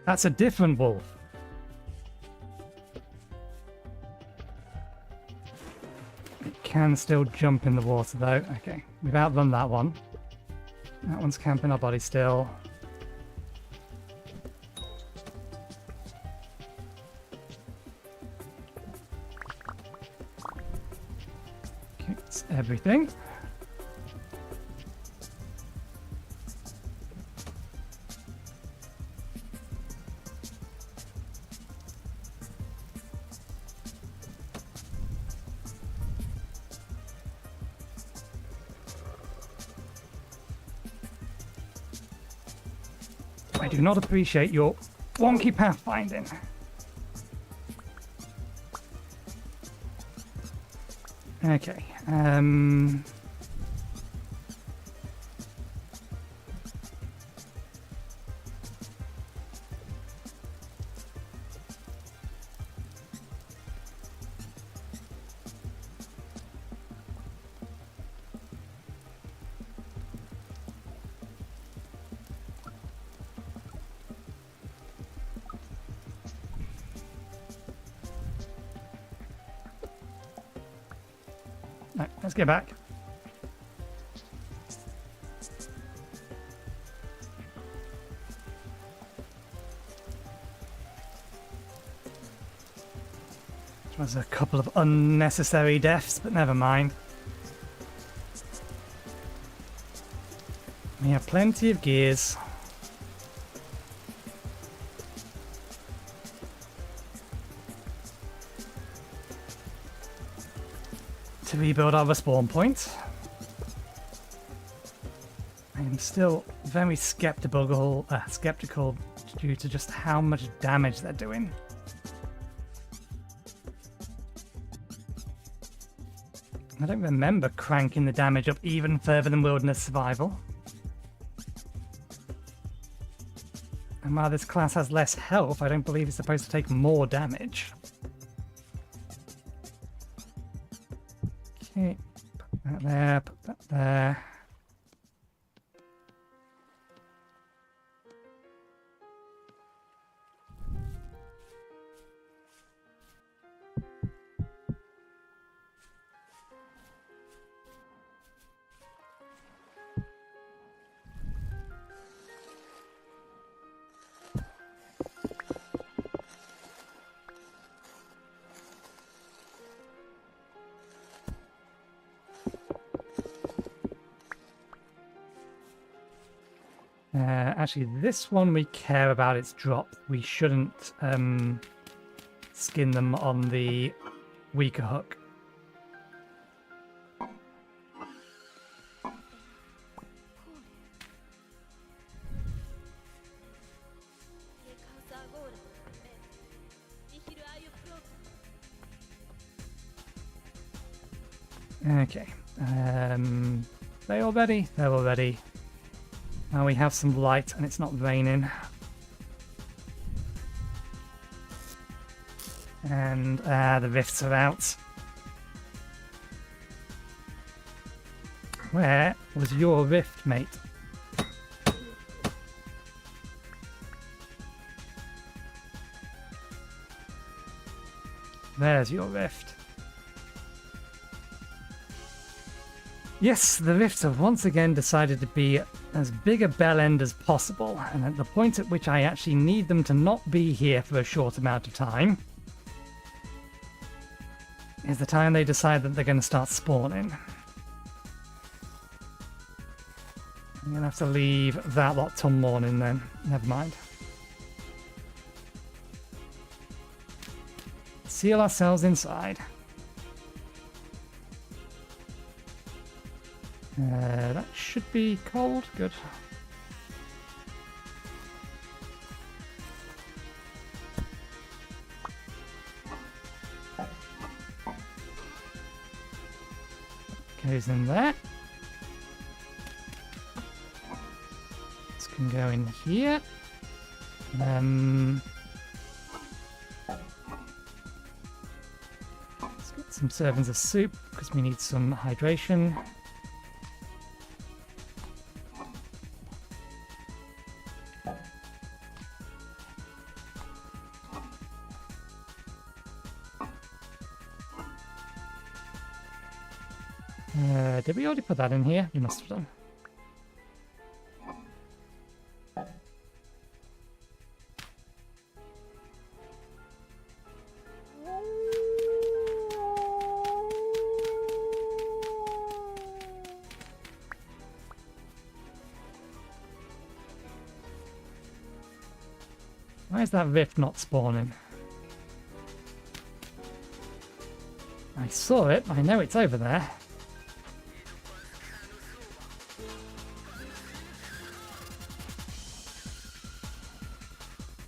That's a different wolf. It can still jump in the water though. Okay, we've outrun that one. That one's camping our body still. Okay, that's everything. I do not appreciate your wonky pathfinding. Okay, no, let's get back. There was a couple of unnecessary deaths, but never mind. We have plenty of gears. To rebuild our respawn point. I am still very skeptical due to just how much damage they're doing. I don't remember cranking the damage up even further than Wilderness Survival. And while this class has less health, I don't believe it's supposed to take more damage. Okay, put that there, put that there. Actually, this one we care about its drop. We shouldn't skin them on the weaker hook. Okay. They all ready? They're all ready. Now we have some light and it's not raining. And the rifts are out. Where was your rift, mate? There's your rift. Yes, the rifts have once again decided to be as big a bell end as possible, and at the point at which I actually need them to not be here for a short amount of time is the time they decide that they're going to start spawning. I'm going to have to leave that lot till morning then. Never mind. Seal ourselves inside. That should be cold. Good. Goes in there. This can go in here. Let's get some servings of soup because we need some hydration. Did we already put that in here? We must have done. Why is that rift not spawning? I saw it. I know it's over there.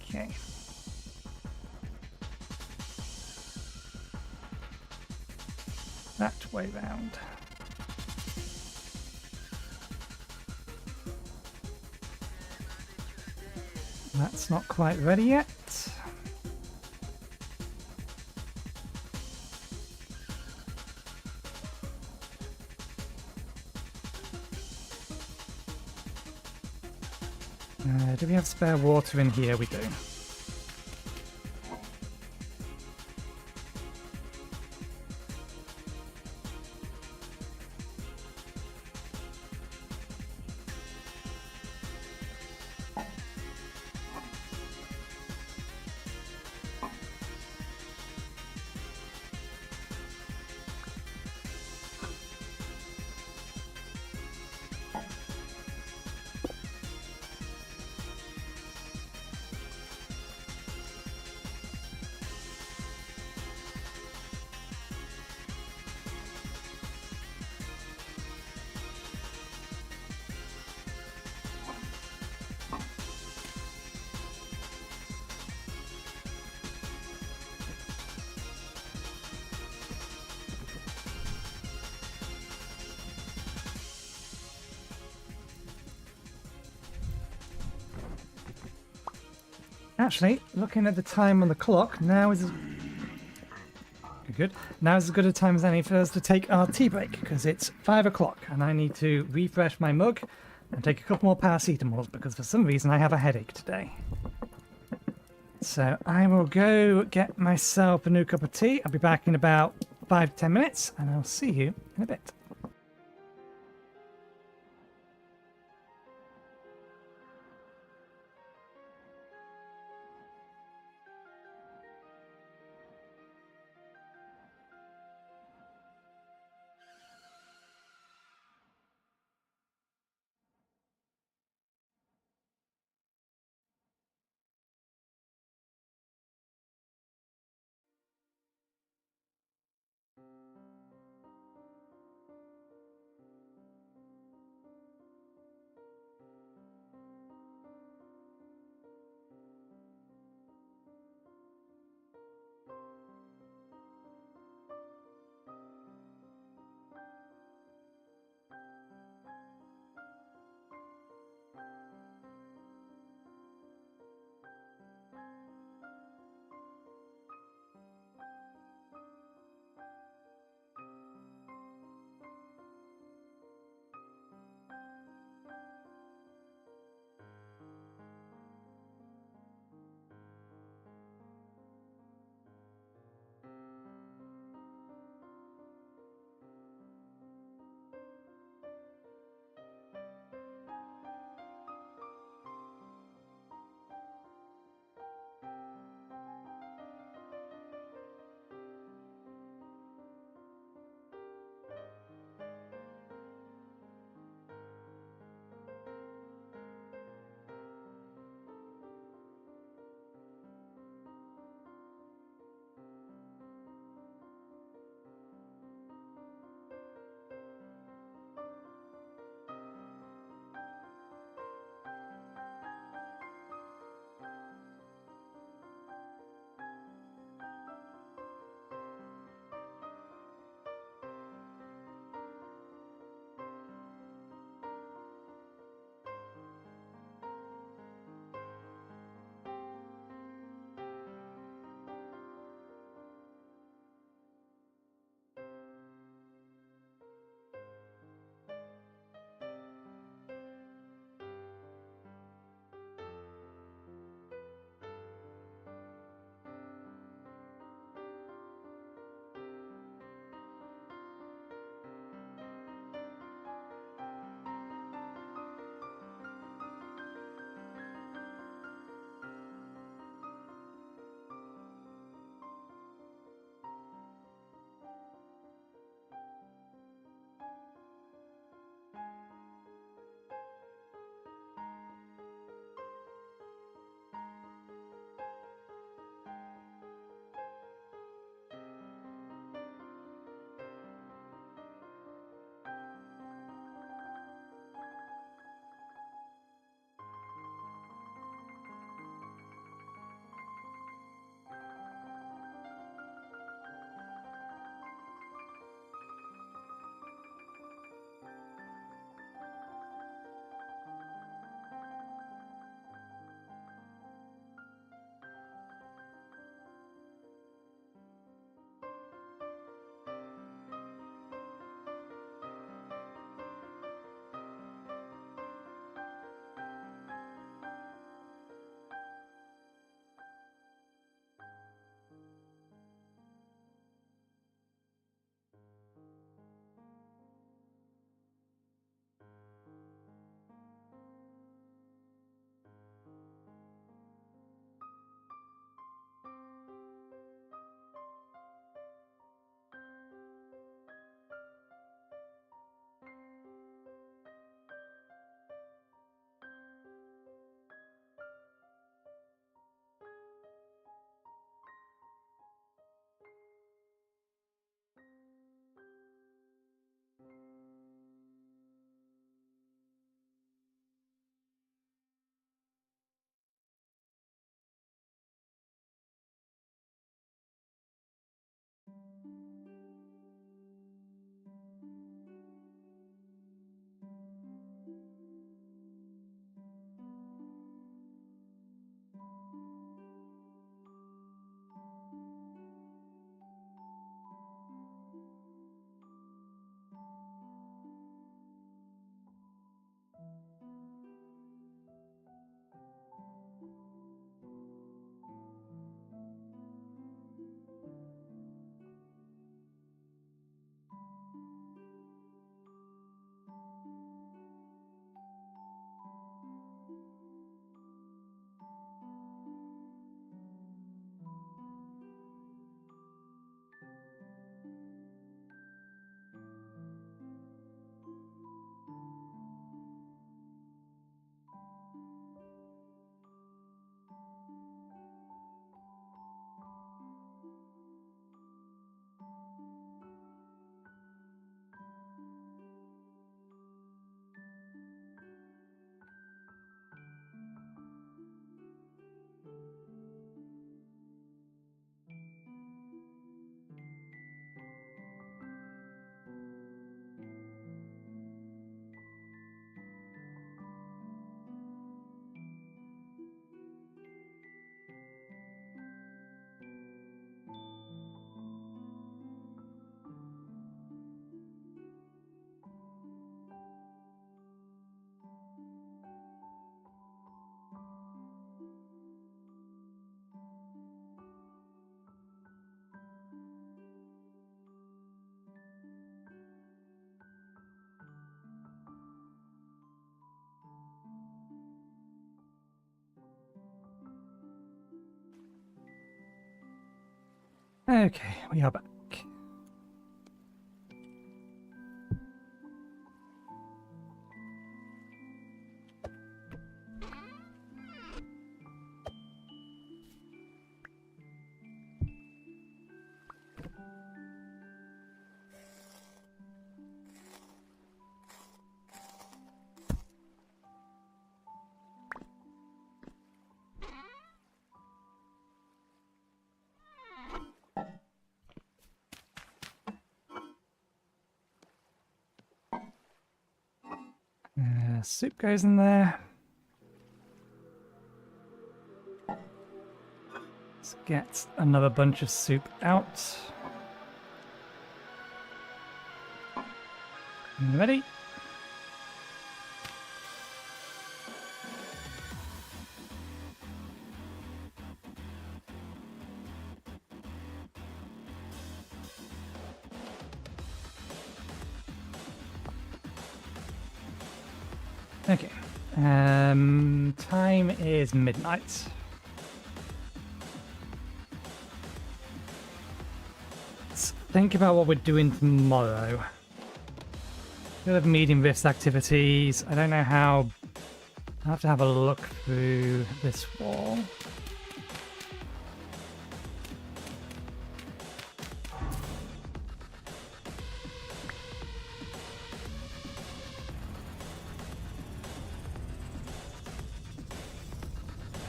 Okay. That way round. That's not quite ready yet. Do we have spare water in here? We do. Actually, looking at the time on the clock, now is good. Now is as good a time as any for us to take our tea break, because it's 5 o'clock and I need to refresh my mug and take a couple more paracetamols because for some reason I have a headache today. So I will go get myself a new cup of tea. I'll be back in about 5-10 minutes and I'll see you in a bit. Okay, we are back. Soup goes in there. Let's get another bunch of soup out. Ready? Okay. Time is midnight. Let's think about what we're doing tomorrow. Bit of medium risk activities. I don't know how. I have to have a look through this wall.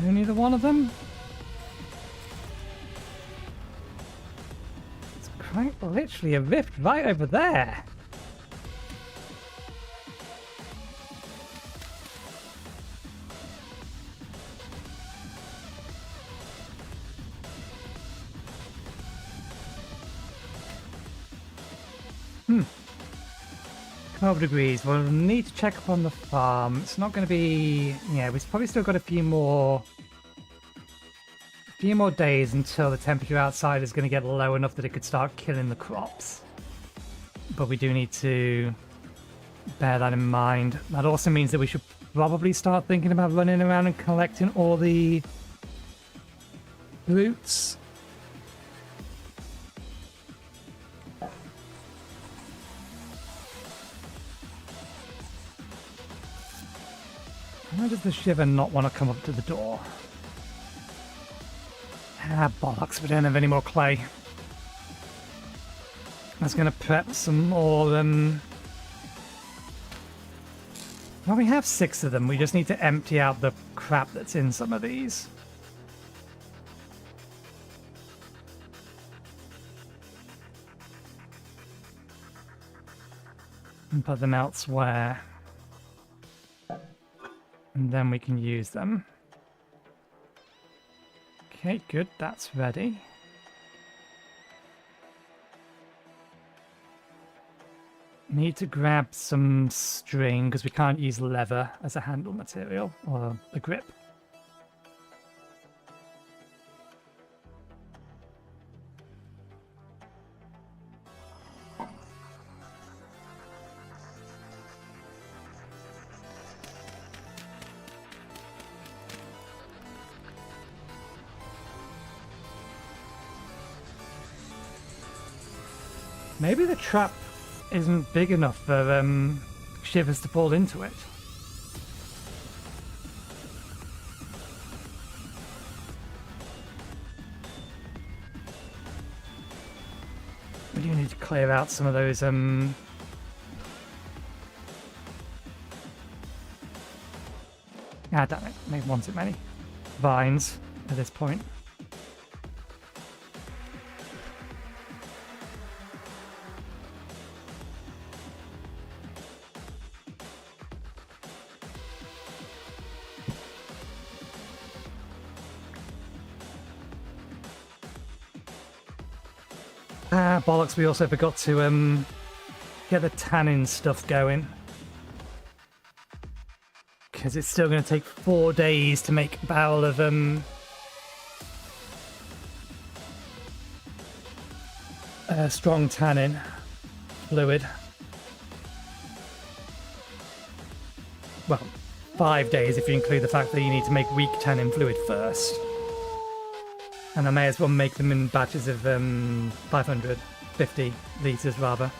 Only the one of them? It's quite literally a rift right over there. Hmm. 12 degrees. We'll need to check up on the farm. It's not going to be... Yeah, we've probably still got a few more days until the temperature outside is going to get low enough that it could start killing the crops. But we do need to bear that in mind. That also means that we should probably start thinking about running around and collecting all the roots. Why does the shiver not want to come up to the door? Ah, bollocks, we don't have any more clay. I was going to prep some more, well, we have 6 of them. We just need to empty out the crap that's in some of these. And put them elsewhere. And then we can use them. Okay, good. That's ready. Need to grab some string because we can't use leather as a handle material or a grip. Maybe the trap isn't big enough for shivers to fall into it. We do need to clear out some of those ah, damn it, maybe one too many vines at this point. Ah, bollocks, we also forgot to get the tannin stuff going. Because it's still going to take 4 days to make a barrel of strong tannin fluid. Well, 5 days if you include the fact that you need to make weak tannin fluid first. And I may as well make them in batches of 550 litres rather.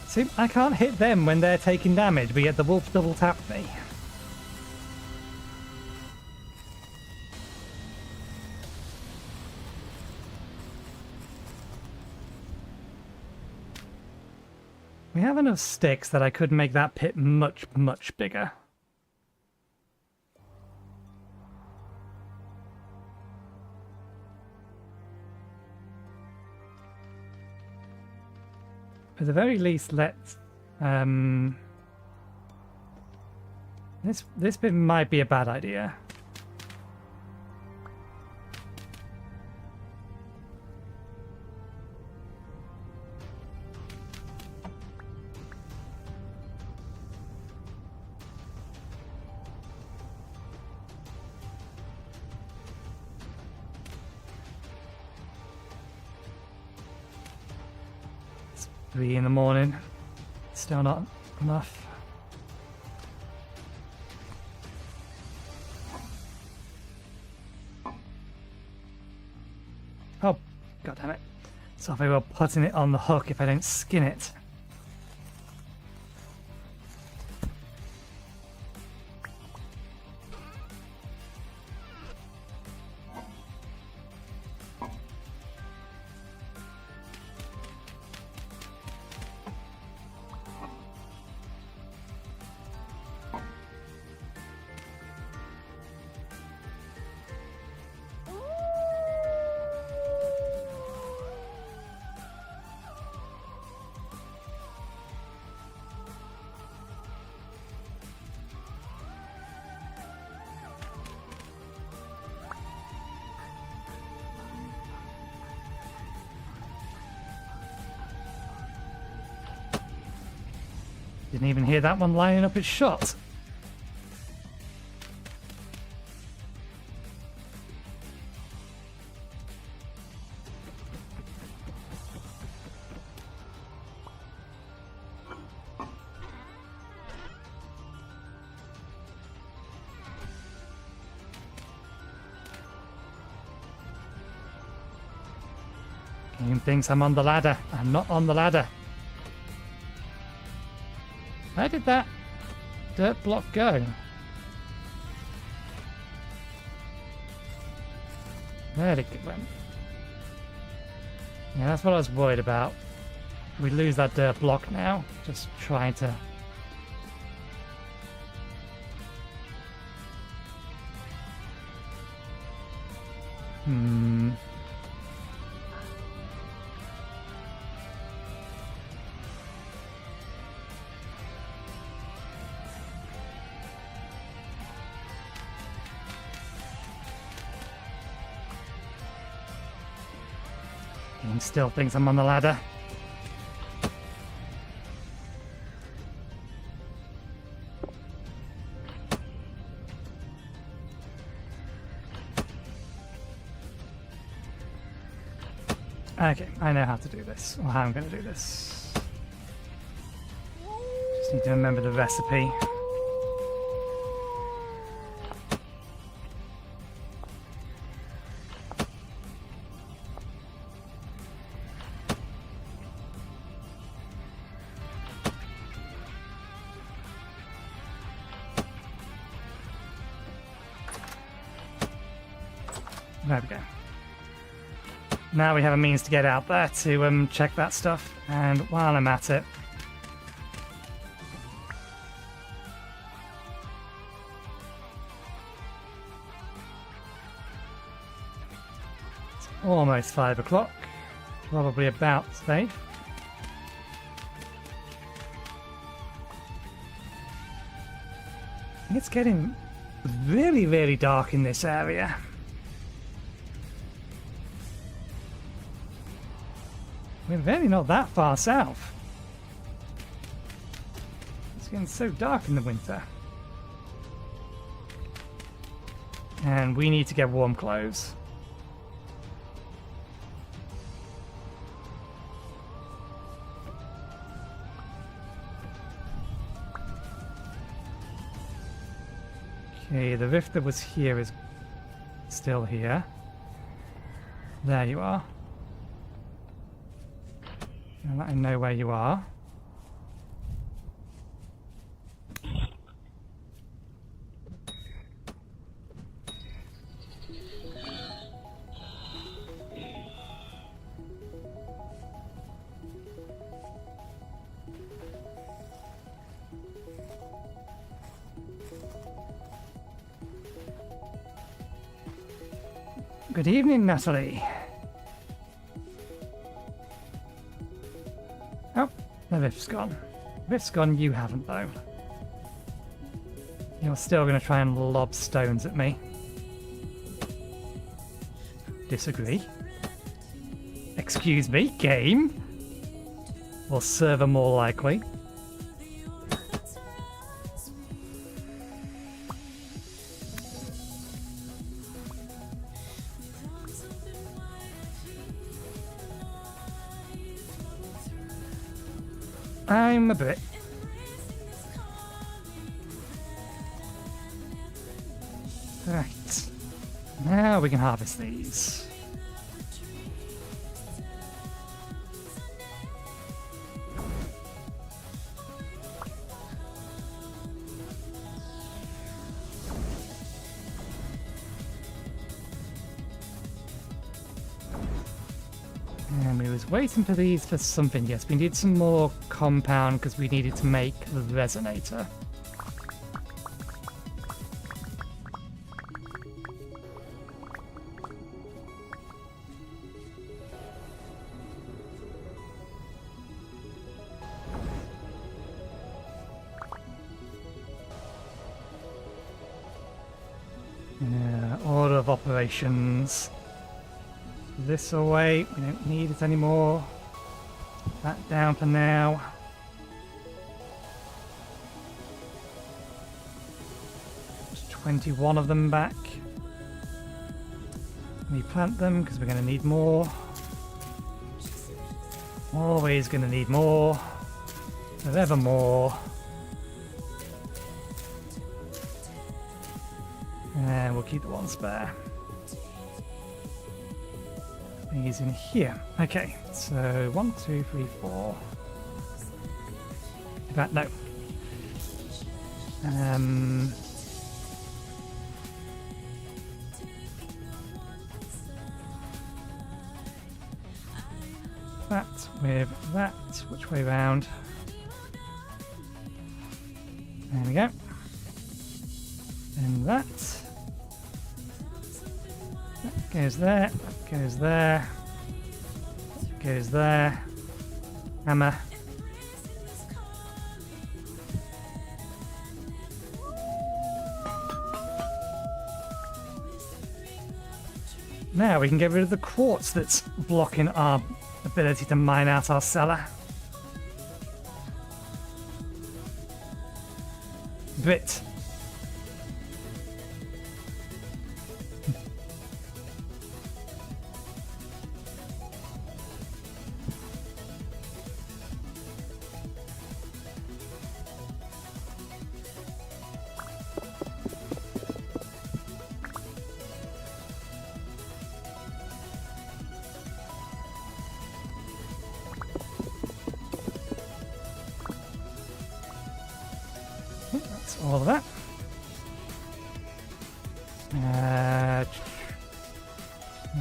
See, I can't hit them when they're taking damage, but yet the wolf double tapped me. We have enough sticks that I could make that pit much, much bigger. At the very least, let's... This bit might be a bad idea. It's 3 in the morning. Still not enough. Oh, god damn it. So very well putting it on the hook if I don't skin it. Didn't even hear that one lining up its shot. Game thinks I'm on the ladder. I'm not on the ladder. Where did that dirt block go? Where did it go? Yeah, that's what I was worried about. We lose that dirt block now. Just trying to... He still thinks I'm on the ladder. Okay, I know how to do this, or how I'm going to do this. Just need to remember the recipe. There we go. Now we have a means to get out there to check that stuff, and while I'm at it, it's almost 5 o'clock, probably about safe. It's getting really, really dark in this area. We're really not that far south. It's getting so dark in the winter. And we need to get warm clothes. Okay, the rift that was here is still here. There you are. Now that I know where you are. Good evening, Natalie. Oh, the rift's gone. Rift's gone, you haven't though. You're still going to try and lob stones at me. Disagree. Excuse me, game? Or server more likely. I'm a bit. Right. Now we can harvest these. And we was waiting for these for something. Yes, we need some more compound because we needed to make the resonator. Order of operations. This away, we don't need it anymore. That down for now. There's 21 of them back. Replant them because we're going to need more. Always going to need more. Forever more. And we'll keep the one spare. He's in here. Okay, so 1, 2, 3, 4. In fact, no. That with that. Which way round? There we go. And that. That goes there. That goes there. That goes there. Hammer. Now we can get rid of the quartz that's blocking our ability to mine out our cellar. Bit. That's all of that.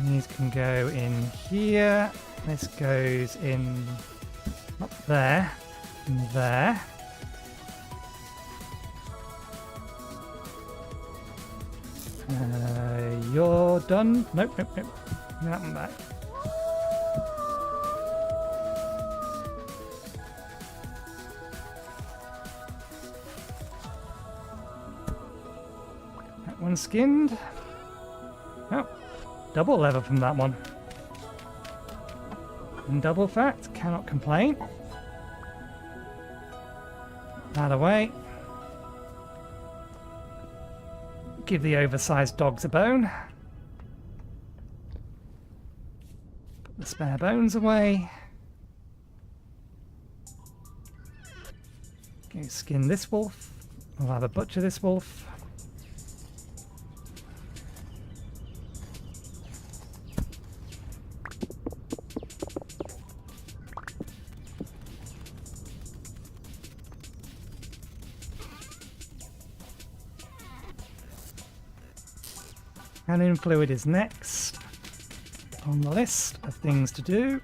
These can go in here. This goes in up there and there. You're done. Nope, nope, nope. That one back. That one's skinned. Oh, double leather from that one. And double fat, cannot complain. That away. Give the oversized dogs a bone. Put the spare bones away. Go skin this wolf. We'll have a butcher this wolf. Cannon fluid is next on the list of things to do.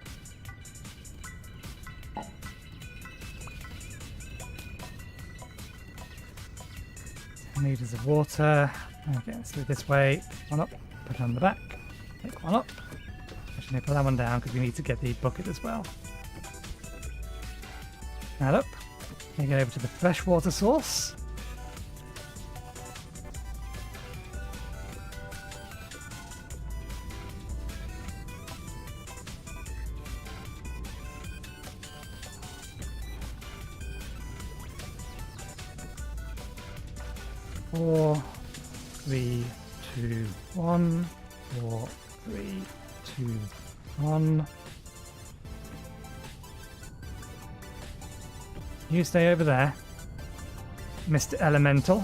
Liters of water. Okay, let's do it this way. One up, put it on the back. Take one up. Actually, no, put that one down because we need to get the bucket as well. That up. Take it over to the freshwater source. Four, 3, 2, 1. 4, 3, 2, 1. You stay over there, Mr. Elemental.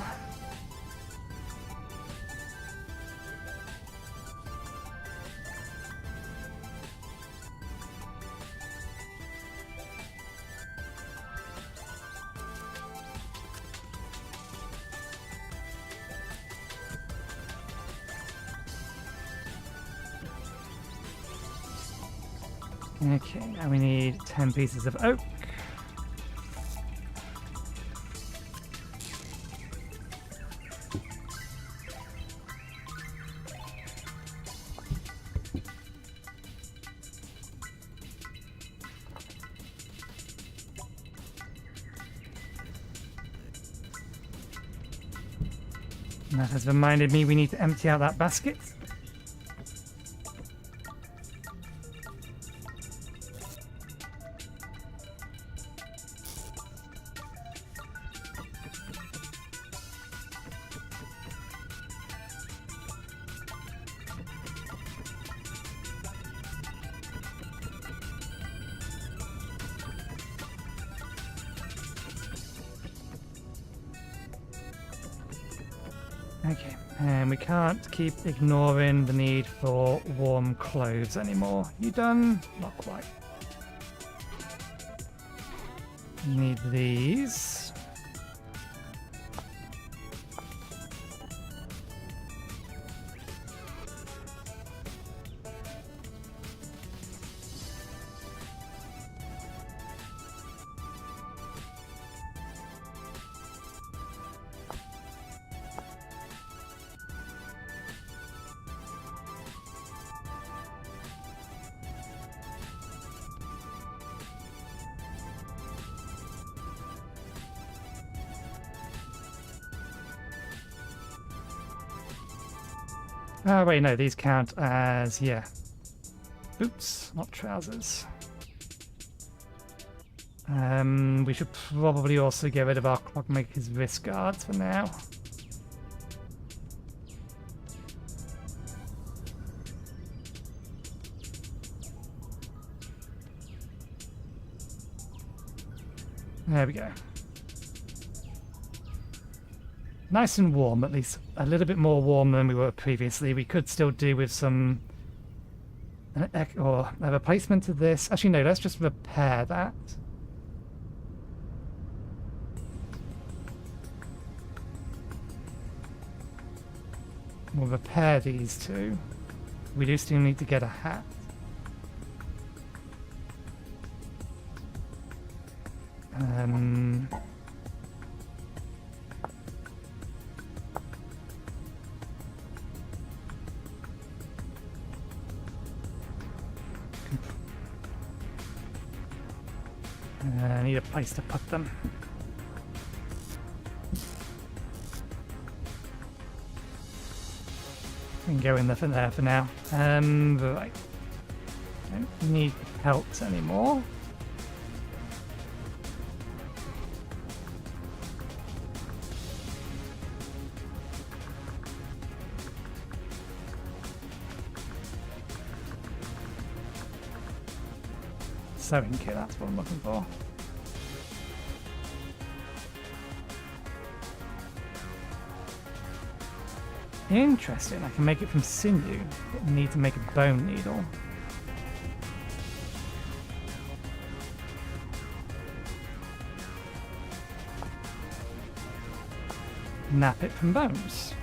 Okay, now we need 10 pieces of oak. And that has reminded me we need to empty out that basket. Okay, and we can't keep ignoring the need for warm clothes anymore. You done? Not quite. Need these. Oh wait, no, these count as, yeah, boots, not trousers. We should probably also get rid of our clockmaker's wrist guards for now. There we go. Nice and warm, at least a little bit more warm than we were previously. We could still do with some or a replacement to this. Actually, no, let's just repair that. We'll repair these two. We do still need to get a hat. I need a place to put them. We can go in there for now. Right. Don't need pelts anymore. Sewing kit, that's what I'm looking for. Interesting, I can make it from sinew, but I need to make a bone needle. Nap it from bones.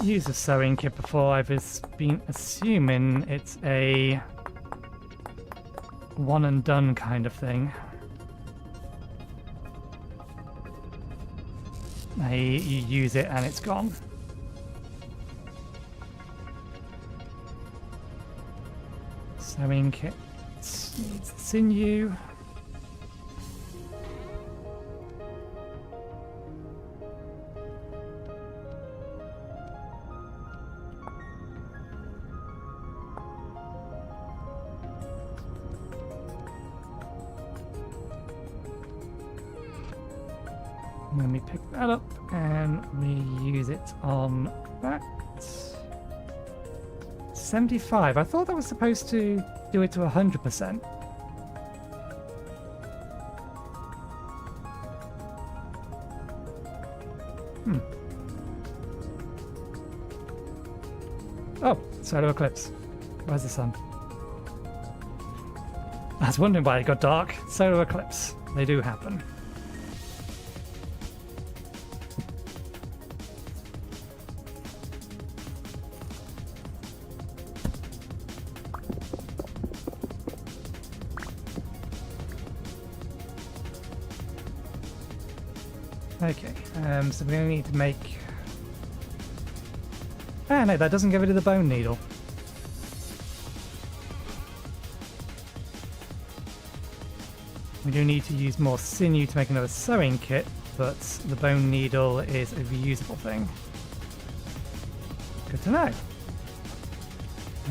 Used a sewing kit before. I've been assuming it's a one and done kind of thing. You use it and it's gone. Sewing kit needs sinew. And then we pick that up and we use it on that. 75. I thought that was supposed to do it to 100%. Oh, solar eclipse. Where's the sun? I was wondering why it got dark. Solar eclipse. They do happen. Okay, so we're going to need to make... Ah, no, that doesn't get rid of the bone needle. We do need to use more sinew to make another sewing kit, but the bone needle is a reusable thing. Good to know.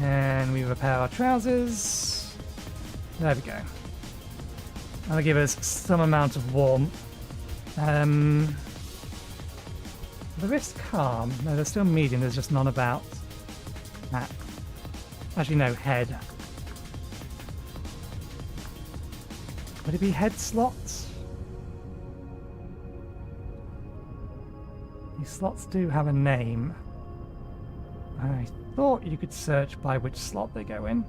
And we repair our trousers. There we go. That'll give us some amount of warmth. The wrist calm. No, they're still medium. There's just none about that. Actually, no, head. Would it be head slots? These slots do have a name. I thought you could search by which slot they go in.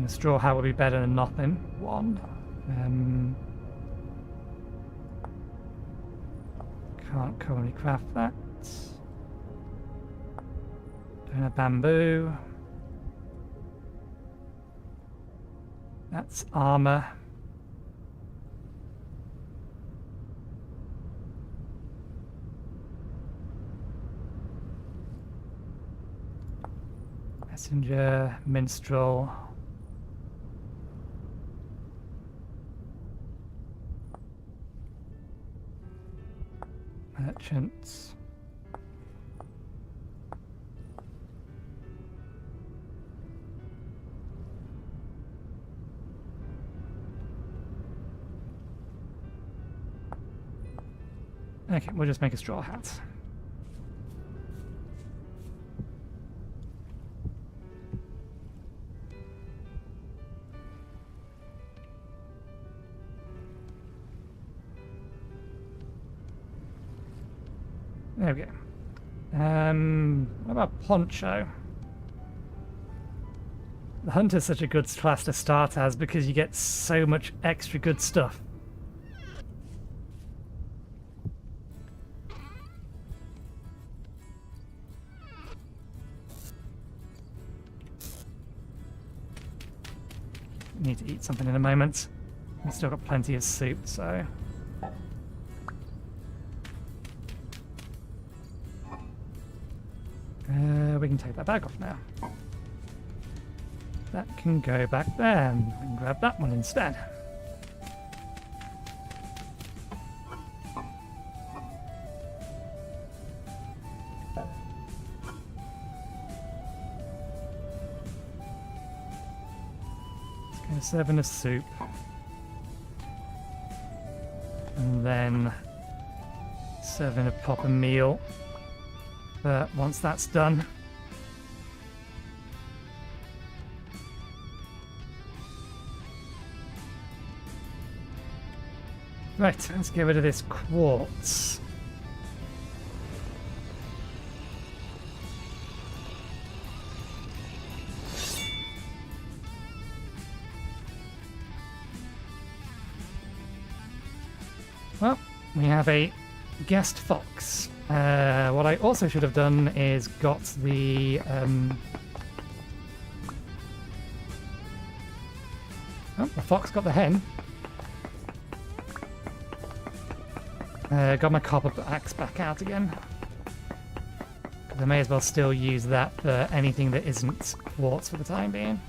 A straw hat would be better than nothing. One. Can't currently craft that. Don't have bamboo. That's armor. Messenger, minstrel. Merchants. Okay, we'll just make a straw hat. There we go. What about poncho? The hunter's such a good class to start as because you get so much extra good stuff. Need to eat something in a moment. We've still got plenty of soup, so... we can take that bag off now. That can go back there, and we can grab that one instead. Let's go serving a soup. And then serving a proper meal. But once that's done, right, let's get rid of this quartz. Well, we have a guest fox. What I also should have done is got the oh, the fox got the hen. Got my copper axe back out again. I may as well still use that for anything that isn't quartz for the time being.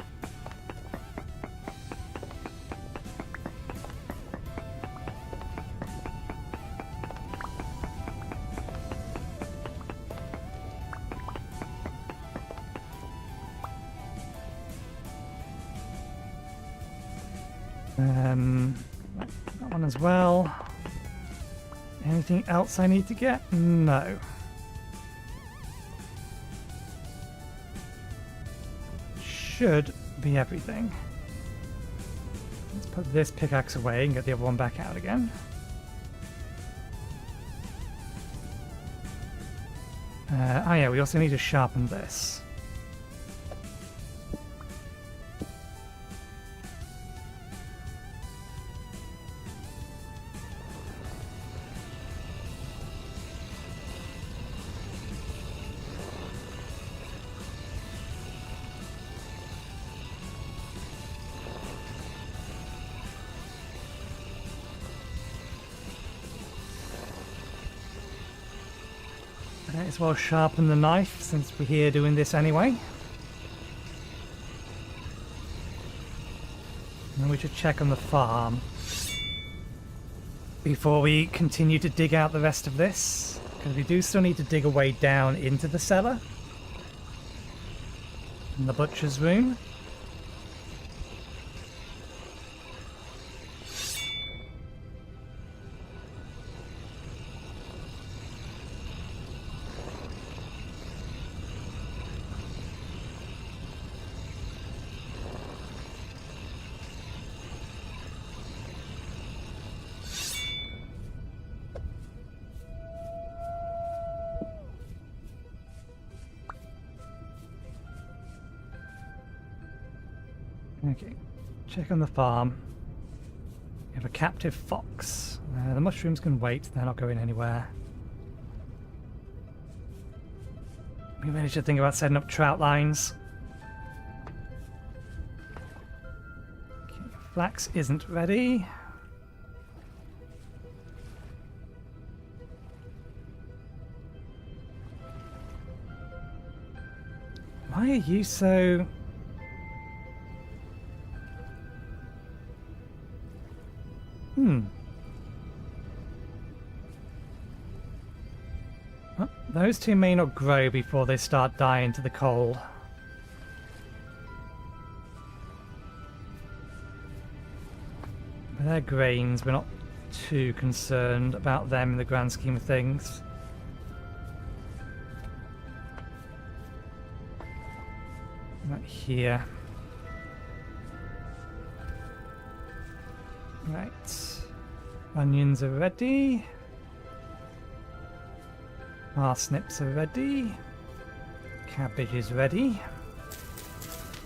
That one as well. Anything else I need to get? No. Should be everything. Let's put this pickaxe away and get the other one back out again. Oh yeah, we also need to sharpen this. Might as well sharpen the knife since we're here doing this anyway. And we should check on the farm before we continue to dig out the rest of this, because we do still need to dig a way down into the cellar and the butcher's room. Okay, check on the farm. We have a captive fox. The mushrooms can wait, they're not going anywhere. We really should think about setting up trout lines. Okay, flax isn't ready. Why are you so... Well, those two may not grow before they start dying to the cold. But they're grains, we're not too concerned about them in the grand scheme of things. Right here. Right. Onions are ready. Parsnips are ready. Cabbage is ready.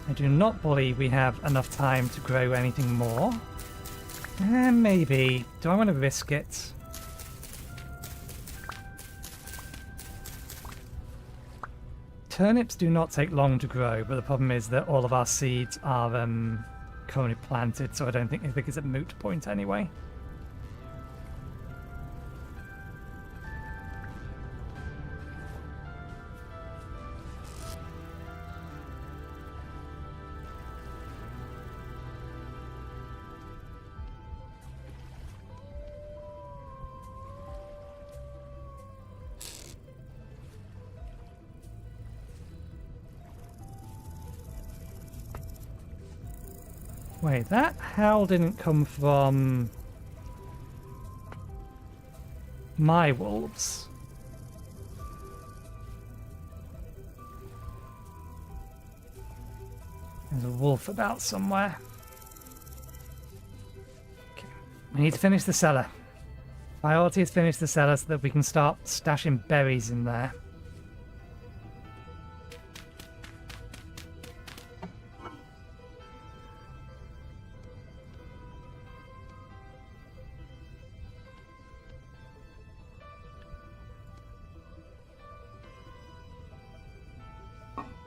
I do not believe we have enough time to grow anything more. Maybe. Do I want to risk it? Turnips do not take long to grow, but the problem is that all of our seeds are currently planted, so I think it's a moot point anyway. Wait, that howl didn't come from my wolves. There's a wolf about somewhere. Okay. We need to finish the cellar. Priority is finish the cellar so that we can start stashing berries in there.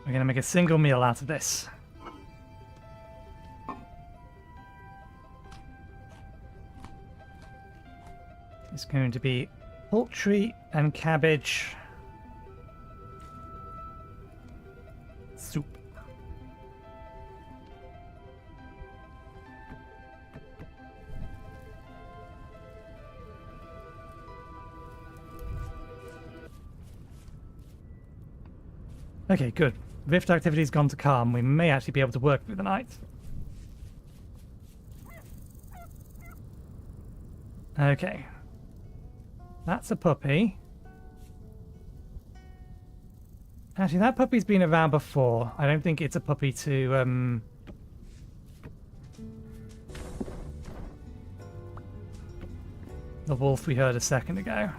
We're going to make a single meal out of this. It's going to be poultry and cabbage soup. Okay, good. Rift activity's gone to calm. We may actually be able to work through the night. Okay. That's a puppy. Actually, that puppy's been around before. I don't think it's a puppy to, the wolf we heard a second ago.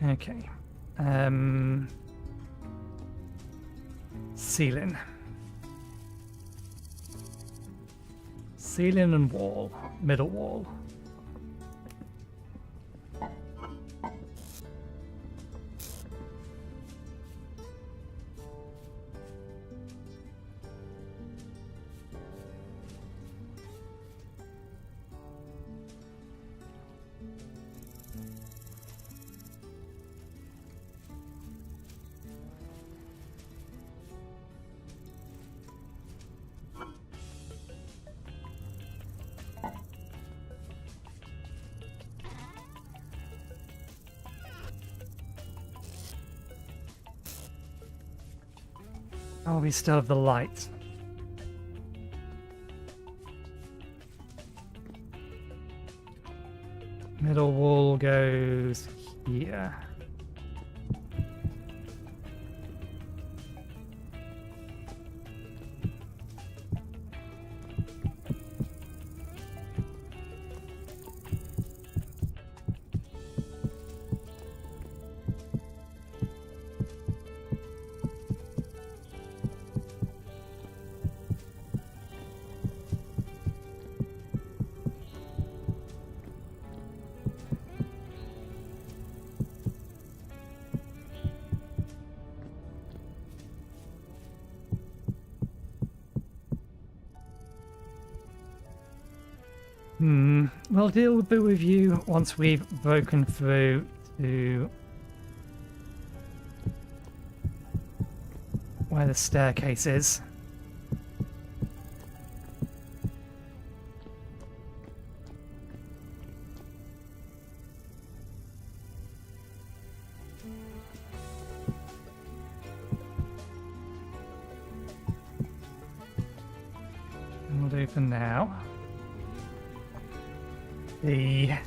Okay. Ceiling. Ceiling and wall. Middle wall. Oh, we still have the light. Middle wall goes here. we'll deal with you once we've broken through to where the staircase is. And we'll do for now. The I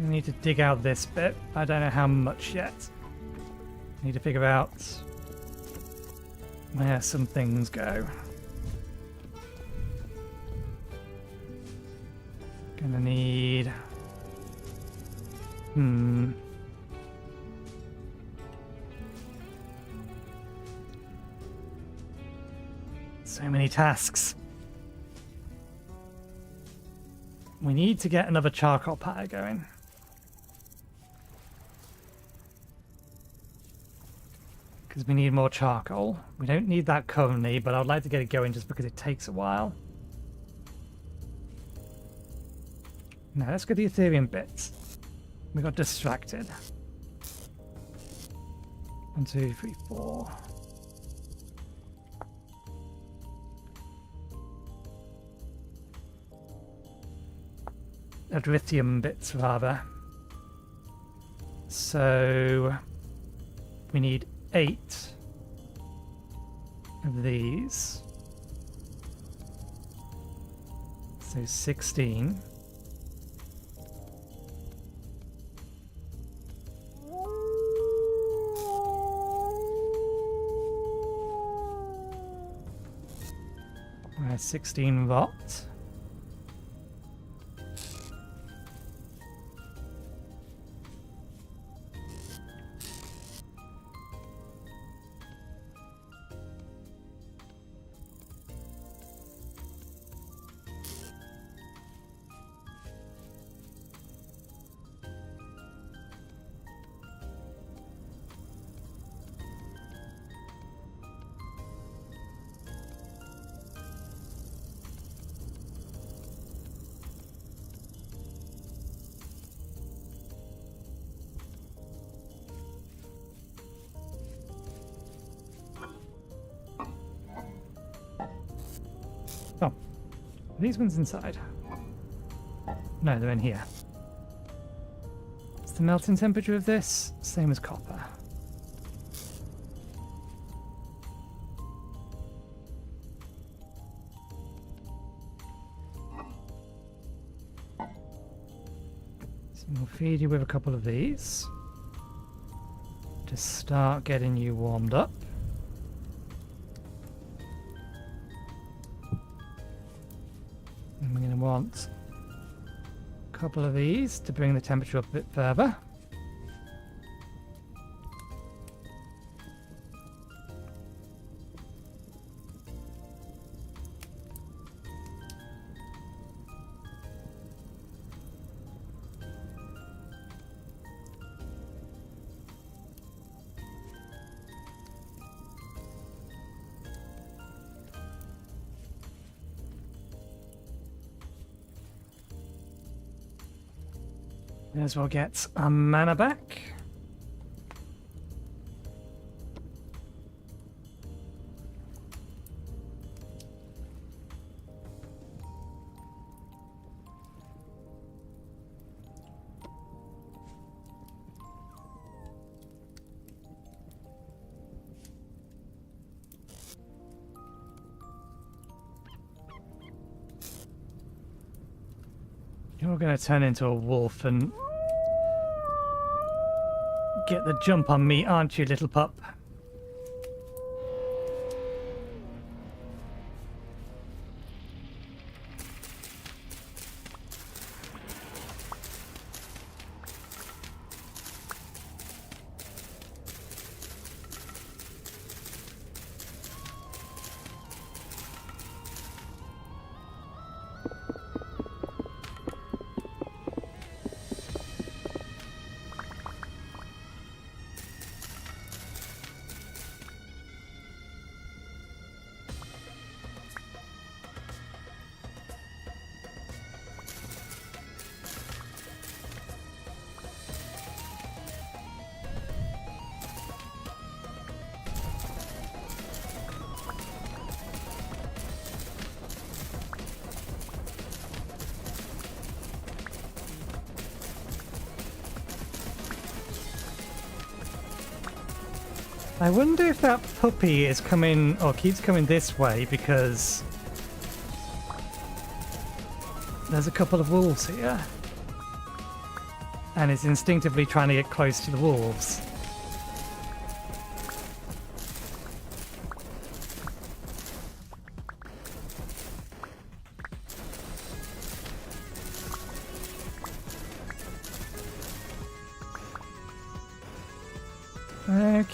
need to dig out this bit. I don't know how much yet. Need to figure out where some things go. Gonna need... So many tasks. We need to get another charcoal pile going. Because we need more charcoal. We don't need that currently, but I'd like to get it going just because it takes a while. Now let's get the Ethereum bits. We got distracted. 1, 2, 3, 4. Lithium bits rather. So we need 8 of these. So 16. Right, 16 watt. Oh, these ones inside. No, they're in here. What's the melting temperature of this? Same as copper. So we'll feed you with a couple of these to start getting you warmed up. And we're going to want a couple of these to bring the temperature up a bit further. May as well get our mana back. You're going to turn into a wolf and get the jump on me, aren't you, little pup? I wonder if that puppy is coming, or keeps coming this way because there's a couple of wolves here. And is instinctively trying to get close to the wolves.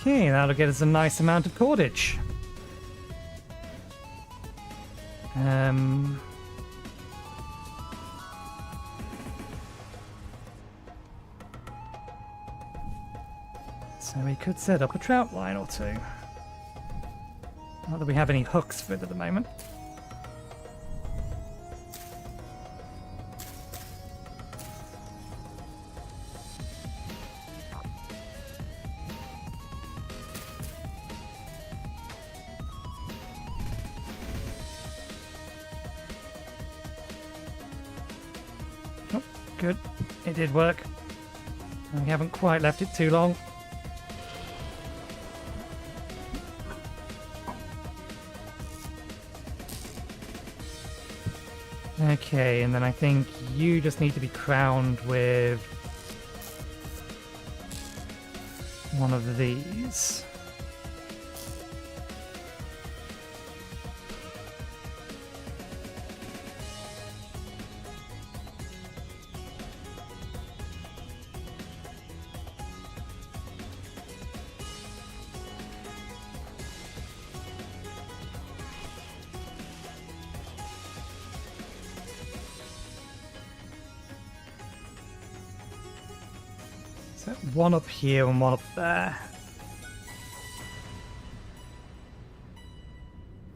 Okay, that'll get us a nice amount of cordage. So we could set up a trout line or two. Not that we have any hooks for it at the moment. Oh, good. It did work. We haven't quite left it too long. Okay, and then I think you just need to be crowned with one of these. One up here and one up there.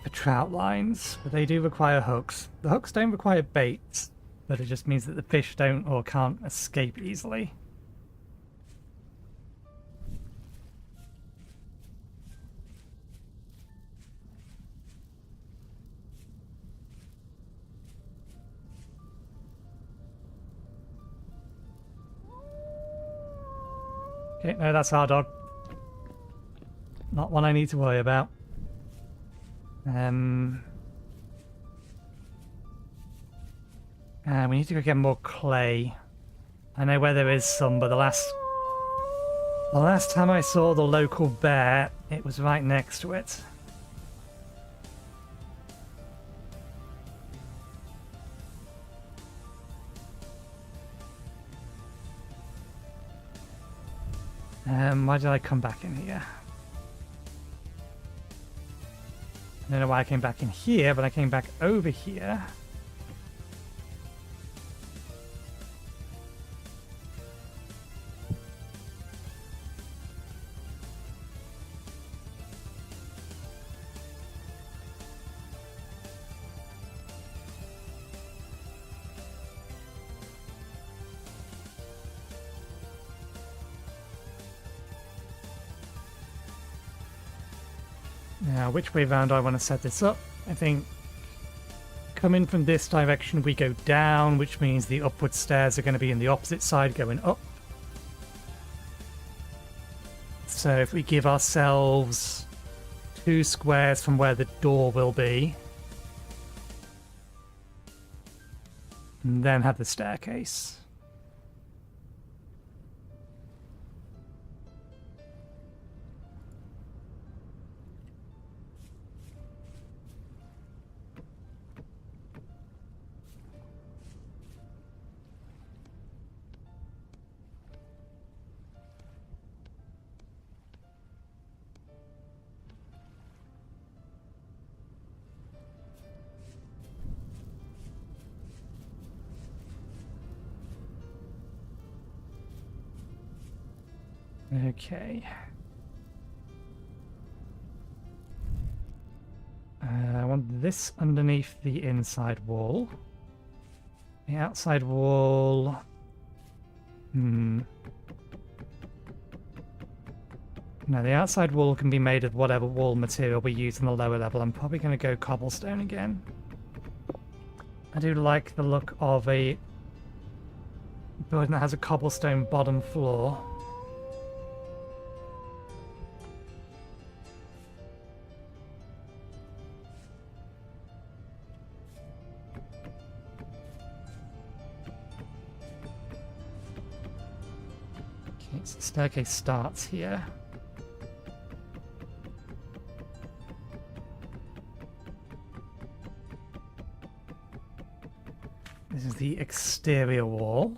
For trout lines, but they do require hooks. The hooks don't require baits, but it just means that the fish don't or can't escape easily. Okay, no, that's our dog. Not one I need to worry about. And we need to go get more clay. I know where there is some, but the last time I saw the local bear, it was right next to it. Why did I come back in here? I don't know why I came back in here, but I came back over here. Now, which way round do I want to set this up? I think coming from this direction we go down, which means the upward stairs are going to be in the opposite side going up. So if we give ourselves 2 squares from where the door will be, and then have the staircase. Okay. I want this underneath the inside wall. The outside wall... No, the outside wall can be made of whatever wall material we use in the lower level. I'm probably going to go cobblestone again. I do like the look of a building that has a cobblestone bottom floor. Staircase starts here. This is the exterior wall.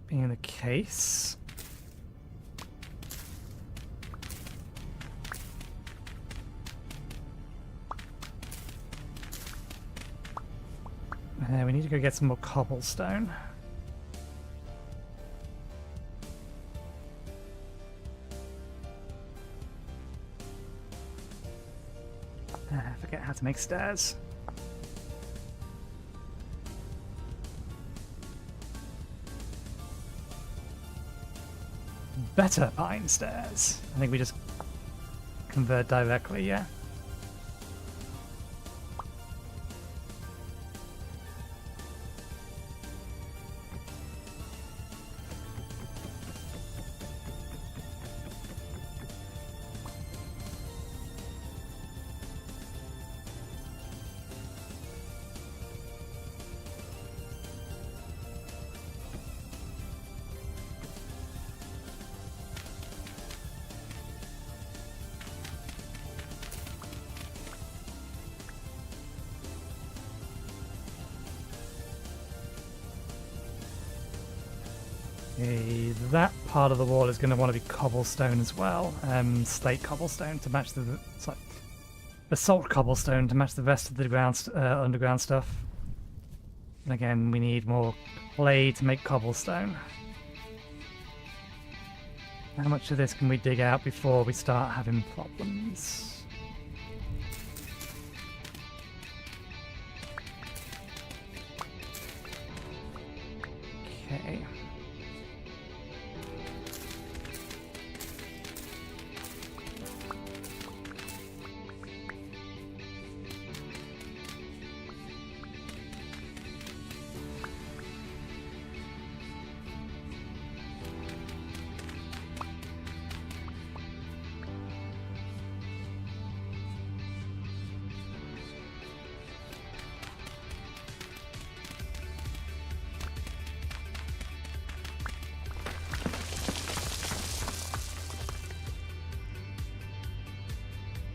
Being the case. We need to go get some more cobblestone. I forget how to make stairs. Better pine stairs. I think we just convert directly, yeah. Okay, that part of the wall is going to want to be cobblestone as well. Slate cobblestone to match the... Sorry, basalt cobblestone to match the rest of the underground stuff. And again, we need more clay to make cobblestone. How much of this can we dig out before we start having problems? Okay.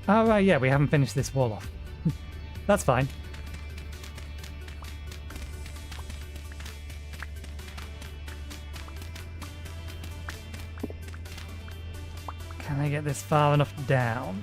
Oh, right, yeah, we haven't finished this wall off. That's fine. Can I get this far enough down?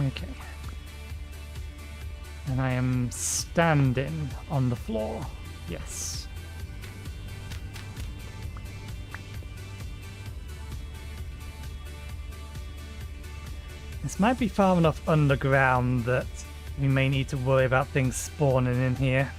Okay. And I am standing on the floor. Yes. This might be far enough underground that we may need to worry about things spawning in here.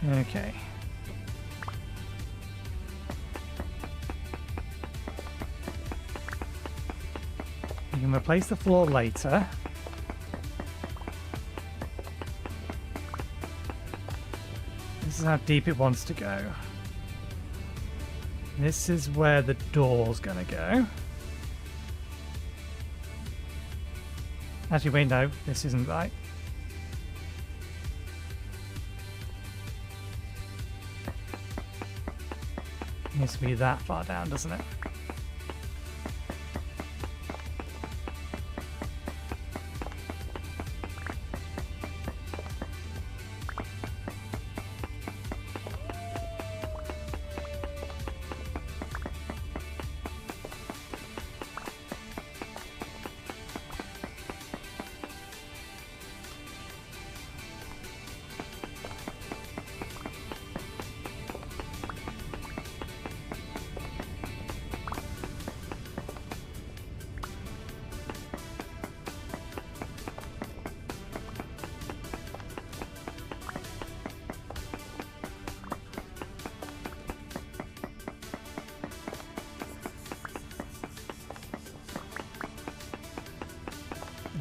Okay. We can replace the floor later. This is how deep it wants to go. This is where the door's gonna go. Actually, wait, no, this isn't right. It needs to be that far down, doesn't it?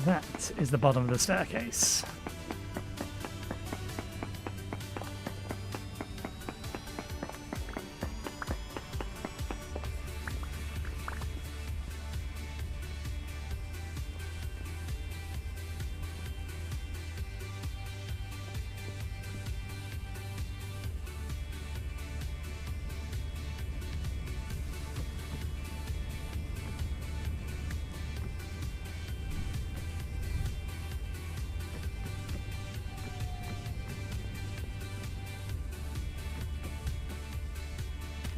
that is the bottom of the staircase.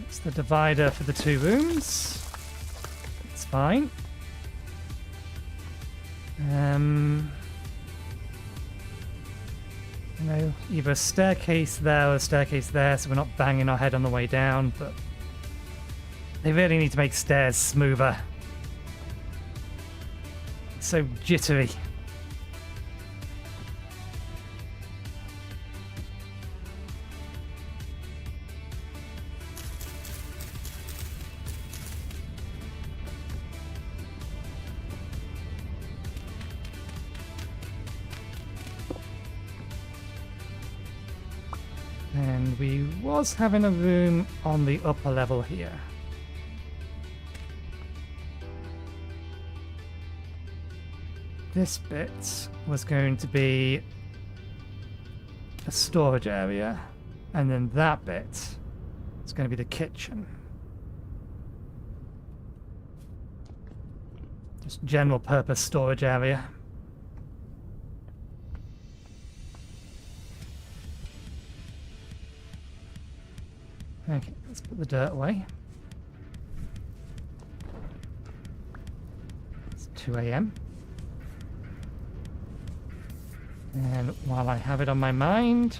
It's the divider for the 2 rooms. It's fine. You know, either a staircase there or a staircase there, so we're not banging our head on the way down, but they really need to make stairs smoother. It's so jittery. And we was having a room on the upper level here. This bit was going to be a storage area, and then that bit is going to be the kitchen. Just general purpose storage area. Okay, let's put the dirt away. It's 2 a.m. And while I have it on my mind,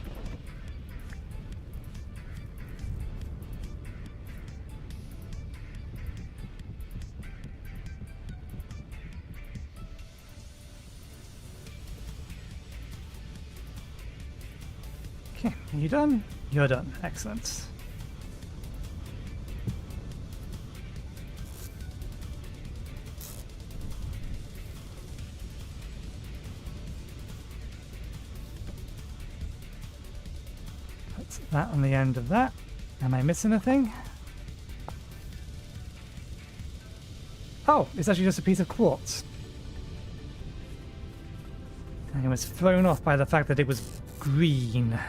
okay, are you done? You're done. Excellent. That on the end of that. Am I missing a thing? Oh, it's actually just a piece of quartz. I was thrown off by the fact that it was green.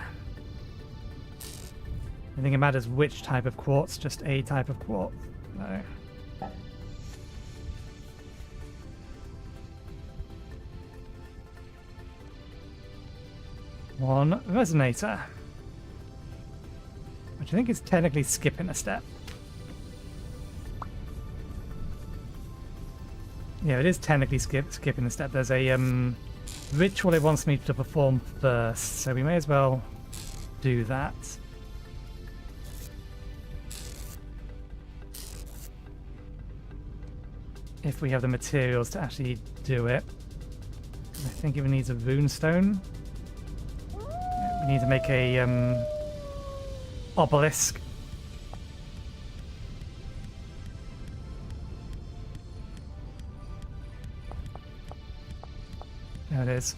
I think it matters which type of quartz, just a type of quartz. No. One resonator. Which I think is technically skipping a step. Yeah, it is technically skipping a step. There's a ritual it wants me to perform first, so we may as well do that. If we have the materials to actually do it. I think it needs a rune stone. Yeah, we need to make a obelisk. There it is.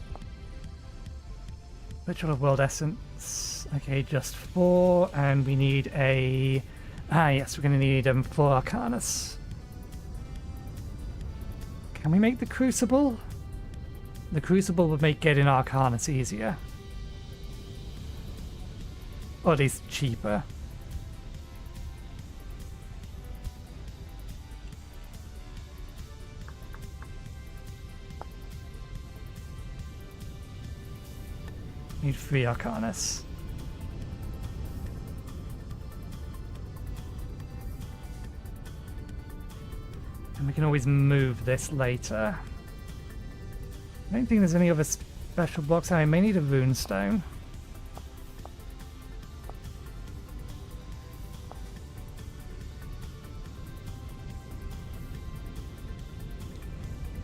Ritual of World Essence. Okay, just 4, and we need a... Ah, yes, we're going to need 4 Arcanus. Can we make the Crucible? The Crucible would make getting Arcanus easier. Or at least cheaper. Need 3 Arcanus. And we can always move this later. I don't think there's any other special blocks. I may need a rune stone.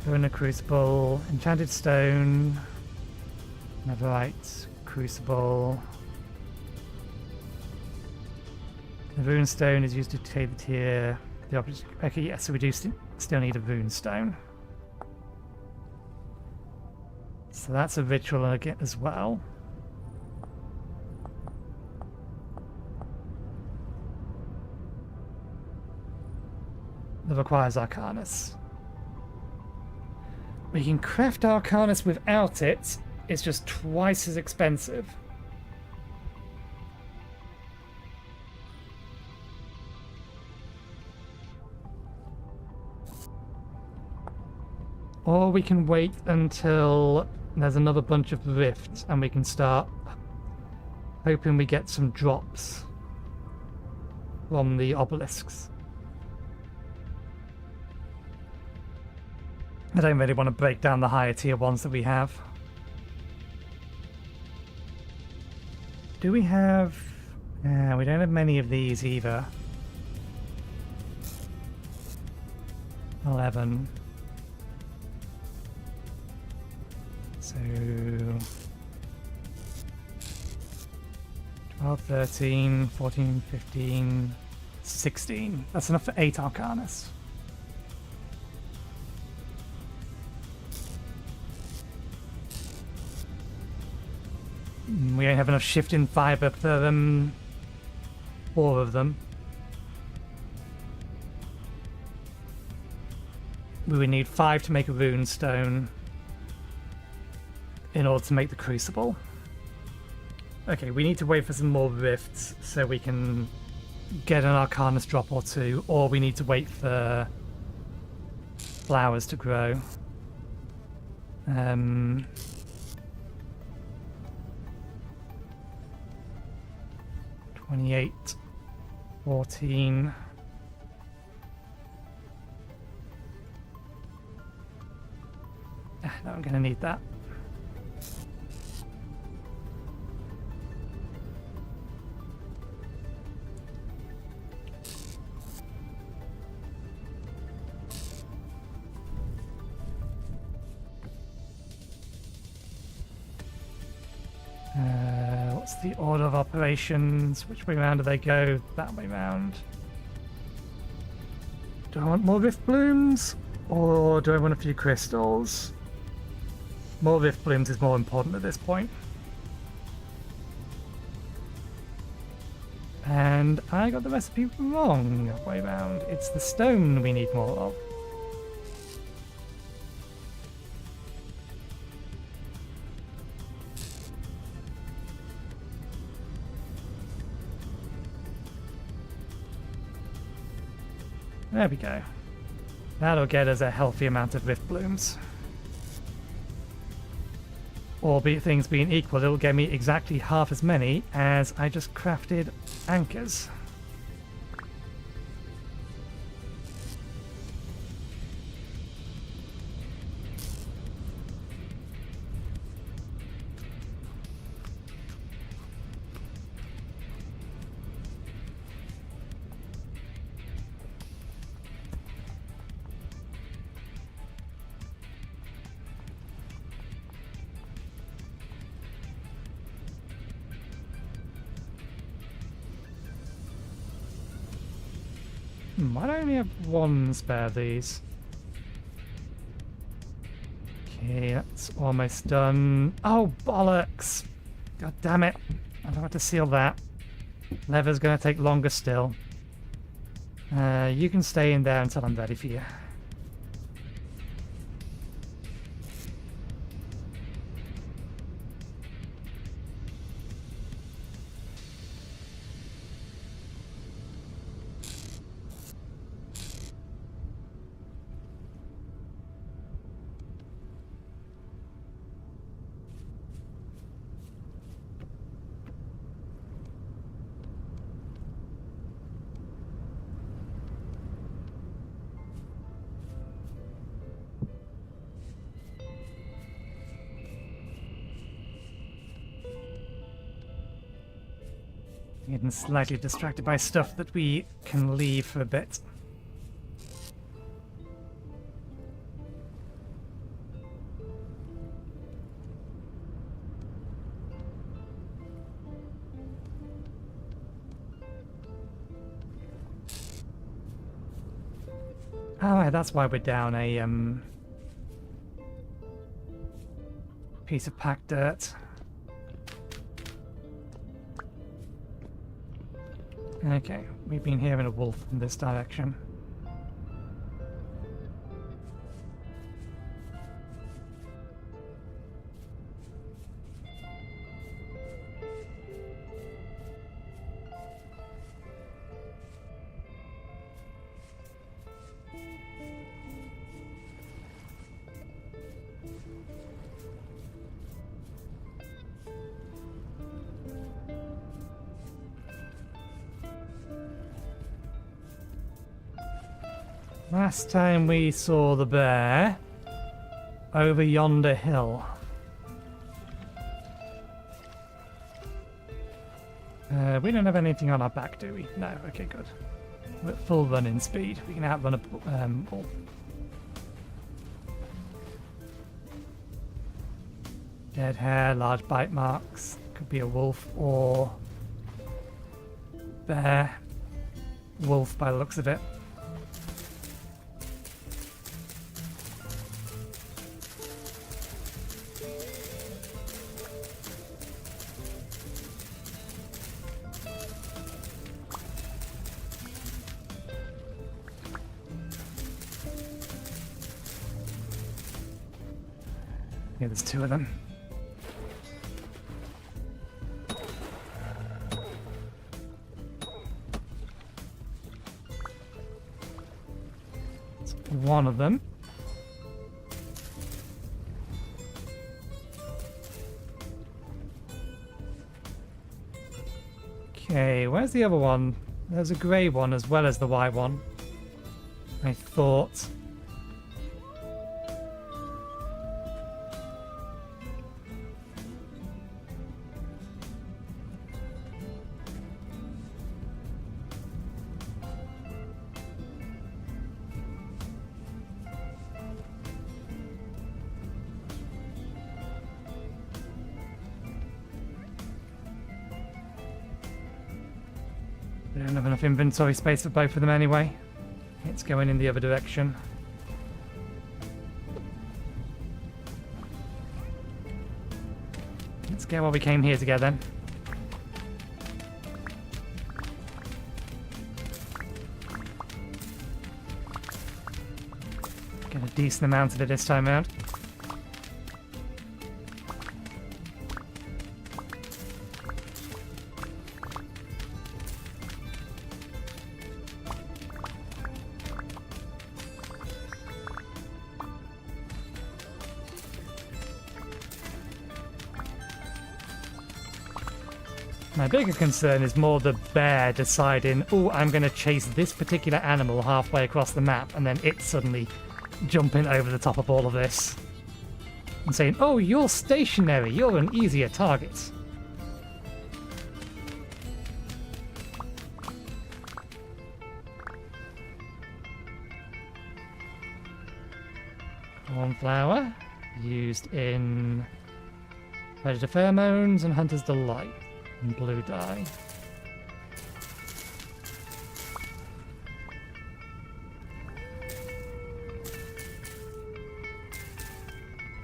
Go in a crucible, enchanted stone, netherite, crucible. The rune stone is used to take the tier. The opposite. Okay, yes, so we do still need a rune stone. So that's a ritual again as well. That requires Arcanus. We can craft Arcanus without it. It's just twice as expensive. Or we can wait until there's another bunch of rifts and we can start hoping we get some drops from the obelisks. I don't really want to break down the higher tier ones that we have. Do we have... we don't have many of these either. 11. So... 12, 13, 14, 15, 16. That's enough for 8 Arcanus. We don't have enough shift in fiber for 4 of them. We would need 5 to make a rune stone in order to make the crucible. Okay, we need to wait for some more rifts so we can get an Arcanus drop or 2, or we need to wait for flowers to grow. 28, 14. No, I'm gonna need that. What's the order of operations? Which way round do they go? That way round. Do I want more rift blooms? Or do I want a few crystals? More rift blooms is more important at this point. And I got the recipe wrong way round. It's the stone we need more of. There we go. That'll get us a healthy amount of rift blooms. Or things being equal, it'll get me exactly half as many as I just crafted anchors. I only have 1 spare of these. Okay, that's almost done. Oh, bollocks! God damn it. I don't have to seal that. Lever's going to take longer still. You can stay in there until I'm ready for you. Getting slightly distracted by stuff that we can leave for a bit. Oh, that's why we're down a piece of packed dirt. Okay, we've been hearing a wolf in this direction. Last time we saw the bear over yonder hill. We don't have anything on our back, do we? No, okay, good. We're at full running speed. We can outrun a wolf. Dead hair, large bite marks. Could be a wolf or bear. Wolf by the looks of it. Yeah, there's two of them. That's one of them. Okay, where's the other one? There's a grey one as well as the white one. I thought. We don't have enough inventory space for both of them anyway. It's going in the other direction. Let's get what we came here to get then. Get a decent amount of it this time around. My bigger concern is more the bear deciding, oh, I'm going to chase this particular animal halfway across the map, and then it suddenly jumping over the top of all of this. And saying, oh, you're stationary, you're an easier target. Cornflower, used in predator pheromones and hunter's delight. And blue dye.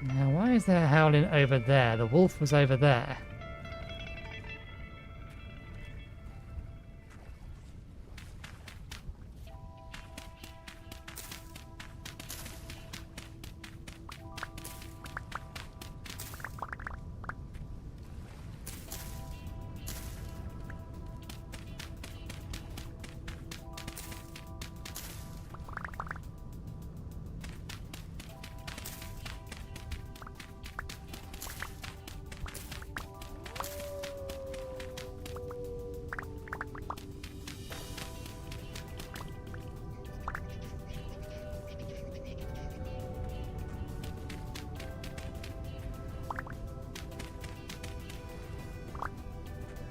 Now, why is there howling over there? The wolf was over there.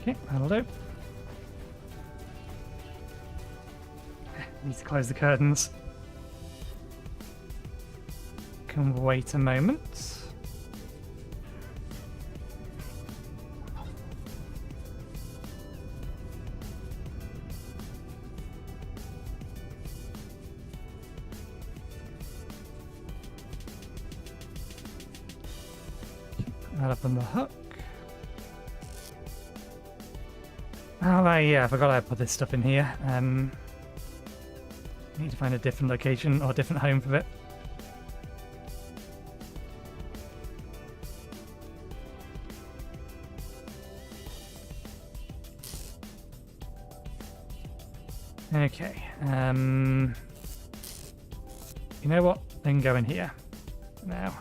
Okay, that'll do. Need to close the curtains. Can wait a moment. That up on the hook. Oh, right, yeah, I forgot I put this stuff in here. Need to find a different location or different home for it. Okay, you know what? They can go in here now.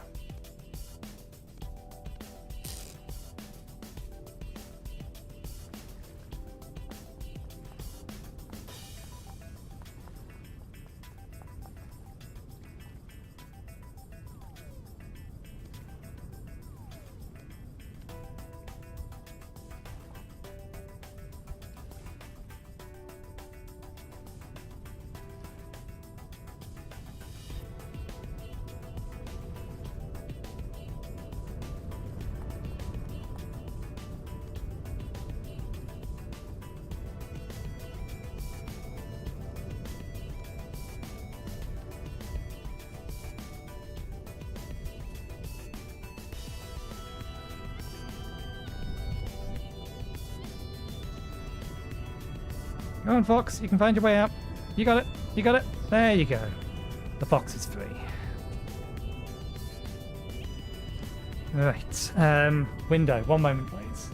Go on, Fox. You can find your way out. You got it. You got it. There you go. The fox is free. Right. Window. One moment, please.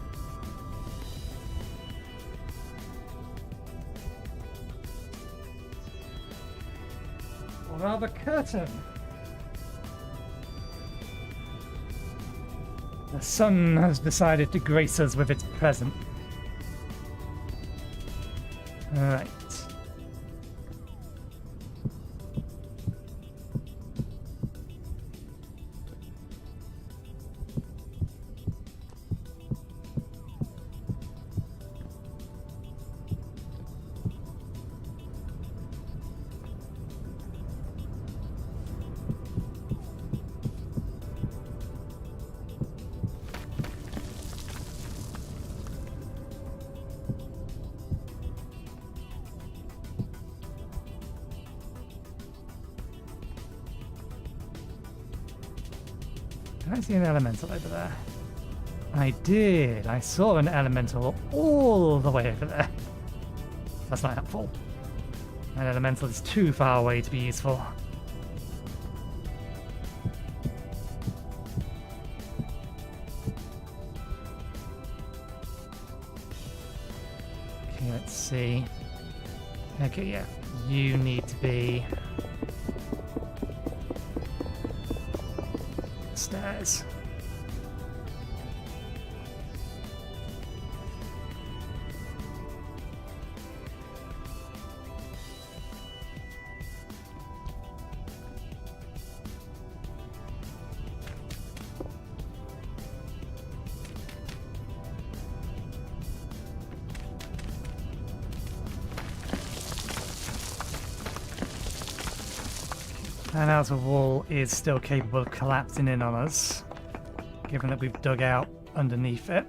Or rather, curtain. The sun has decided to grace us with its presence. Alright. Did I see an elemental over there? I did. I saw an elemental all the way over there. That's not helpful. An elemental is too far away to be useful. Okay, let's see. Okay, yeah. You need to be stairs. An outer wall is still capable of collapsing in on us, given that we've dug out underneath it.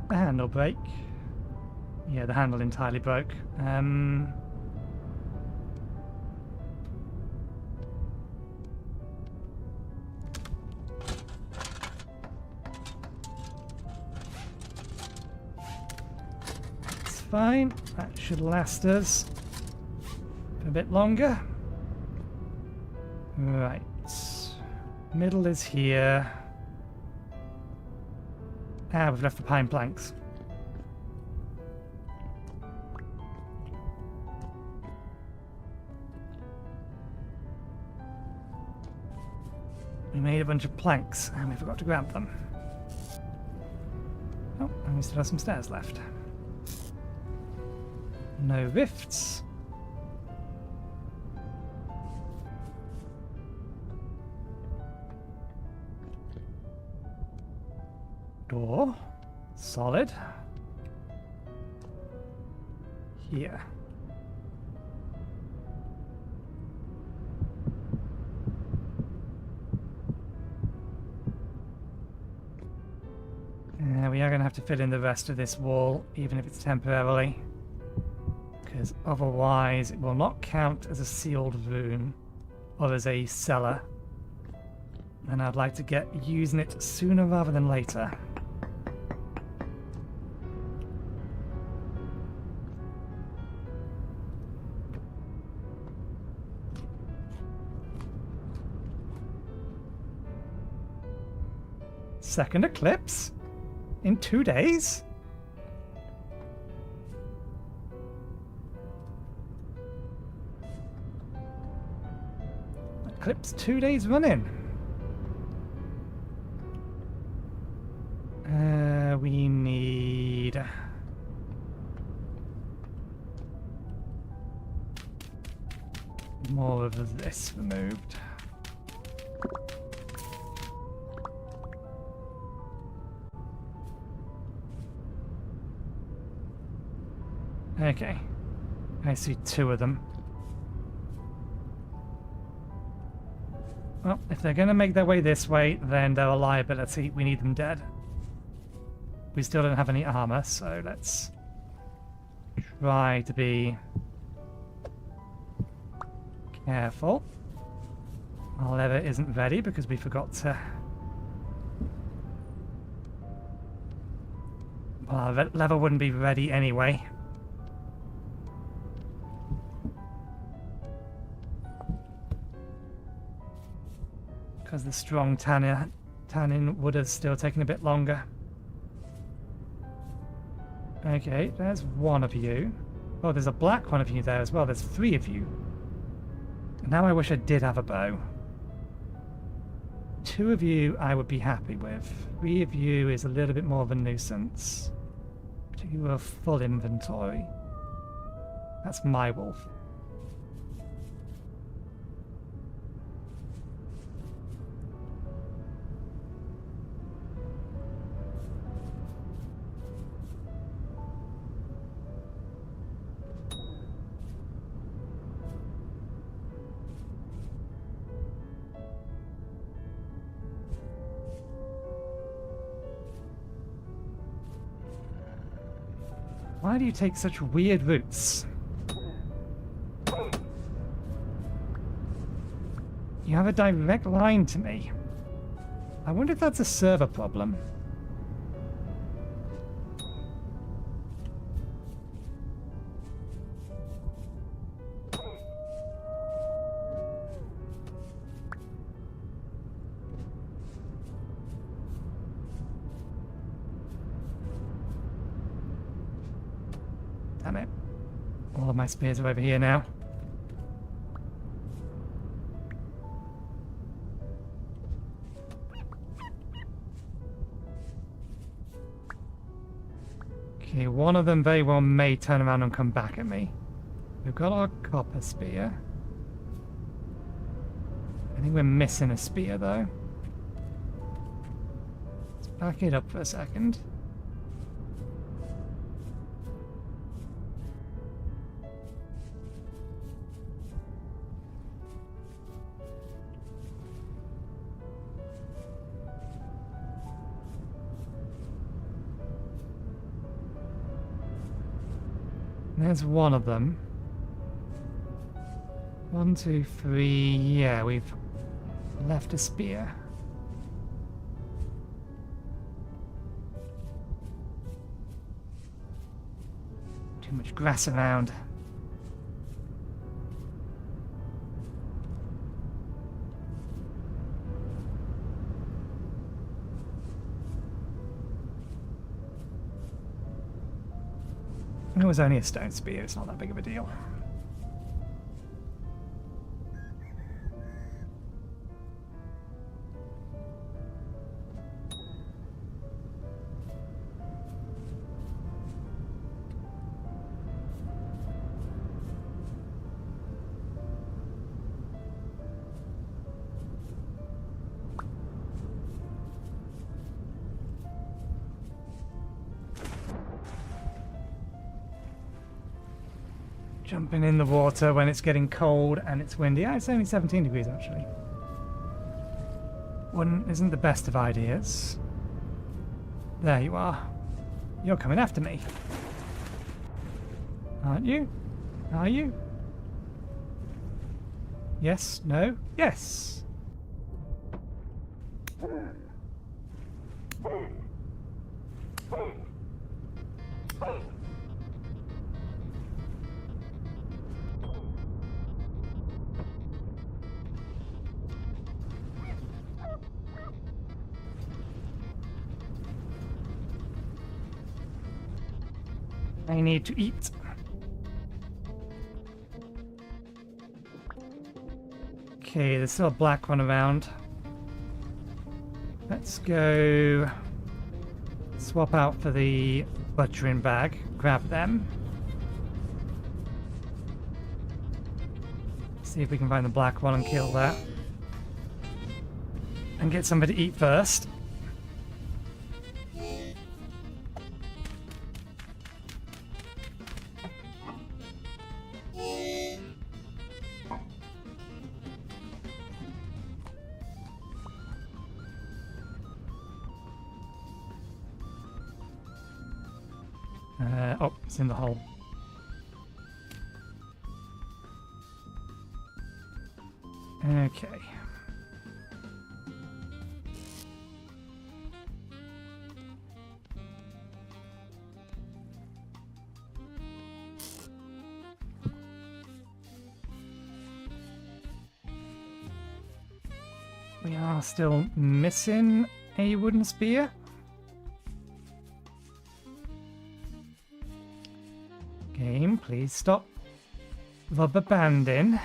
The handle break. Yeah, the handle entirely broke. It's fine. That should last us a bit longer. Right. Middle is here. Ah, we've left the pine planks. We made a bunch of planks and we forgot to grab them. Oh, and we we still have some stairs left. No rifts. Door. Solid. Here. We are going to have to fill in the rest of this wall, even if it's temporarily. Because otherwise it will not count as a sealed room or as a cellar. And I'd like to get using it sooner rather than later. Second eclipse? In 2 days? Eclipse 2 days running. We need... more of this removed. Okay, I see 2 of them. Well, if they're going to make their way this way, then they're a liability. We need them dead. We still don't have any armor, so let's try to be careful. Our lever isn't ready because we forgot to... well, our lever wouldn't be ready anyway. Because the strong tannin would have still taken a bit longer. Okay, there's one of you. Oh, there's a black one of you there as well. There's 3 of you. Now I wish I did have a bow. 2 of you I would be happy with. 3 of you is a little bit more of a nuisance. Particularly with a full inventory. That's my wolf. Why do you take such weird routes? You have a direct line to me. I wonder if that's a server problem. Damn it. All of my spears are over here now. Okay, one of them very well may turn around and come back at me. We've got our copper spear. I think we're missing a spear though. Let's back it up for a second. There's one of them. 1, 2, 3. Yeah, we've left a spear. Too much grass around. It was only a stone spear, it's not that big of a deal. Jumping in the water when it's getting cold and it's windy. Yeah, it's only 17 degrees actually. One isn't the best of ideas. There you are. You're coming after me. Aren't you? Are you? Yes? No? Yes! I need to eat. Okay, there's still a black one around. Let's go swap out for the butchering bag. Grab them. See if we can find the black one and kill that. And get somebody to eat first. Oh, it's in the hole. Okay. We are still missing a wooden spear. Game, please stop rubber banding.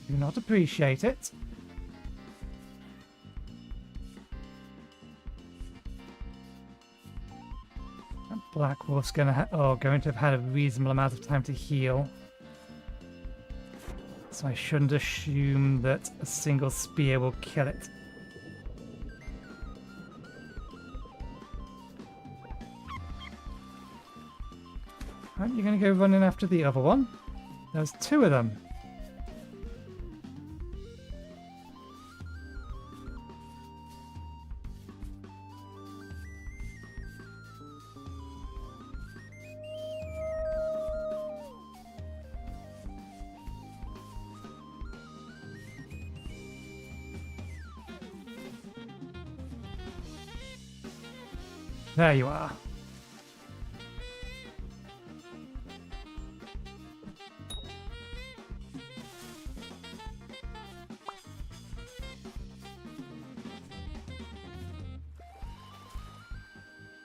Do not appreciate it. That black wolf's going to have had a reasonable amount of time to heal. So I shouldn't assume that a single spear will kill it. Aren't you going to go running after the other one? There's two of them. There you are.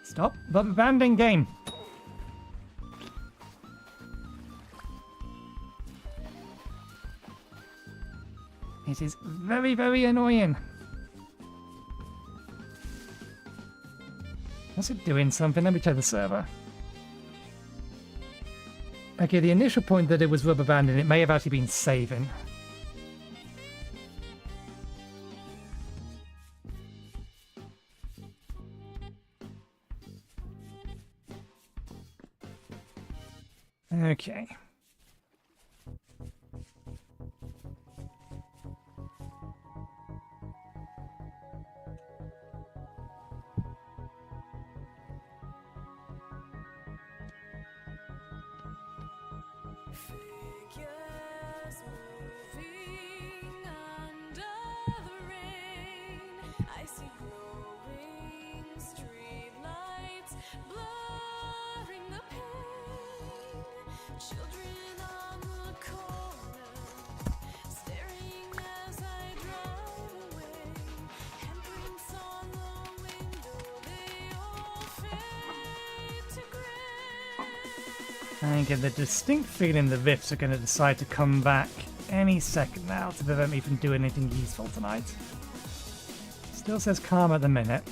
Stop rubber banding, game. It is very, very annoying. Was it doing something? Let me check the server. Okay, the initial point that it was rubber banding, it may have actually been saving. Okay. Figures moving under the rain. I see glowing streetlights blurring the pain. Children on the corner staring as I drive away. Handprints on the window, they all fade to grey. I get the distinct feeling the Rifts are going to decide to come back any second now to prevent me from doing anything useful tonight. Still says calm at the minute.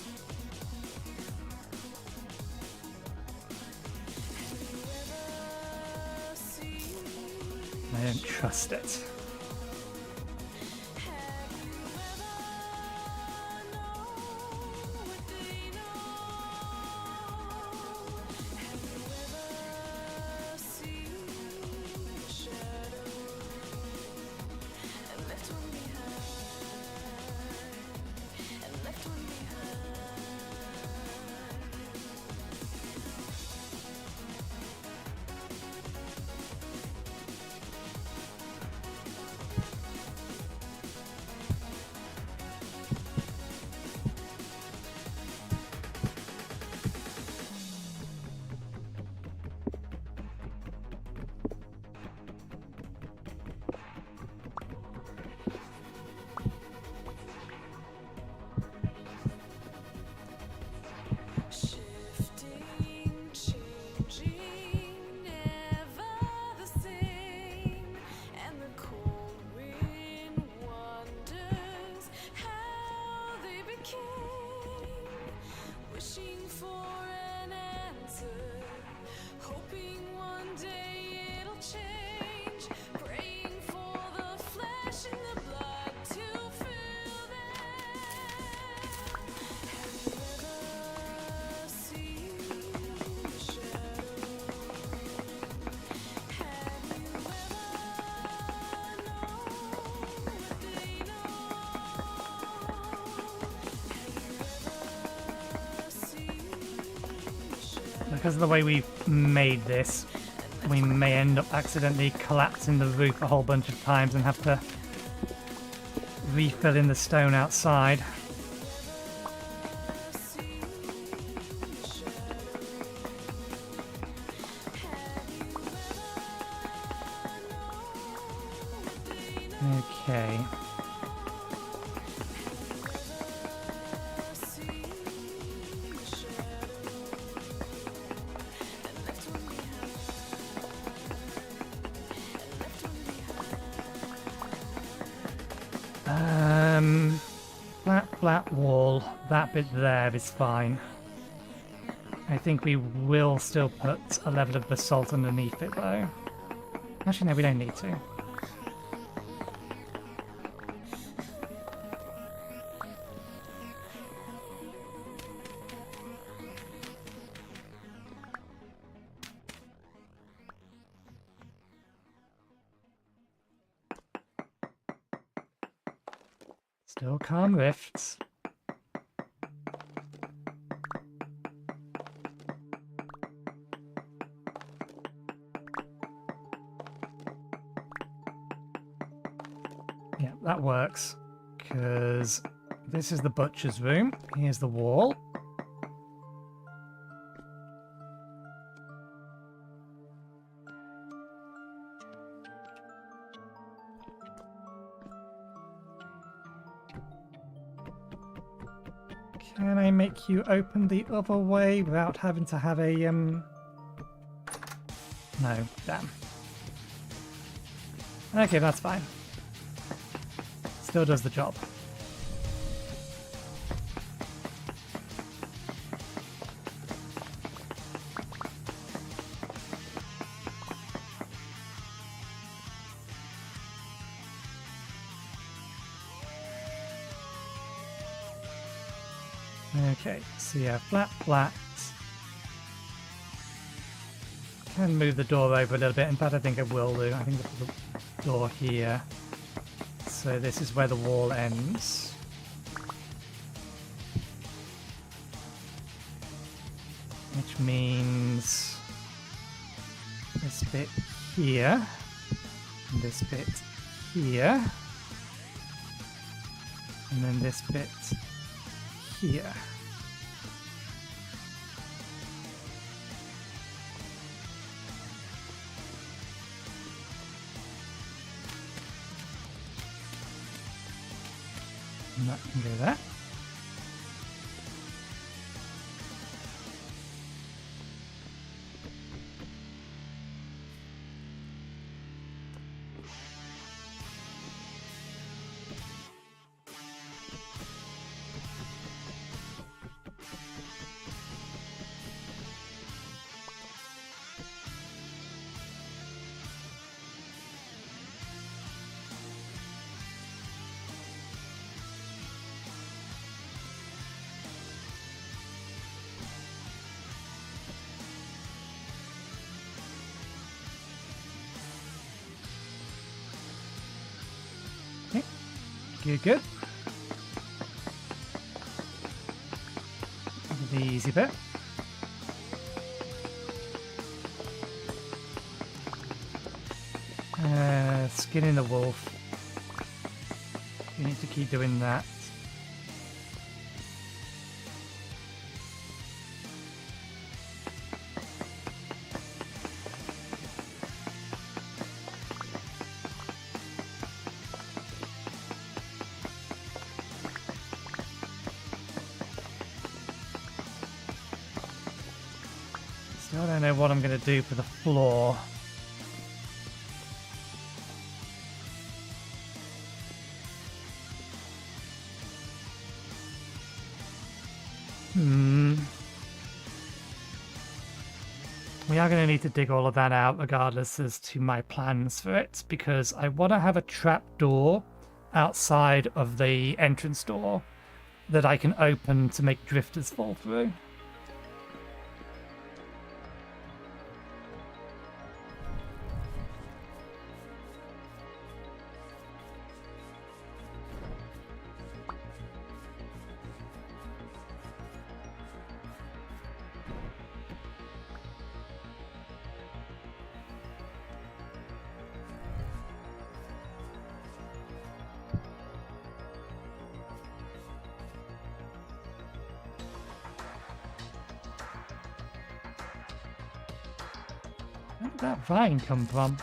I don't trust it. Shadows because of the way we've made this, we may end up accidentally collapsing the roof a whole bunch of times and have to refill in the stone outside. Okay. Flat wall. That bit there is fine. I think we will still put a level of basalt underneath it though. Actually, no, we don't need to. Still calm rifts. Yeah, that works. Because this is the butcher's room. Here's the wall. Can I make you open the other way without having to have a, No, damn. Okay, that's fine. Still does the job. Okay, so yeah, flat. Can move the door over a little bit. In fact, I think I will do. I think the door here. So this is where the wall ends. Which means this bit here, and this bit here, and then this bit here. And that can go there. Good. The easy bit. Skinning the wolf. You need to keep doing that. Still don't know what I'm going to do for the floor. We are going to need to dig all of that out regardless as to my plans for it, because I want to have a trap door outside of the entrance door that I can open to make drifters fall through. that vine come from?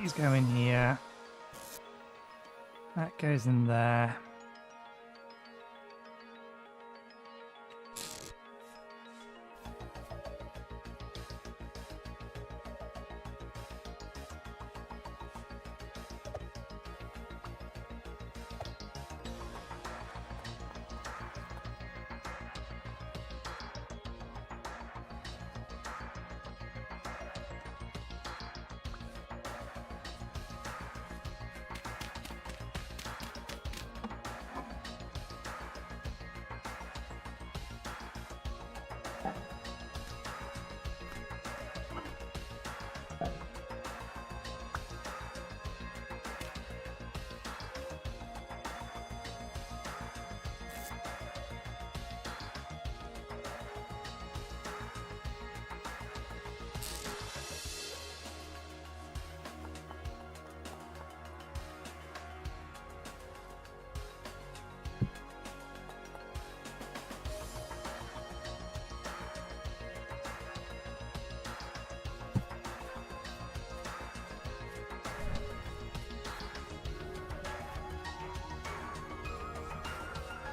These go in here. That goes in there.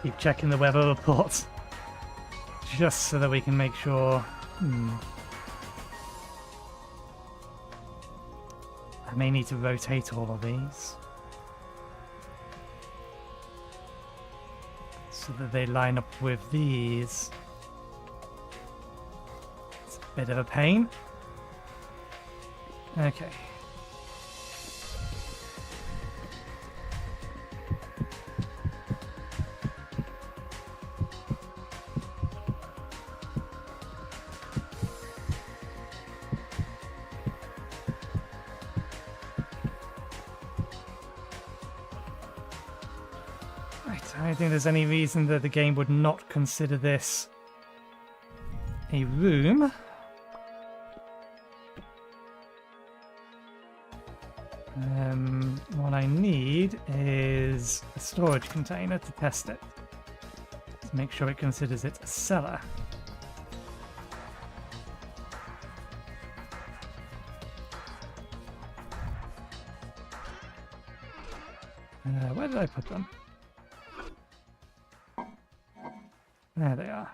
Keep checking the weather reports. Just so that we can make sure... I may need to rotate all of these. So that they line up with these. It's a bit of a pain. Okay. I don't think there's any reason that the game would not consider this a room. What I need is a storage container to test it. To make sure it considers it a cellar. Where did I put them? There they are.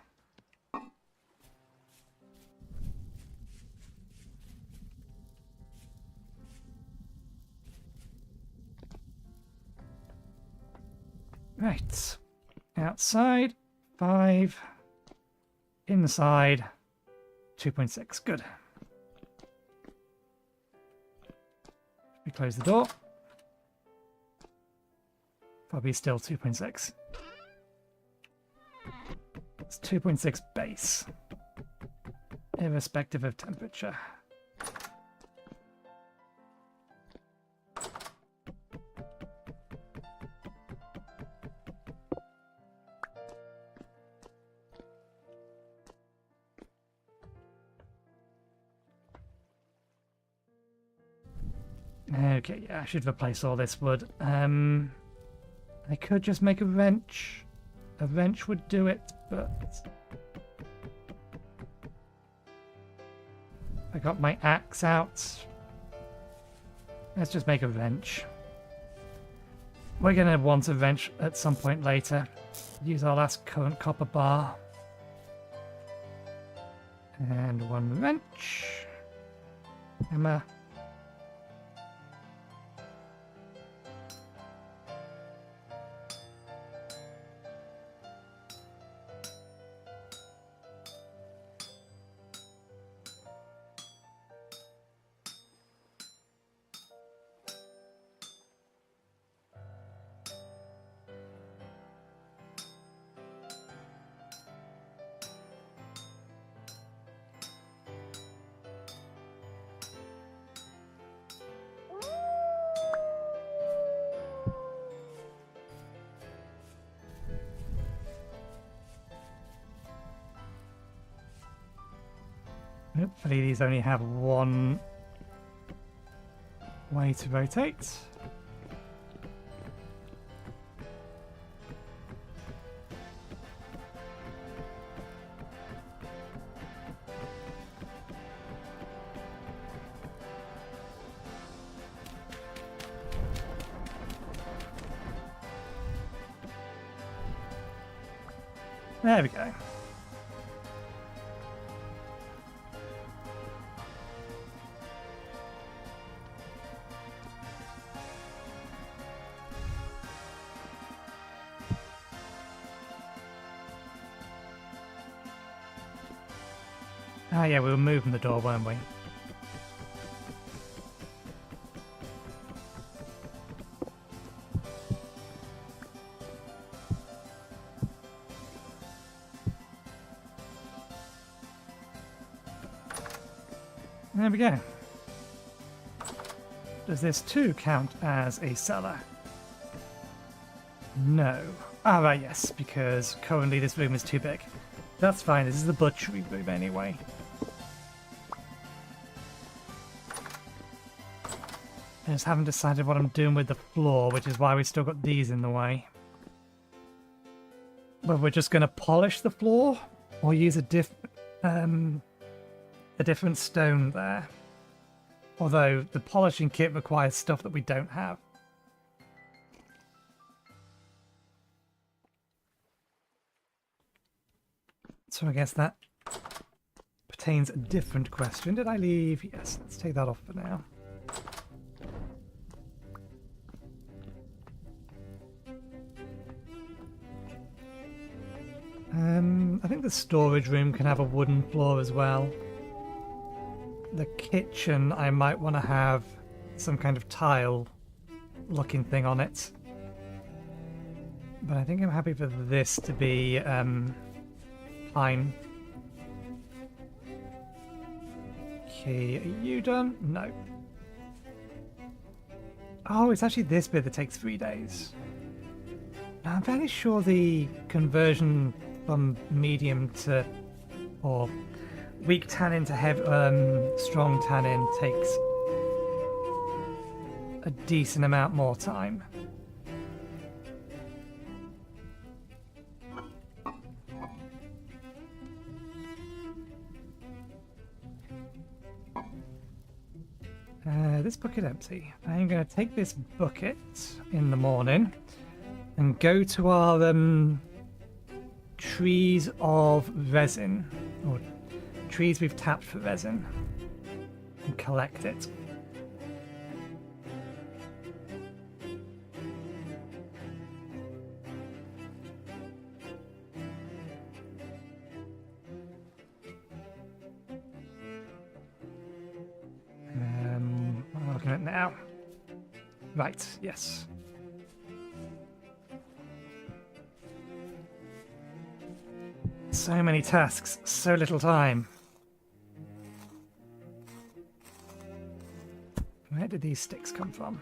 Right. Outside, 5. Inside, 2.6. Good. We close the door. Probably still 2.6. It's 2.6 base, irrespective of temperature. Okay, yeah, I should replace all this wood. I could just make a wrench. A wrench would do it, but I got my axe out. Let's just make a wrench. We're going to want a wrench at some point later. Use our last current copper bar. And one wrench. Hammer. Hopefully these only have one way to rotate. There we go. Ah, yeah, we were moving the door, weren't we? There we go. Does this too count as a cellar? No. Ah, right, yes, because currently this room is too big. That's fine, this is the butchery room anyway. I just haven't decided what I'm doing with the floor, which is why we've still got these in the way. But we're just going to polish the floor, or use a different stone there. Although the polishing kit requires stuff that we don't have. So I guess that pertains a different question. Did I leave? Yes, let's take that off for now. I think the storage room can have a wooden floor as well. The kitchen, I might want to have some kind of tile looking thing on it. But I think I'm happy for this to be pine. Okay, are you done? No. Oh, it's actually this bit that takes 3 days. I'm fairly sure the conversion from medium to, or weak tannin to heavy, strong tannin takes a decent amount more time. This bucket empty. I'm going to take this bucket in the morning and go to our trees of resin, or trees we've tapped for resin, and collect it. What am I looking at now? Right, yes. So many tasks, so little time. Where did these sticks come from?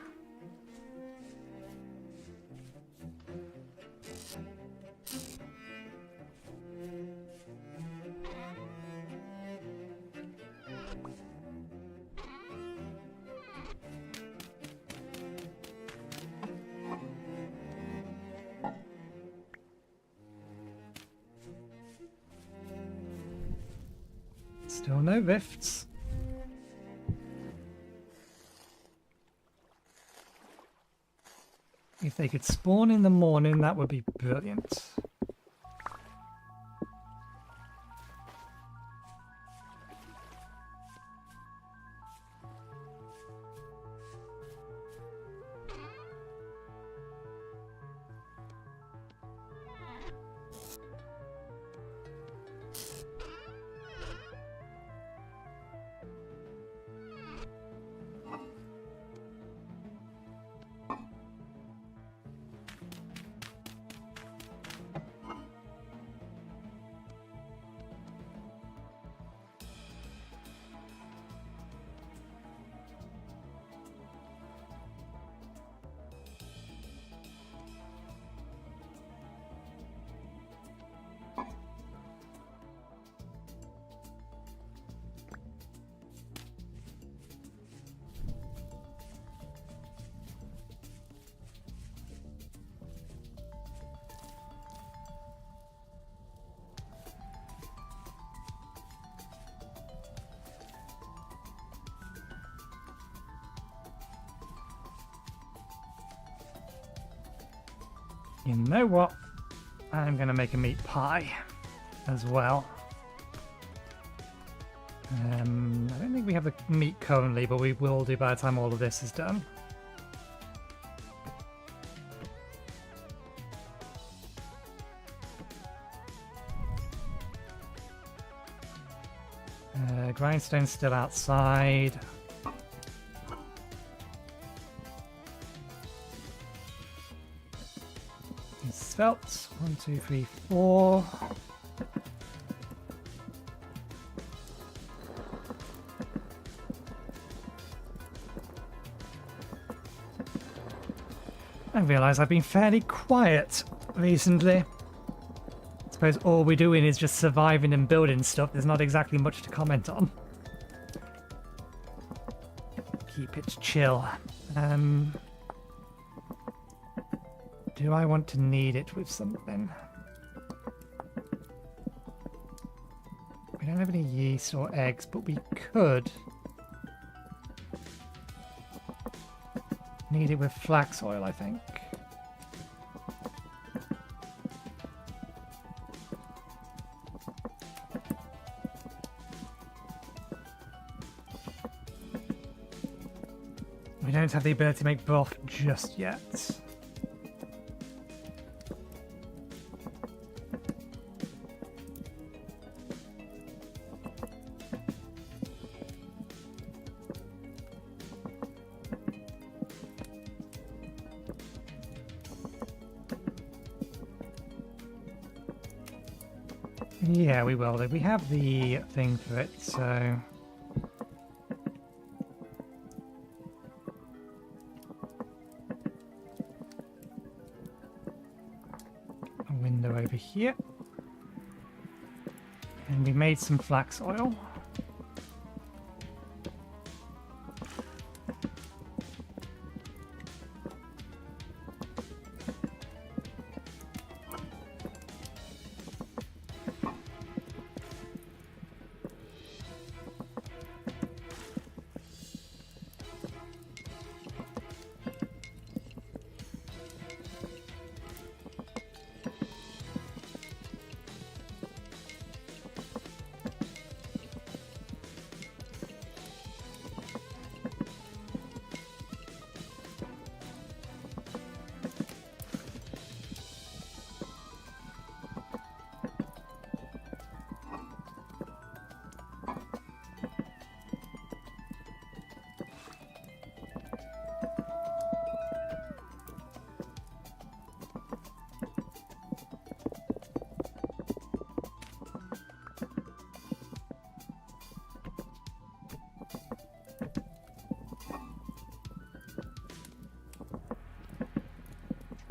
Still no rifts. If they could spawn in the morning, that would be brilliant. You know what? I'm going to make a meat pie as well. I don't think we have the meat currently, but we will do by the time all of this is done. Grindstone's still outside. Svelte. 1, 2, 3, 4. I realise I've been fairly quiet recently. I suppose all we're doing is just surviving and building stuff. There's not exactly much to comment on. Keep it chill. Do I want to knead it with something? We don't have any yeast or eggs, but we could knead it with flax oil, I think. We don't have the ability to make broth just yet. Yeah, we will. We have the thing for it, so... a window over here. And we made some flax oil.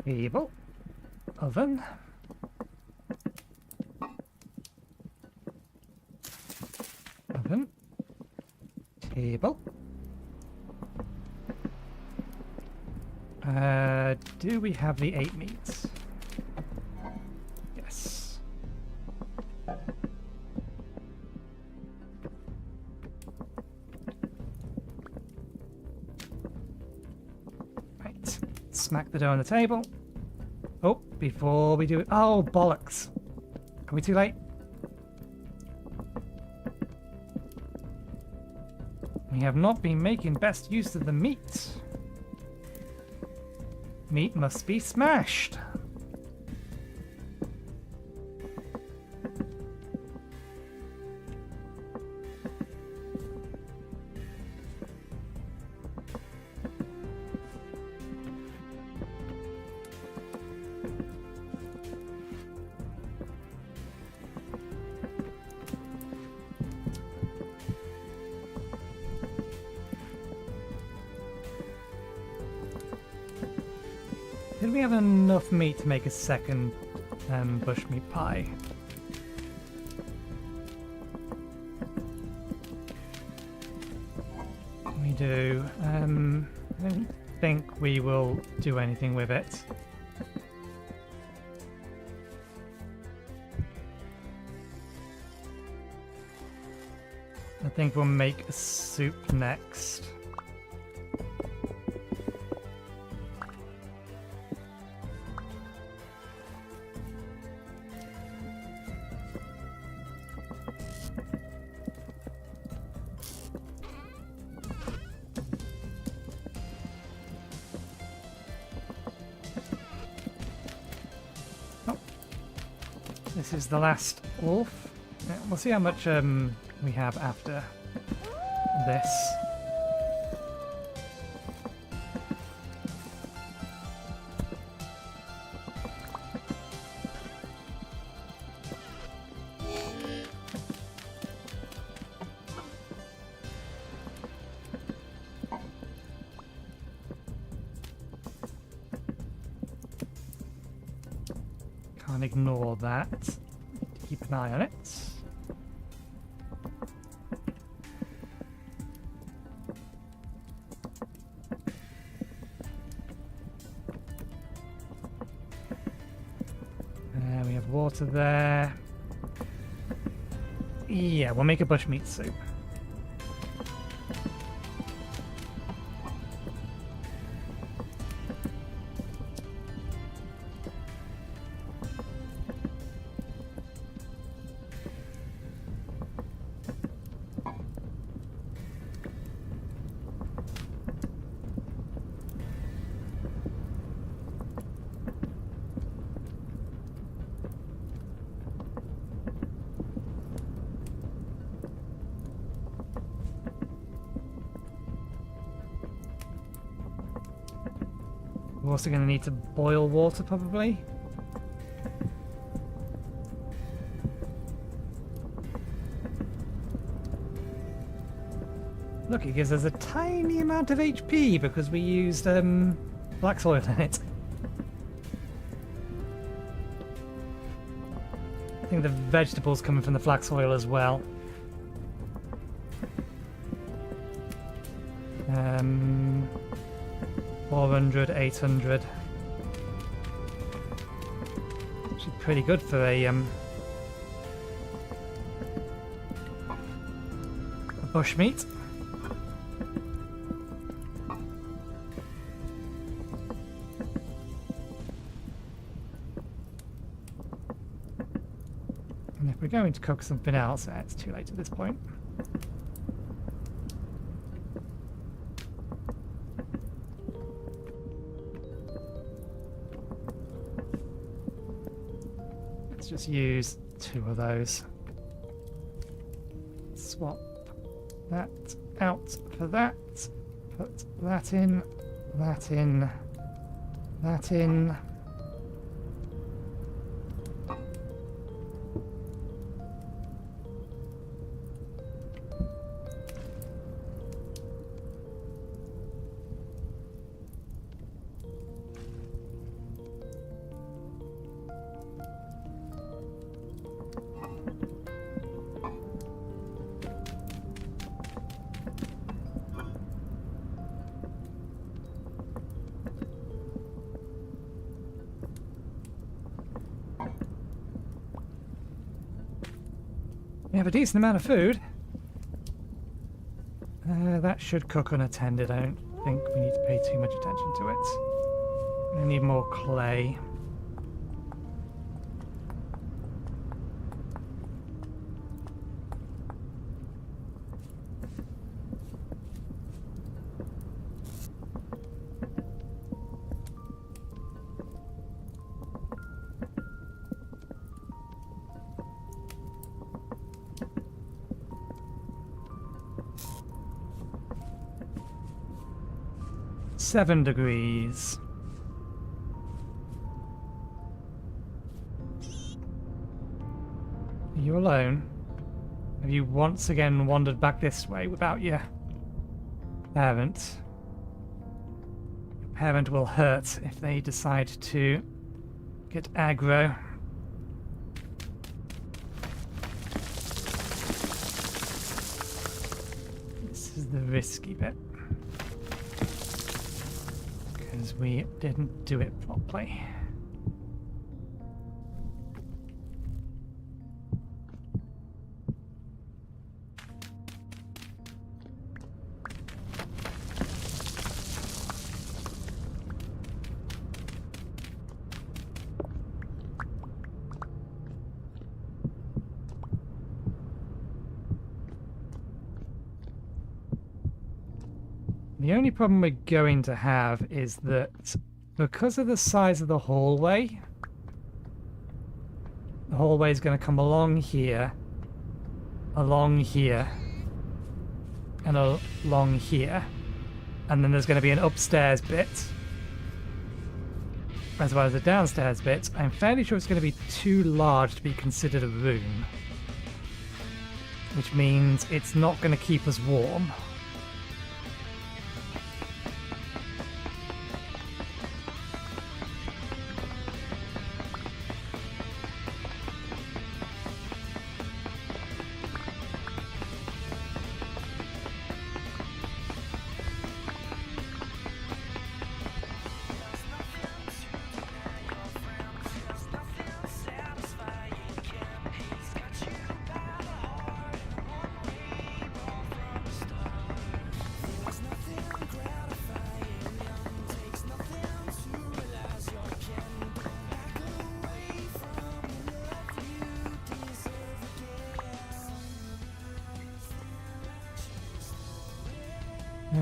Table, oven, oven, table. Do we have the 8 meats? Yes. smack the dough on the table. Oh, before we do it... Oh, bollocks. Are we too late? We have not been making best use of the meat. Meat must be smashed. Did we have enough meat to make a second bushmeat pie? We do. I don't think we will do anything with it. I think we'll make a soup next. This is the last wolf. Yeah, we'll see how much we have after this. Can't ignore that. Keep an eye on it. We have water there. Yeah, we'll make a bushmeat soup. We're also going to need to boil water, probably. Look, it gives us a tiny amount of HP because we used black soil in it. I think the vegetables coming from the black soil as well. 400, 800. Actually pretty good for a bushmeat. And if we're going to cook something else, it's too late at this point. Just use 2 of those. Swap that out for that. Put that in, that in, that in. We have a decent amount of food. That should cook unattended. I don't think we need to pay too much attention to it. I need more clay. Seven degrees. Are you alone? Have you once again wandered back this way without your parent? Your parent will hurt if they decide to get aggro. This is the risky bit. Because we didn't do it properly. The only problem we're going to have is that because of the size of the hallway is going to come along here, and along here, and then there's going to be an upstairs bit, as well as a downstairs bit. I'm fairly sure it's going to be too large to be considered a room, which means it's not going to keep us warm.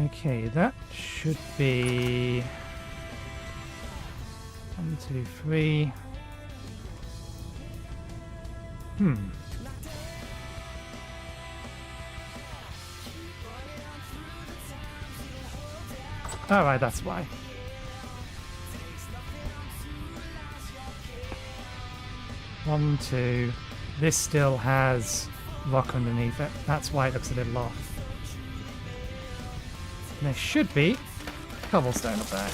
Okay, that should be 1, 2, 3. Alright, that's why. One, two. This still has rock underneath it. That's why it looks a little off. And there should be cobblestone up there.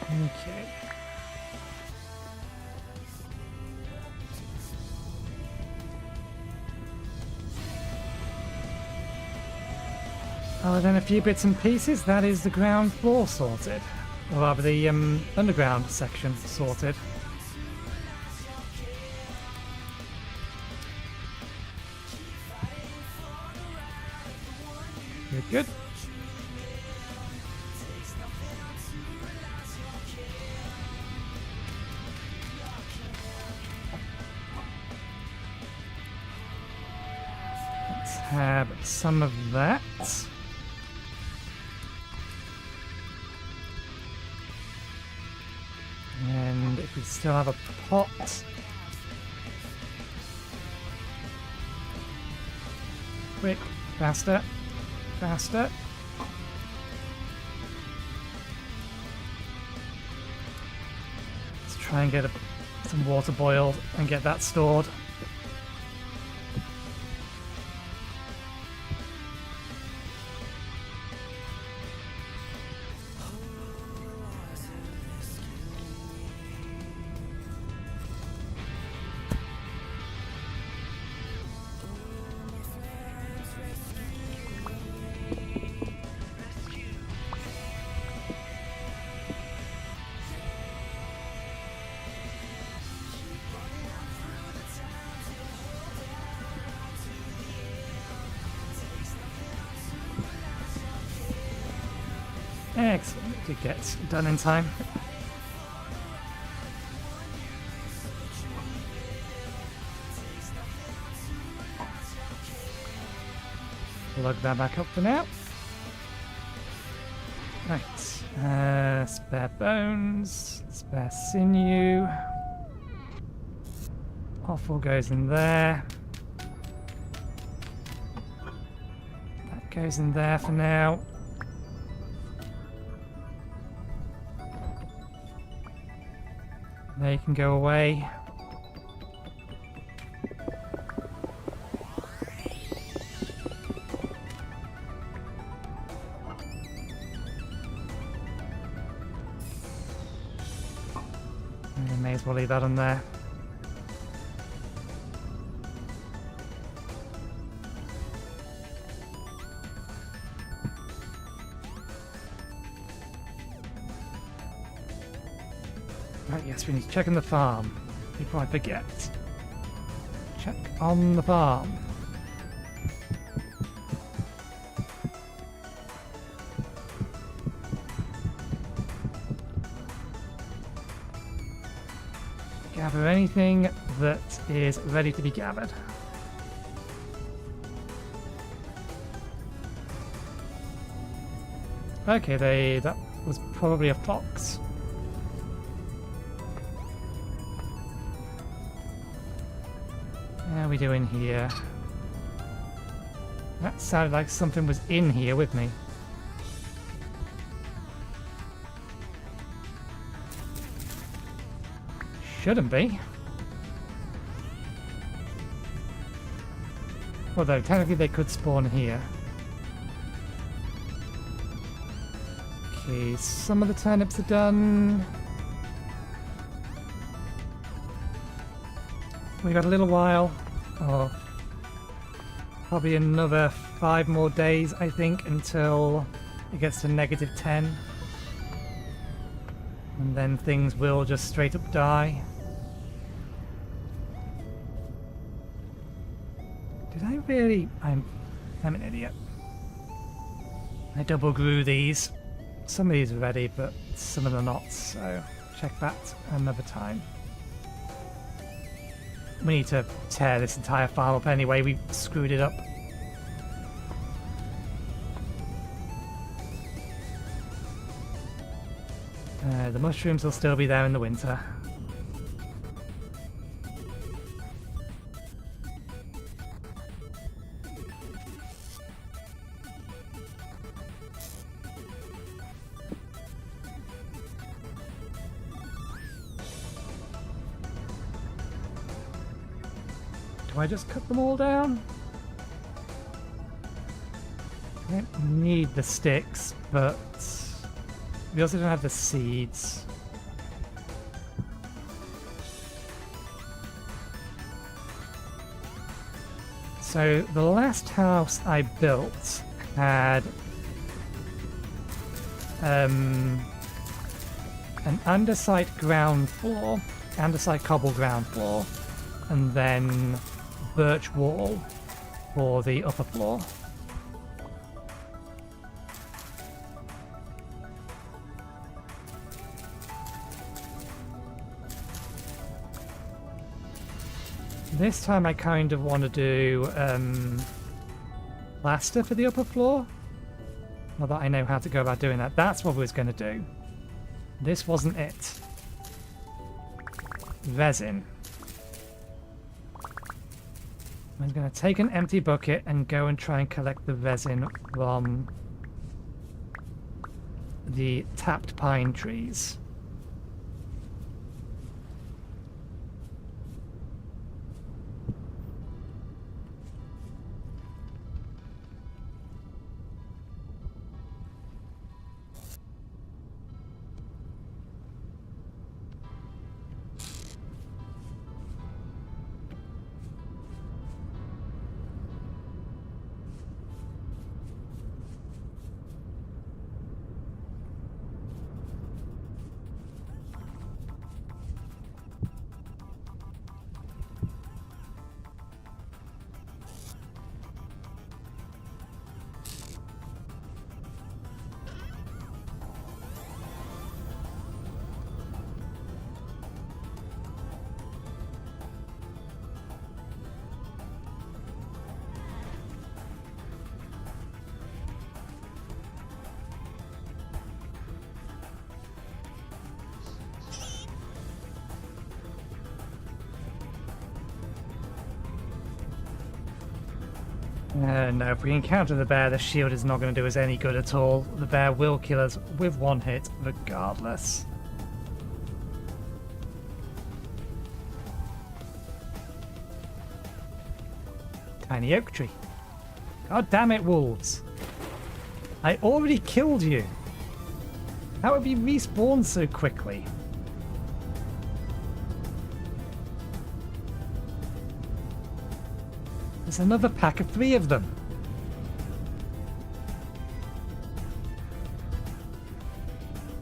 Okay. Oh, then a few bits and pieces. That is the ground floor sorted. Or rather, the underground section sorted. Good, good. Have some of that. And if we still have a pot. Quick, faster, faster. Let's try and get some water boiled and get that stored. Excellent. It did get done in time. Plug that back up for now. Right. Spare bones. Spare sinew. Offal goes in there. That goes in there for now. They can go away. And may as well leave that on there. Right, yes, we need to check on the farm before I forget. Check on the farm. Gather anything that is ready to be gathered. Okay, that was probably a fox. How are we doing here? That sounded like something was in here with me. Shouldn't be. Although technically they could spawn here. Okay, some of the turnips are done. We got a little while. Oh, probably another 5 more days, I think, until it gets to -10. And then things will just straight up die. Did I really? I'm an idiot. I double grew these. Some of these are ready, but some of them are not, so check that another time. We need to tear this entire file up anyway, we screwed it up. The mushrooms will still be there in the winter. Do I just cut them all down? I don't need the sticks, but we also don't have the seeds. So the last house I built had an andesite ground floor, andesite cobble ground floor, and then birch wall for the upper floor. This time I kind of want to do plaster for the upper floor. Now that I know how to go about doing that. That's what we was going to do. This wasn't it. Resin. I'm going to take an empty bucket and go and try and collect the resin from the tapped pine trees. No, if we encounter the bear, the shield is not going to do us any good at all. The bear will kill us with one hit, regardless. Tiny oak tree. God damn it, wolves. I already killed you. How would be respawned so quickly? There's another pack of 3 of them.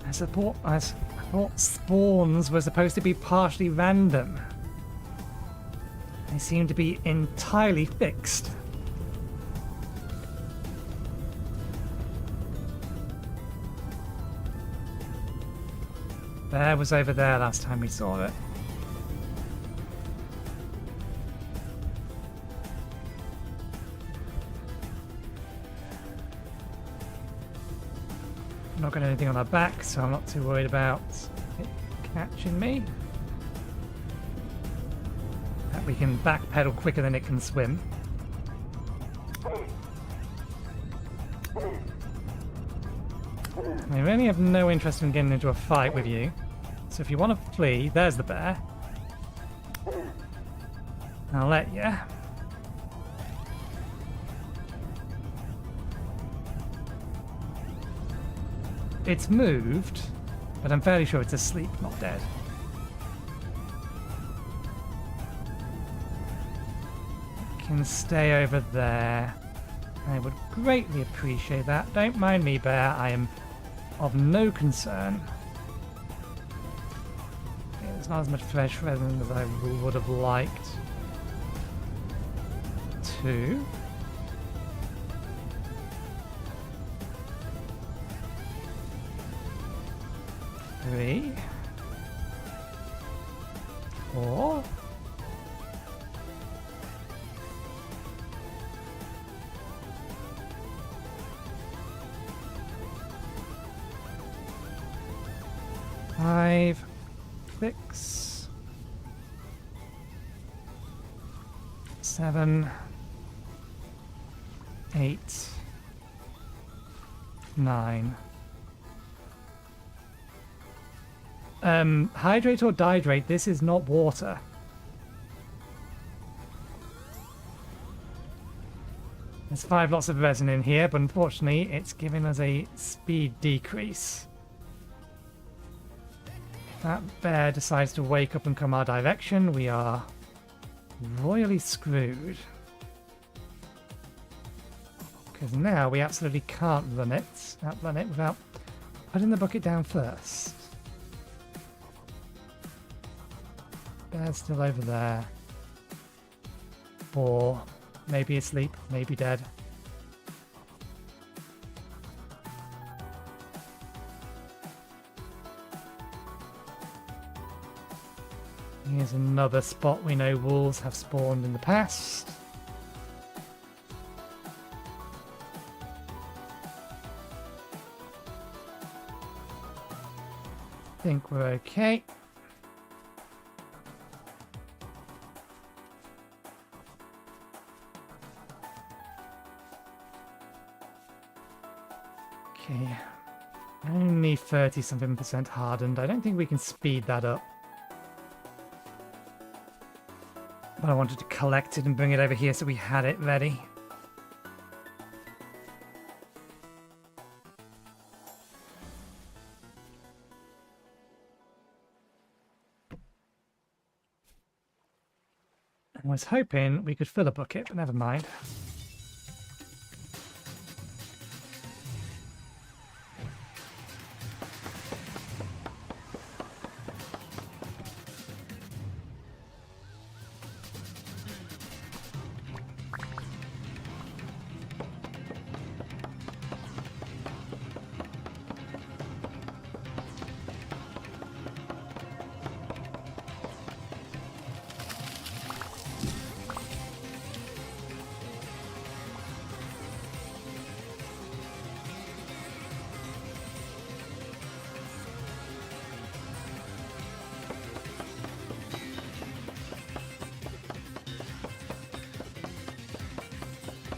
I thought spawns were supposed to be partially random. They seem to be entirely fixed. Bear was over there last time we saw it. I'm not got anything on our back, so I'm not too worried about it catching me. We can backpedal quicker than it can swim. I really have no interest in getting into a fight with you. So if you want to flee, there's the bear. I'll let you. It's moved, but I'm fairly sure it's asleep, not dead. Can stay over there. I would greatly appreciate that. Don't mind me, bear. I am of no concern. Yeah, there's not as much fresh resin as I would have liked. 2. 3. 4. 5, 6, 7, 8, 9. Hydrate or dihydrate, this is not water. There's 5 lots of resin in here, but unfortunately it's giving us a speed decrease. If that bear decides to wake up and come our direction, we are royally screwed. Because now we absolutely can't outrun it without putting the bucket down first. Bear's still over there. 4. Maybe asleep, maybe dead. Here's another spot we know wolves have spawned in the past. I think we're okay. Okay, only 30-something% hardened. I don't think we can speed that up. But I wanted to collect it and bring it over here so we had it ready. I was hoping we could fill a bucket, but never mind.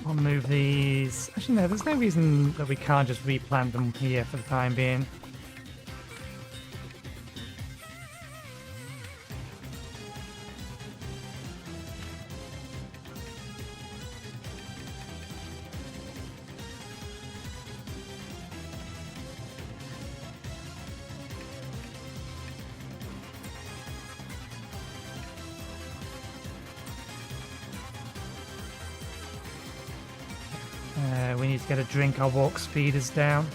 I'll move these. Actually, no, there's no reason that we can't just replant them here for the time being. We need to get a drink. Our walk speed is down.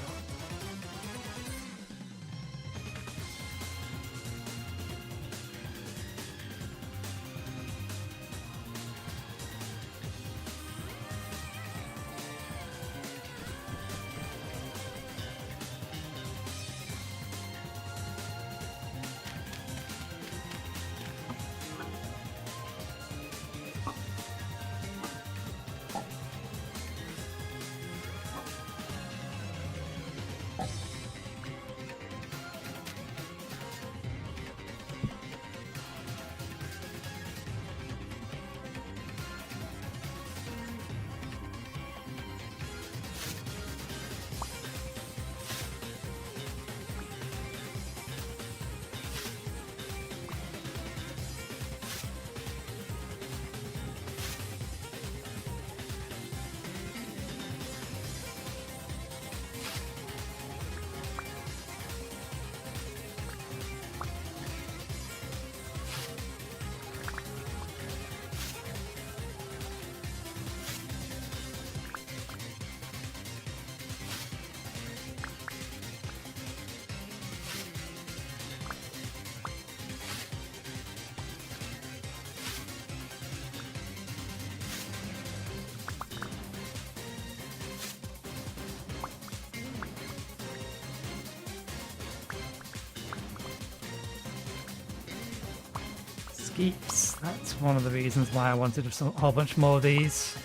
Skeeps. That's one of the reasons why I wanted a whole bunch more of these.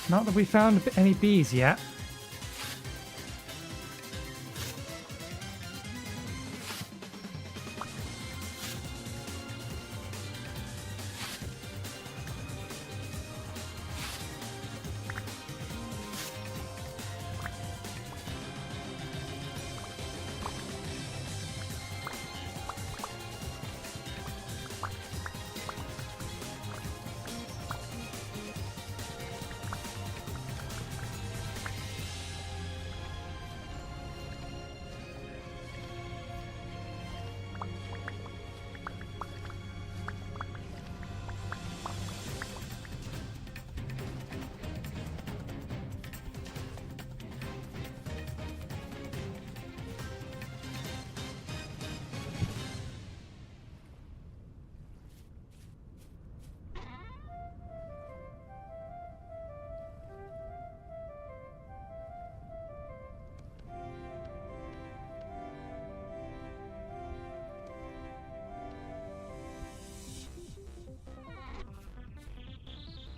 Not that we found any bees yet.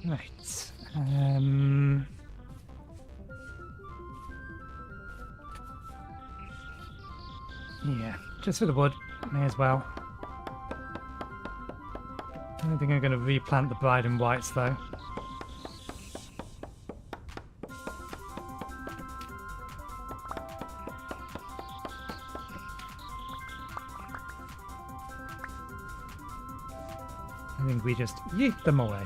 Right. Yeah, just for the wood. May as well. I don't think I'm going to replant the bride and whites though. I think we just yeet them away.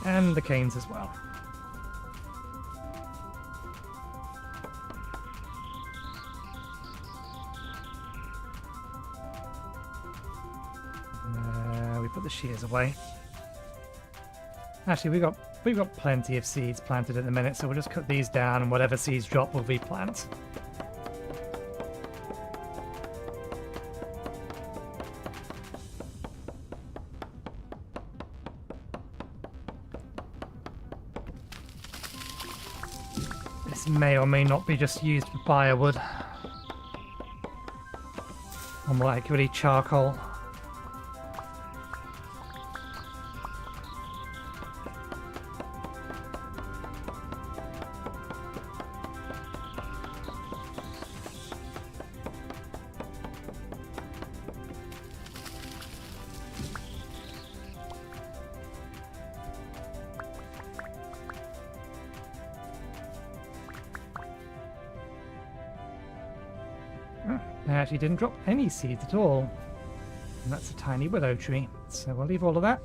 And the canes as well. We put the shears away. Actually, we've got plenty of seeds planted at the minute, so we'll just cut these down, and whatever seeds drop, we'll replant. May or may not be just used for firewood. Or more accurately, charcoal. They actually didn't drop any seeds at all. And that's a tiny willow tree. So we'll leave all of that.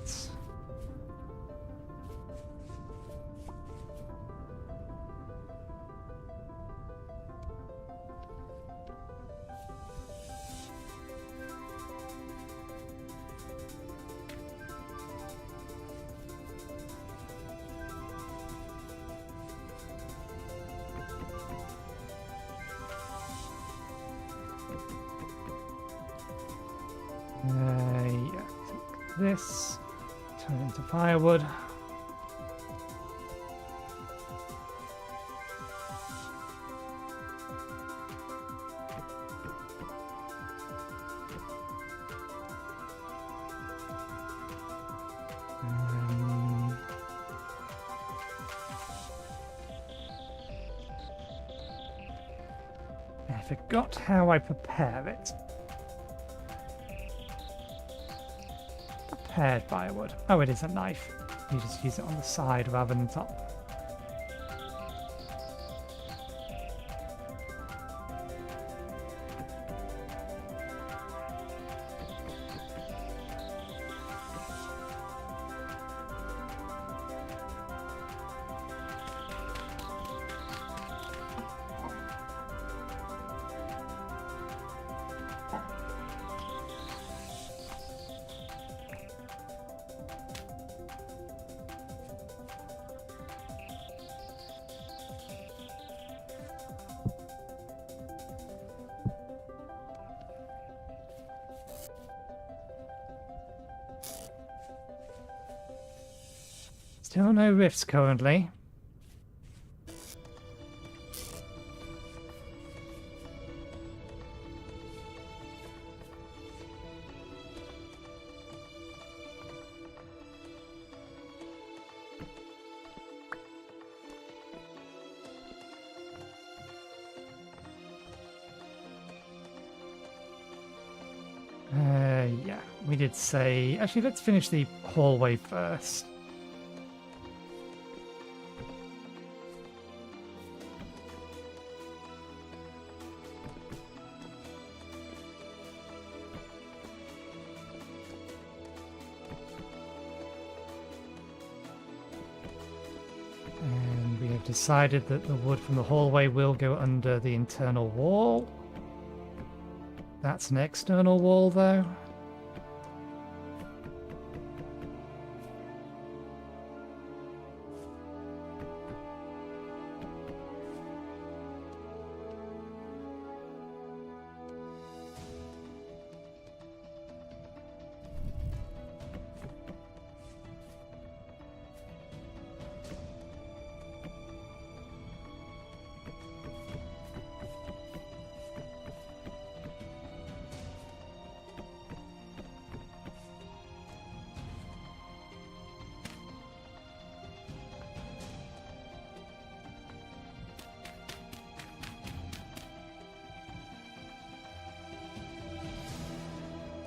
Yeah, take this, turn it into firewood. I forgot how I prepare it. Prepared firewood. Oh, it is a knife. You just use it on the side rather than top. Still no rifts currently. Yeah, we did say... Actually, let's finish the hallway first. And we have decided that the wood from the hallway will go under the internal wall. That's an external wall, though.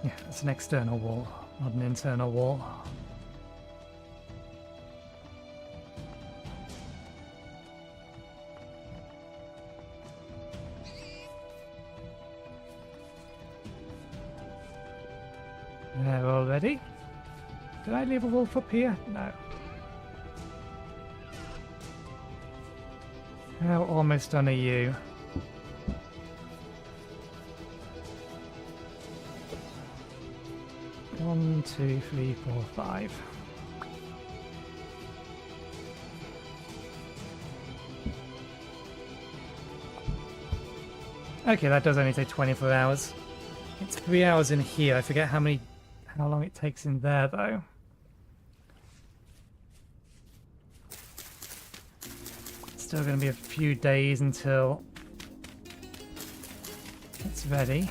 Yeah, it's an external wall, not an internal wall. There already? Did I leave a wolf up here? No. How almost done are you? One, two, three, four, five. Okay, that does only take 24 hours. It's 3 hours in here. I forget how long it takes in there, though. Still going to be a few days until it's ready.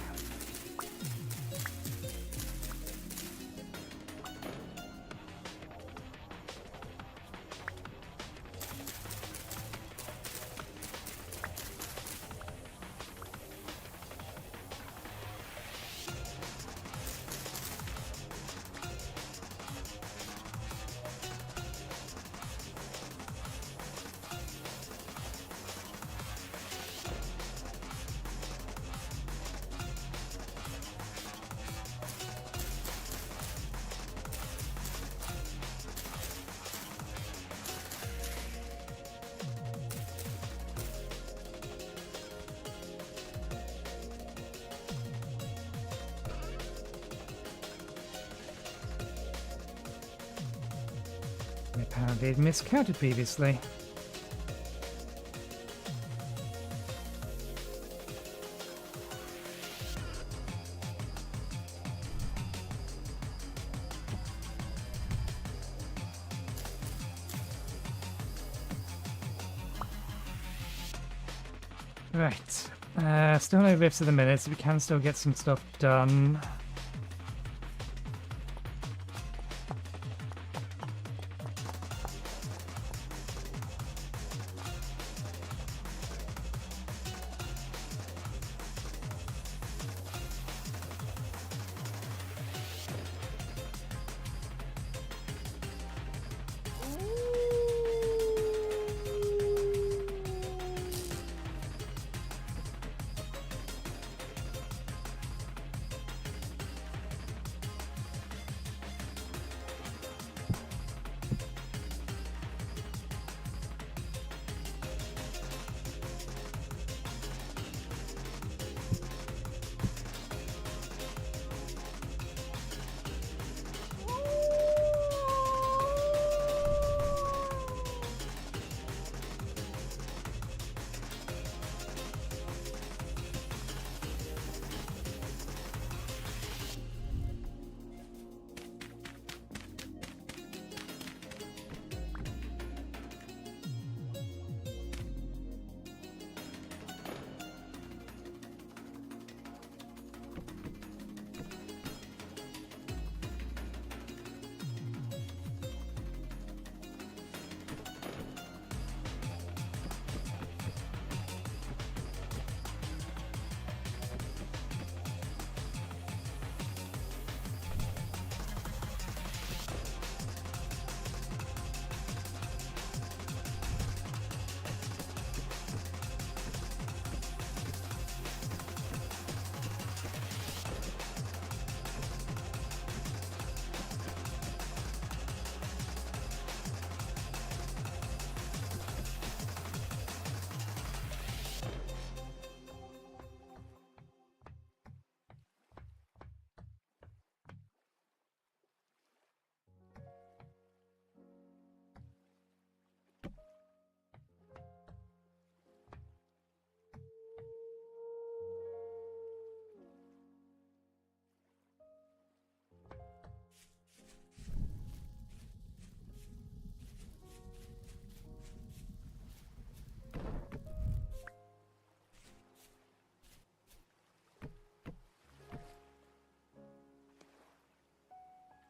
Apparently it miscounted previously. Right. Still no rifts at the minute, so we can still get some stuff done.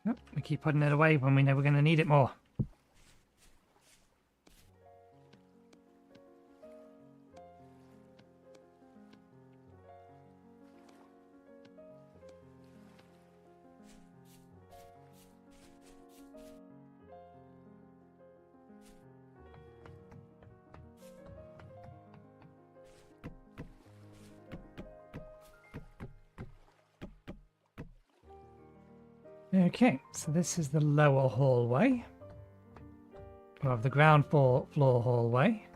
Oh, we keep putting it away when we know we're going to need it more. Okay, so this is the lower hallway. Or the ground floor hallway.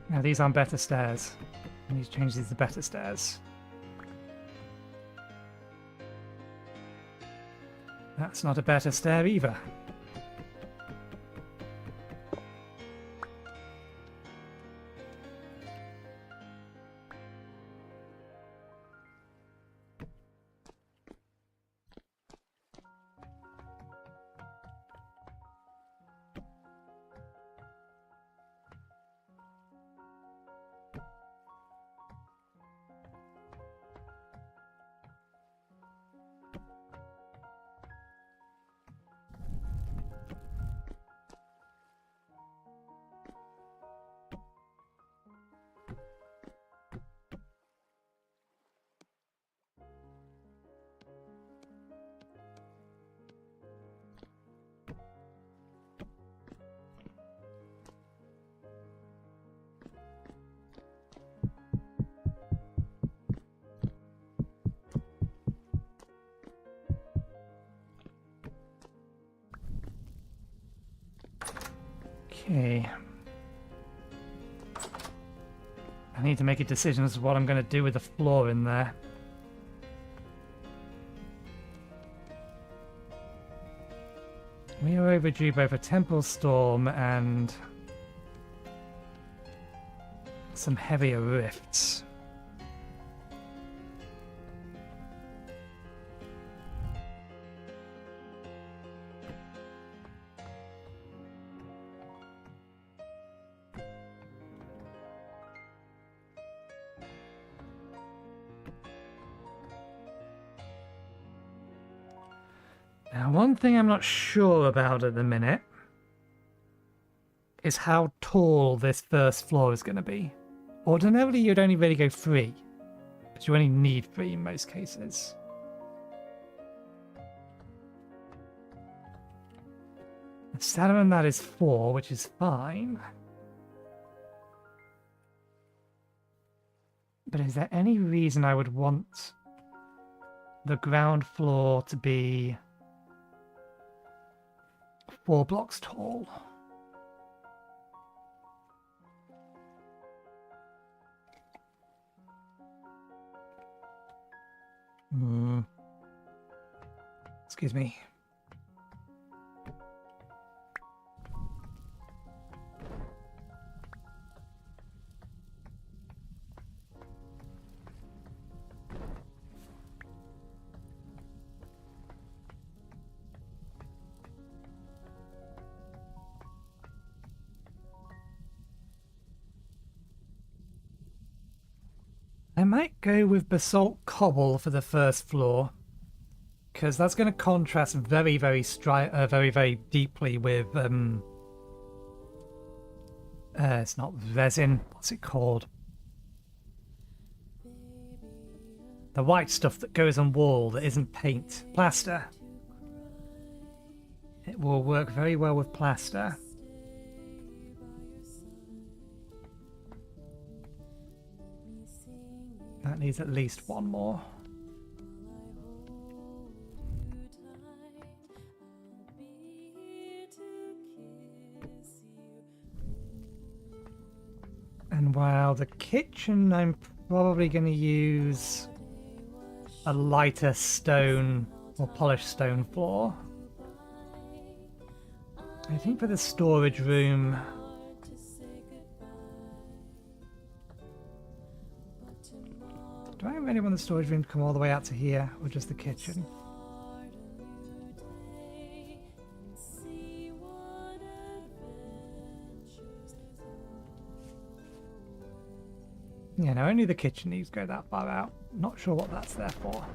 Now these aren't better stairs. I need to change these to better stairs. That's not a better stair either. Okay. I need to make a decision as to what I'm going to do with the floor in there. We are overdue both a temple storm and some heavier rifts. Now, one thing I'm not sure about at the minute is how tall this first floor is going to be. Ordinarily, you'd only really go 3, but you only need 3 in most cases. The standard on that is 4, which is fine. But is there any reason I would want the ground floor to be 4 blocks tall? Excuse me. I might go with basalt cobble for the first floor, because that's going to contrast very, very deeply with it's not resin. What's it called? The white stuff that goes on wall that isn't paint. Plaster. It will work very well with plaster. That needs at least 1 more. And while the kitchen, I'm probably going to use a lighter stone or polished stone floor. I think for the storage room, do I really want the storage room to come all the way out to here, or just the kitchen? Yeah, no, only the kitchen needs to go that far out. Not sure what that's there for.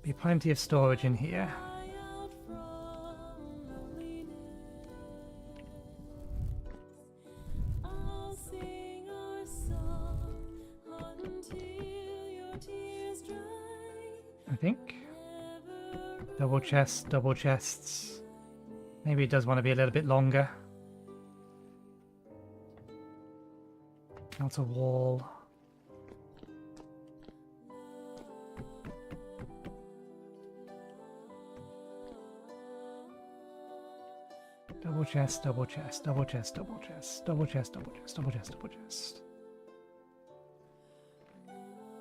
Be plenty of storage in here. I think. Double chests, double chests. Maybe it does want to be a little bit longer. Outer wall. Double chest, double chest, double chest, double chest, double chest, double chest, double chest, double chest.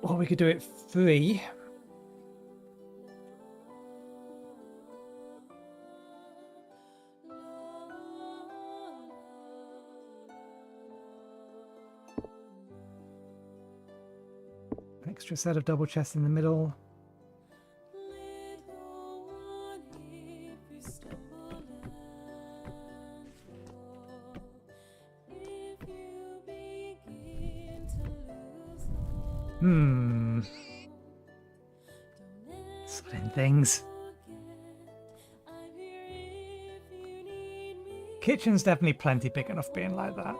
Or we could do it 3. Extra set of double chests in the middle. Splitting things. Kitchen's definitely plenty big enough being like that.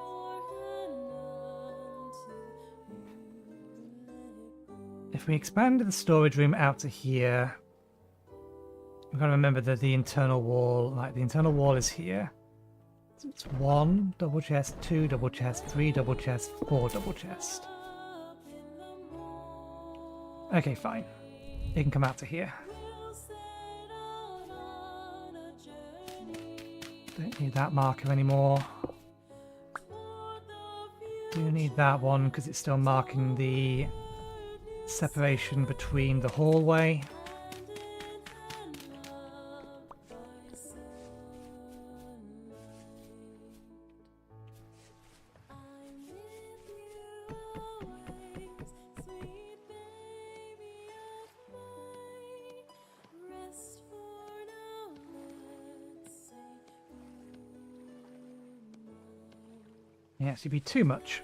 If we expand the storage room out to here, we've got to remember that the internal wall, the internal wall is here. So it's 1 double chest, 2 double chest, 3 double chest, 4 double chest. Okay, fine. It can come out to here. Don't need that marker anymore. Do need that one because it's still marking the separation between the hallway. Yeah, should be too much.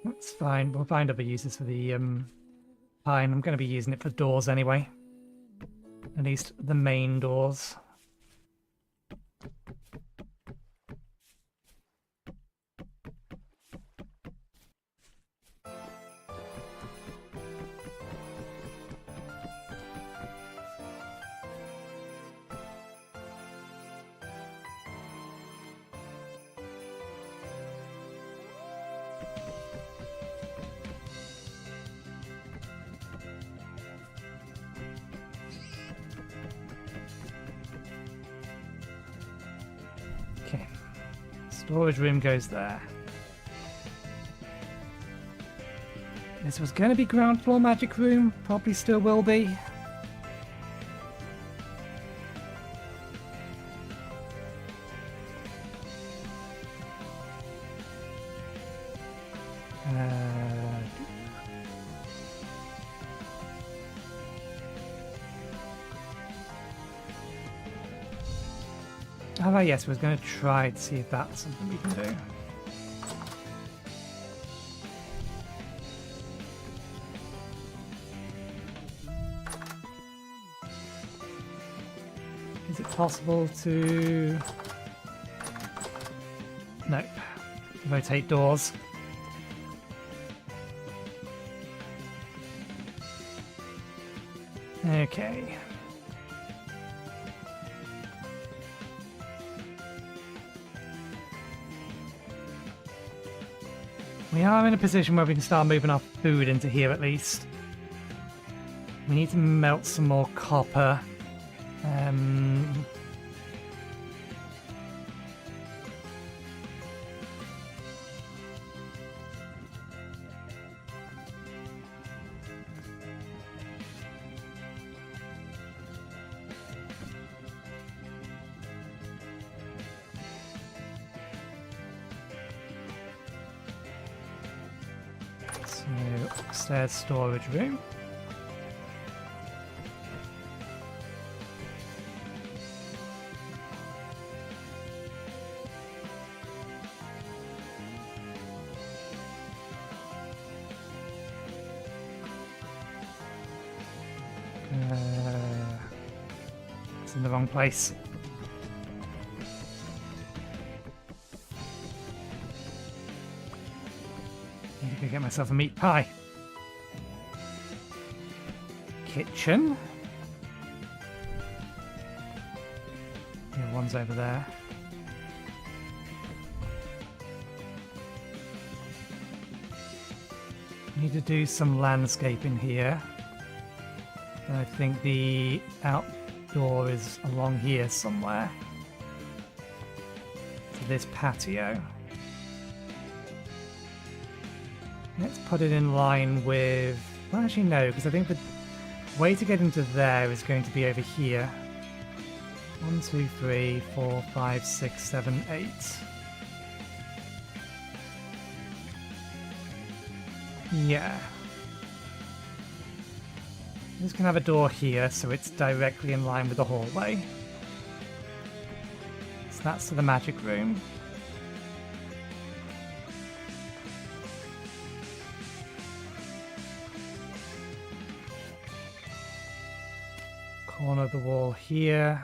That's fine. We'll find other uses for the pine. I'm going to be using it for doors anyway. At least the main doors. Okay. Storage room goes there. This was going to be ground floor magic room. Probably still will be. Oh, yes, we're going to try to see if that's something we can do. Is it possible to... Nope. Rotate doors. Okay. We are in a position where we can start moving our food into here at least. We need to melt some more copper. So, upstairs storage room. It's in the wrong place. Need to go get myself a meat pie. Kitchen. Yeah, one's over there. Need to do some landscaping here. I think the outdoor is along here somewhere. So this patio. Let's put it in line with... Well, actually no, because I think the way to get into there is going to be over here. 1, 2, 3, 4, 5, 6, 7, 8. Yeah. This can have a door here, so it's directly in line with the hallway. So that's to the magic room. Corner of the wall here.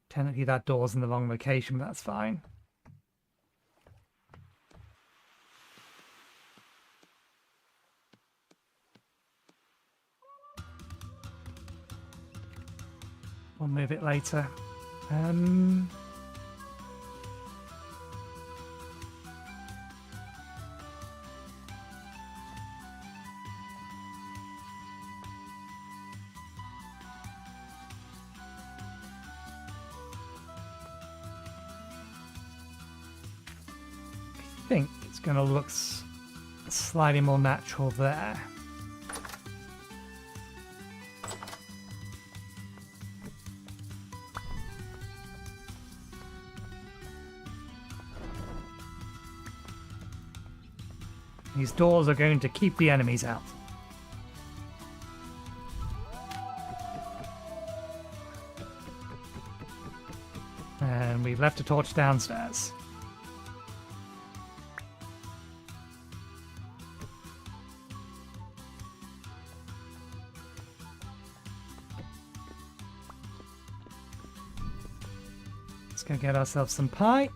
Technically that door's in the wrong location, but that's fine. We'll move it later. think it's going to look slightly more natural there. These doors are going to keep the enemies out. And we've left a torch downstairs. Let's go get ourselves some pie.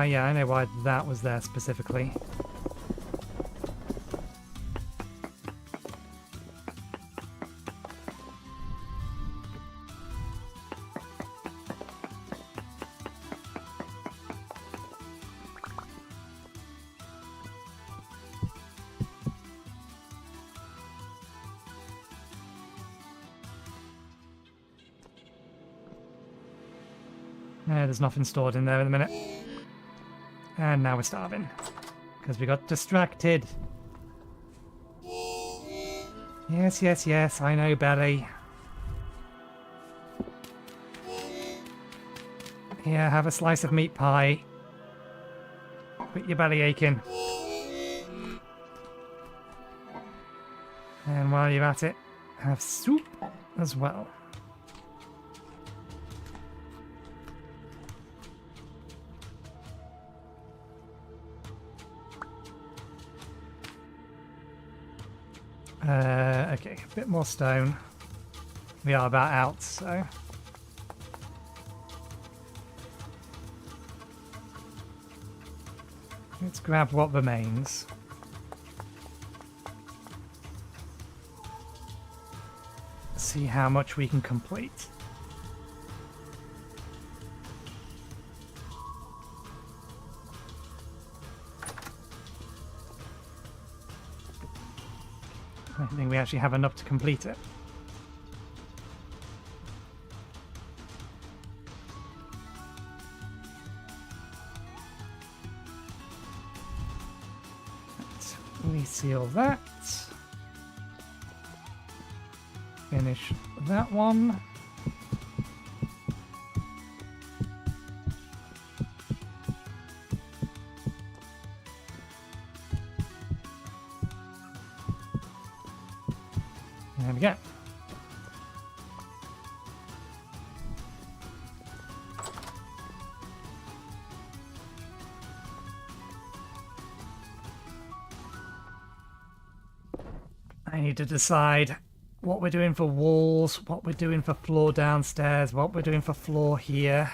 Yeah, I know why that was there specifically. There's nothing stored in there in a minute. And now we're starving. Because we got distracted. Yes, yes, yes, I know, Belly. Here, have a slice of meat pie. Quit your belly aching. And while you're at it, have soup as well. Okay, a bit more stone. We are about out, so... let's grab what remains. See how much we can complete. I think we actually have enough to complete it. Let's reseal that. Finish that one. There we go. I need to decide what we're doing for walls, what we're doing for floor downstairs, what we're doing for floor here.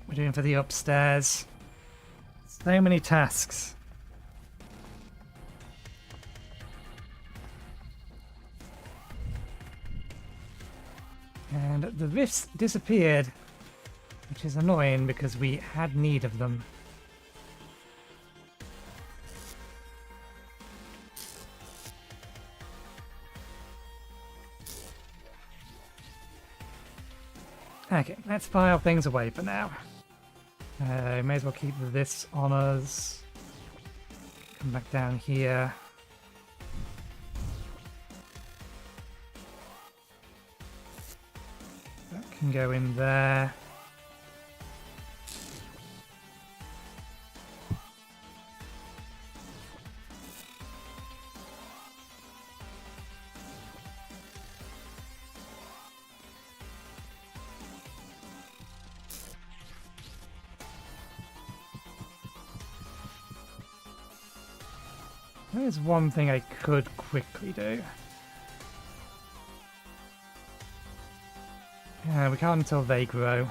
We're doing for the upstairs. So many tasks. And the rifts disappeared, which is annoying because we had need of them. Okay, let's file things away for now. May as well keep this on us. Come back down here. That can go in there. There's one thing I could quickly do. We can't until they grow.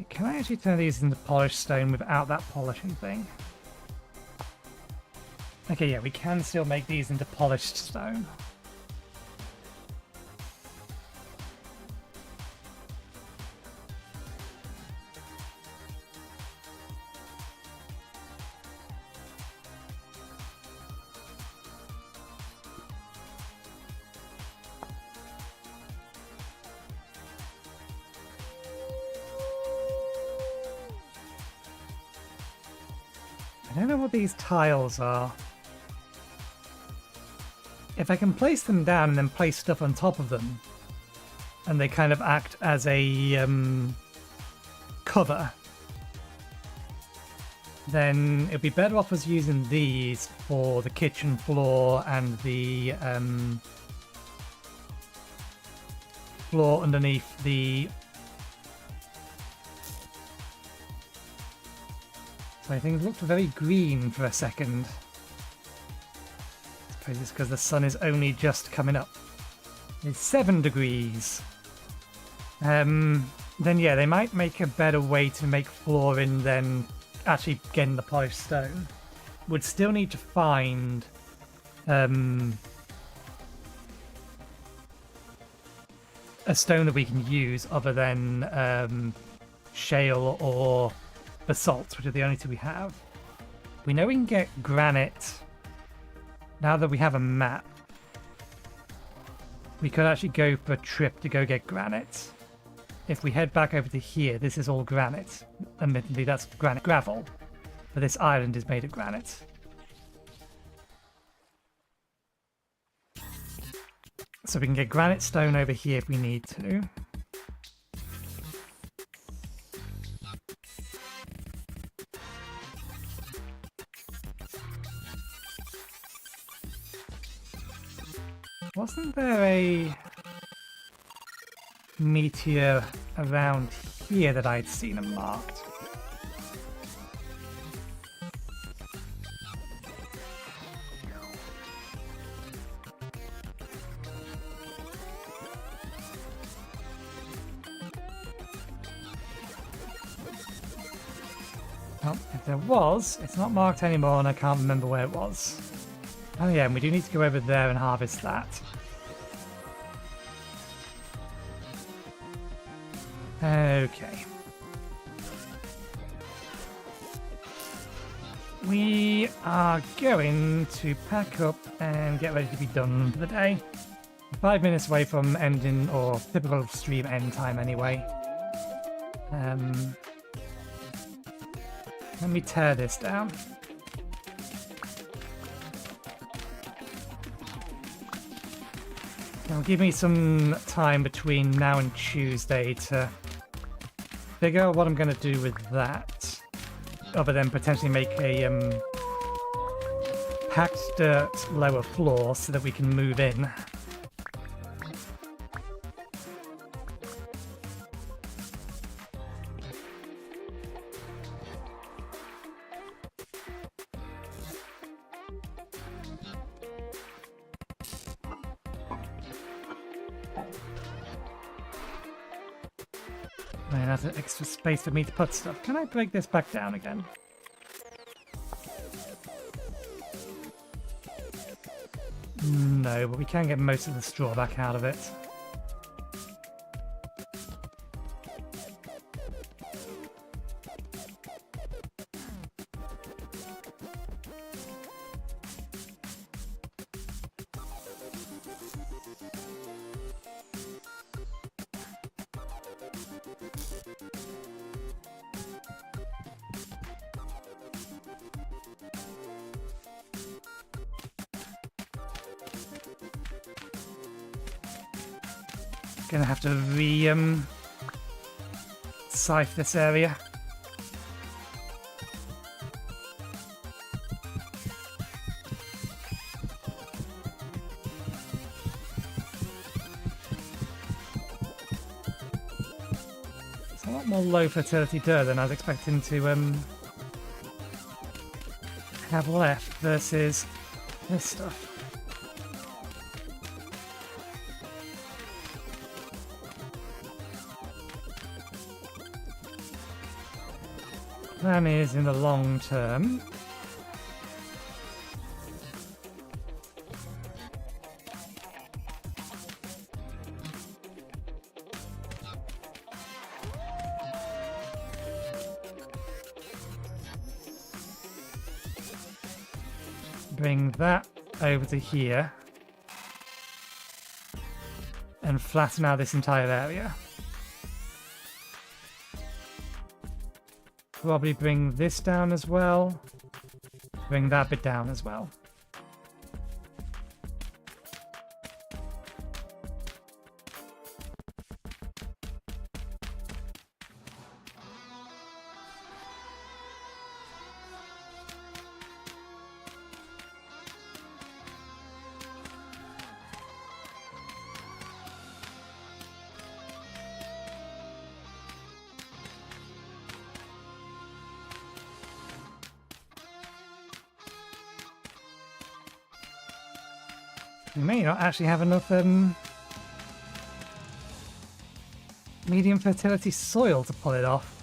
Can I actually turn these into polished stone without that polishing thing? Okay, yeah, we can still make these into polished stone. I don't know what these tiles are. If I can place them down and then place stuff on top of them, and they kind of act as a cover, then it'd be better off us using these for the kitchen floor and the floor underneath the... So things looked very green for a second. I suppose it's because the sun is only just coming up. It's 7 degrees. Then yeah, they might make a better way to make flooring than actually getting the polished stone. Would still need to find a stone that we can use other than shale or basalt, which are the only two we have. We know we can get granite. Now that we have a map, we could actually go for a trip to go get granite. If we head back over to here, this is all granite. Admittedly, that's granite gravel, but this island is made of granite. So we can get granite stone over here if we need to. Wasn't there a meteor around here that I'd seen and marked? Well, if there was, it's not marked anymore and I can't remember where it was. Oh yeah, and we do need to go over there and harvest that. Okay. We are going to pack up and get ready to be done for the day. 5 minutes away from ending, or typical stream end time anyway. Let me tear this down. It'll give me some time between now and Tuesday to figure out what I'm going to do with that, other than potentially make a packed dirt lower floor so that we can move in. Man, that's an extra space for me to put stuff. Can I break this back down again? No, but we can get most of the straw back out of it. Gonna have to scythe this area. low fertility dirt than I was expecting to have left versus this stuff. Plan is in the long term. Bring that over to here and flatten out this entire area. Probably bring this down as well. Bring that bit down as well. We may not actually have enough medium fertility soil to pull it off.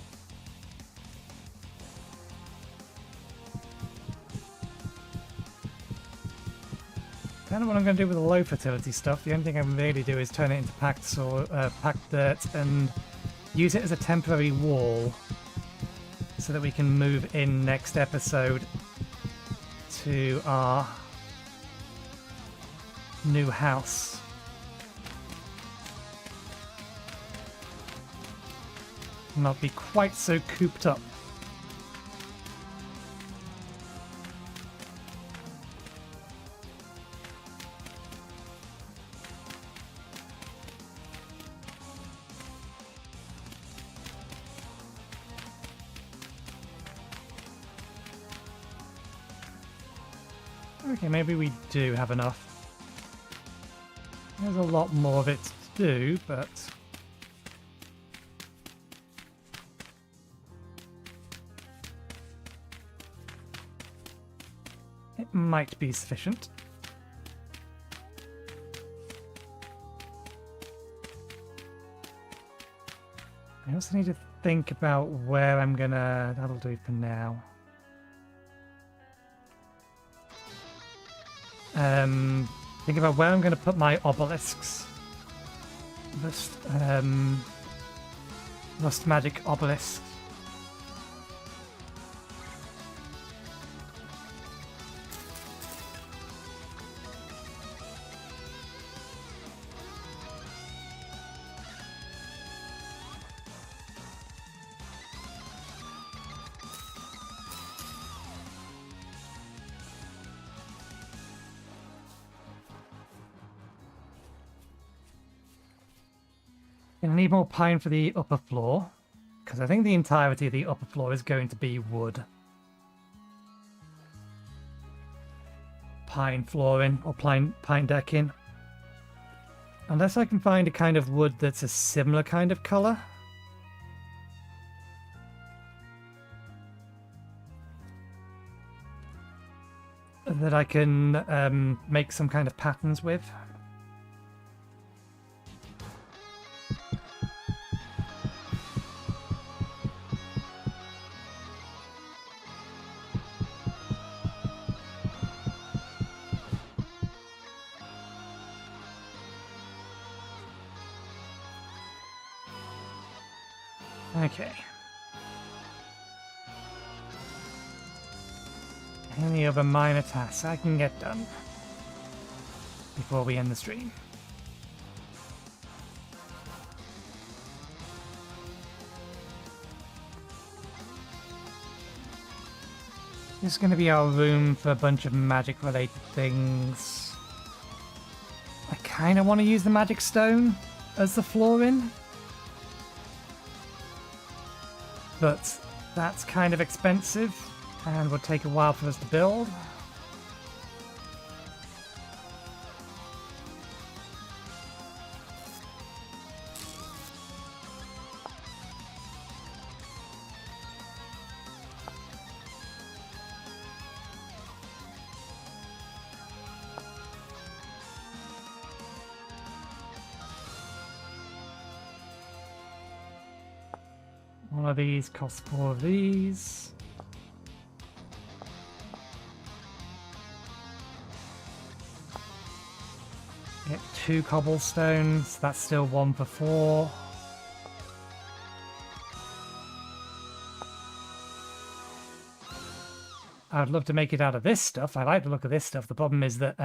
Kind of what I'm going to do with the low fertility stuff. The only thing I can really do is turn it into packed soil, packed dirt, and use it as a temporary wall, so that we can move in next episode to our new house. Not be quite so cooped up. Okay, maybe we do have enough. There's a lot more of it to do, but it might be sufficient. I also need to think about where I'm gonna... That'll do for now. Think about where I'm going to put my obelisks. Rust magic obelisks. I need more pine for the upper floor, because I think the entirety of the upper floor is going to be wood. Pine flooring or pine decking. Unless I can find a kind of wood that's a similar kind of colour. That I can make some kind of patterns with. Okay. Any other minor tasks I can get done before we end the stream? This is going to be our room for a bunch of magic related things. I kind of want to use the magic stone as the flooring. But that's kind of expensive and would take a while for us to build. One of these costs 4 of these. Get 2 cobblestones. That's still 1 for 4. I'd love to make it out of this stuff. I like the look of this stuff. The problem is that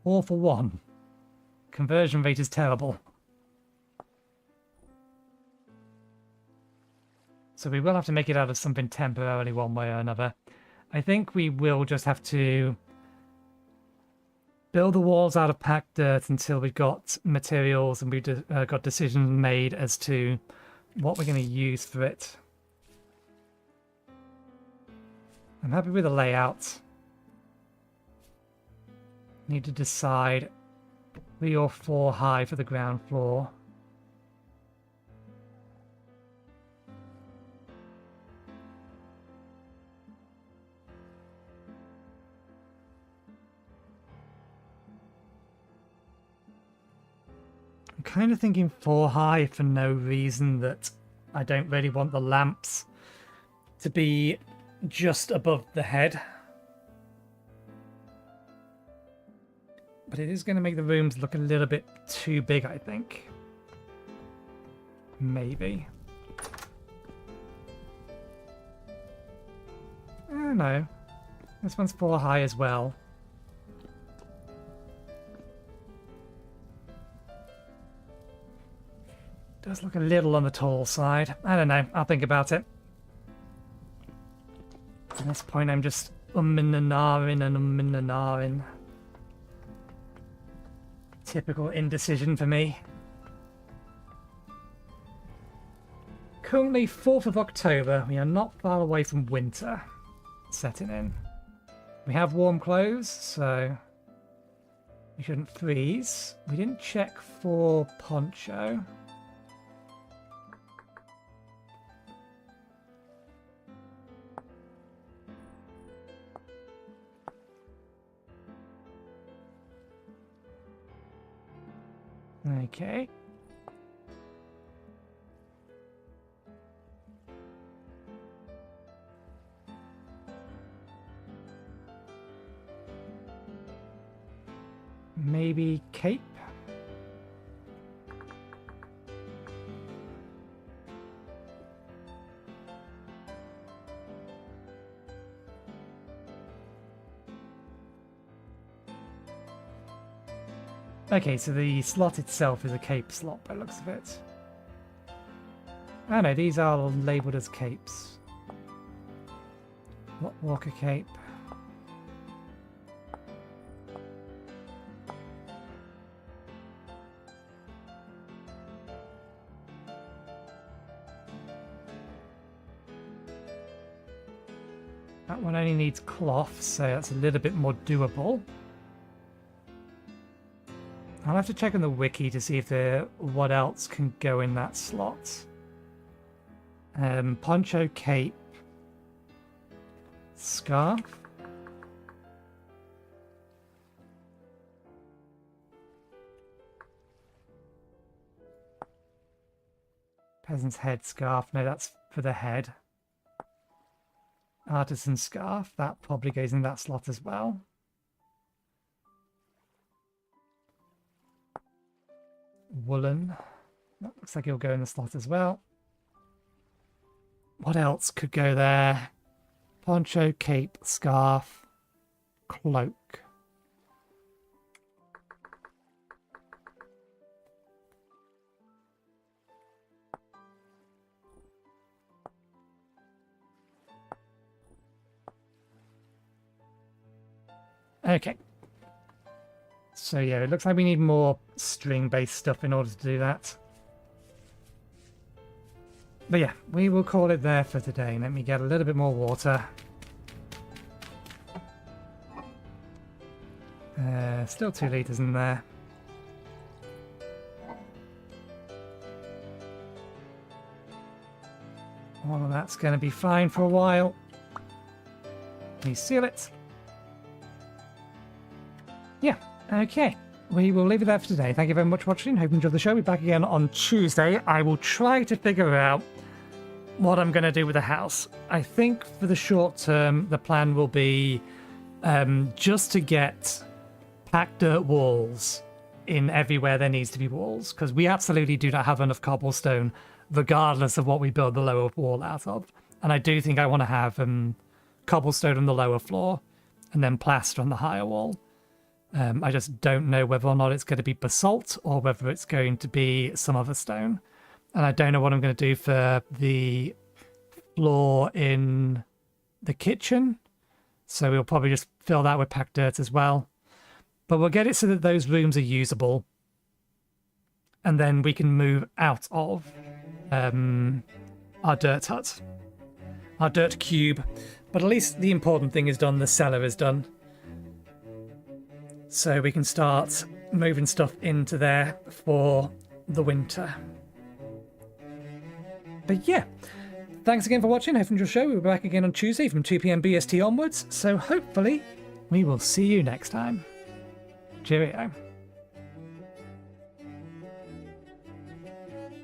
4 for 1. Conversion rate is terrible. So we will have to make it out of something temporarily one way or another. I think we will just have to build the walls out of packed dirt until we've got materials and we've got decisions made as to what we're going to use for it. I'm happy with the layout. Need to decide 3 or 4 high for the ground floor. I'm kind of thinking 4 high for no reason that I don't really want the lamps to be just above the head. But it is going to make the rooms look a little bit too big, I think. Maybe. I don't know. This one's 4 high as well. Does look a little on the tall side. I don't know. I'll think about it. At this point, I'm just and ahhing. Typical indecision for me. Currently 4th of October. We are not far away from winter setting in. We have warm clothes, so we shouldn't freeze. We didn't check for poncho. Okay. Maybe cape? Okay, so the slot itself is a cape slot by the looks of it. Oh no, these are labelled as capes. Walker cape. That one only needs cloth, so that's a little bit more doable. I'll have to check on the wiki to see if what else can go in that slot. Poncho, cape, scarf. Peasant's head scarf. No, that's for the head. Artisan scarf. That probably goes in that slot as well. Woolen. That looks like it'll go in the slot as well. What else could go there? Poncho, cape, scarf, cloak. Okay. So yeah, it looks like we need more string-based stuff in order to do that. But yeah, we will call it there for today. Let me get a little bit more water. Still 2 litres in there. All of that's going to be fine for a while. We seal it. Yeah, okay. We will leave it there for today. Thank you very much for watching. Hope you enjoyed the show. We'll be back again on Tuesday. I will try to figure out what I'm going to do with the house. I think for the short term, the plan will be just to get packed dirt walls in everywhere there needs to be walls, because we absolutely do not have enough cobblestone, regardless of what we build the lower wall out of. And I do think I want to have cobblestone on the lower floor and then plaster on the higher wall. I just don't know whether or not it's going to be basalt or whether it's going to be some other stone. And I don't know what I'm going to do for the floor in the kitchen. So we'll probably just fill that with packed dirt as well. But we'll get it so that those rooms are usable. And then we can move out of our dirt hut. Our dirt cube. But at least the important thing is done. The cellar is done. So we can start moving stuff into there for the winter. But yeah, thanks again for watching. Hope you enjoyed the show. We'll be back again on Tuesday from 2 PM BST onwards. So hopefully we will see you next time. Cheerio.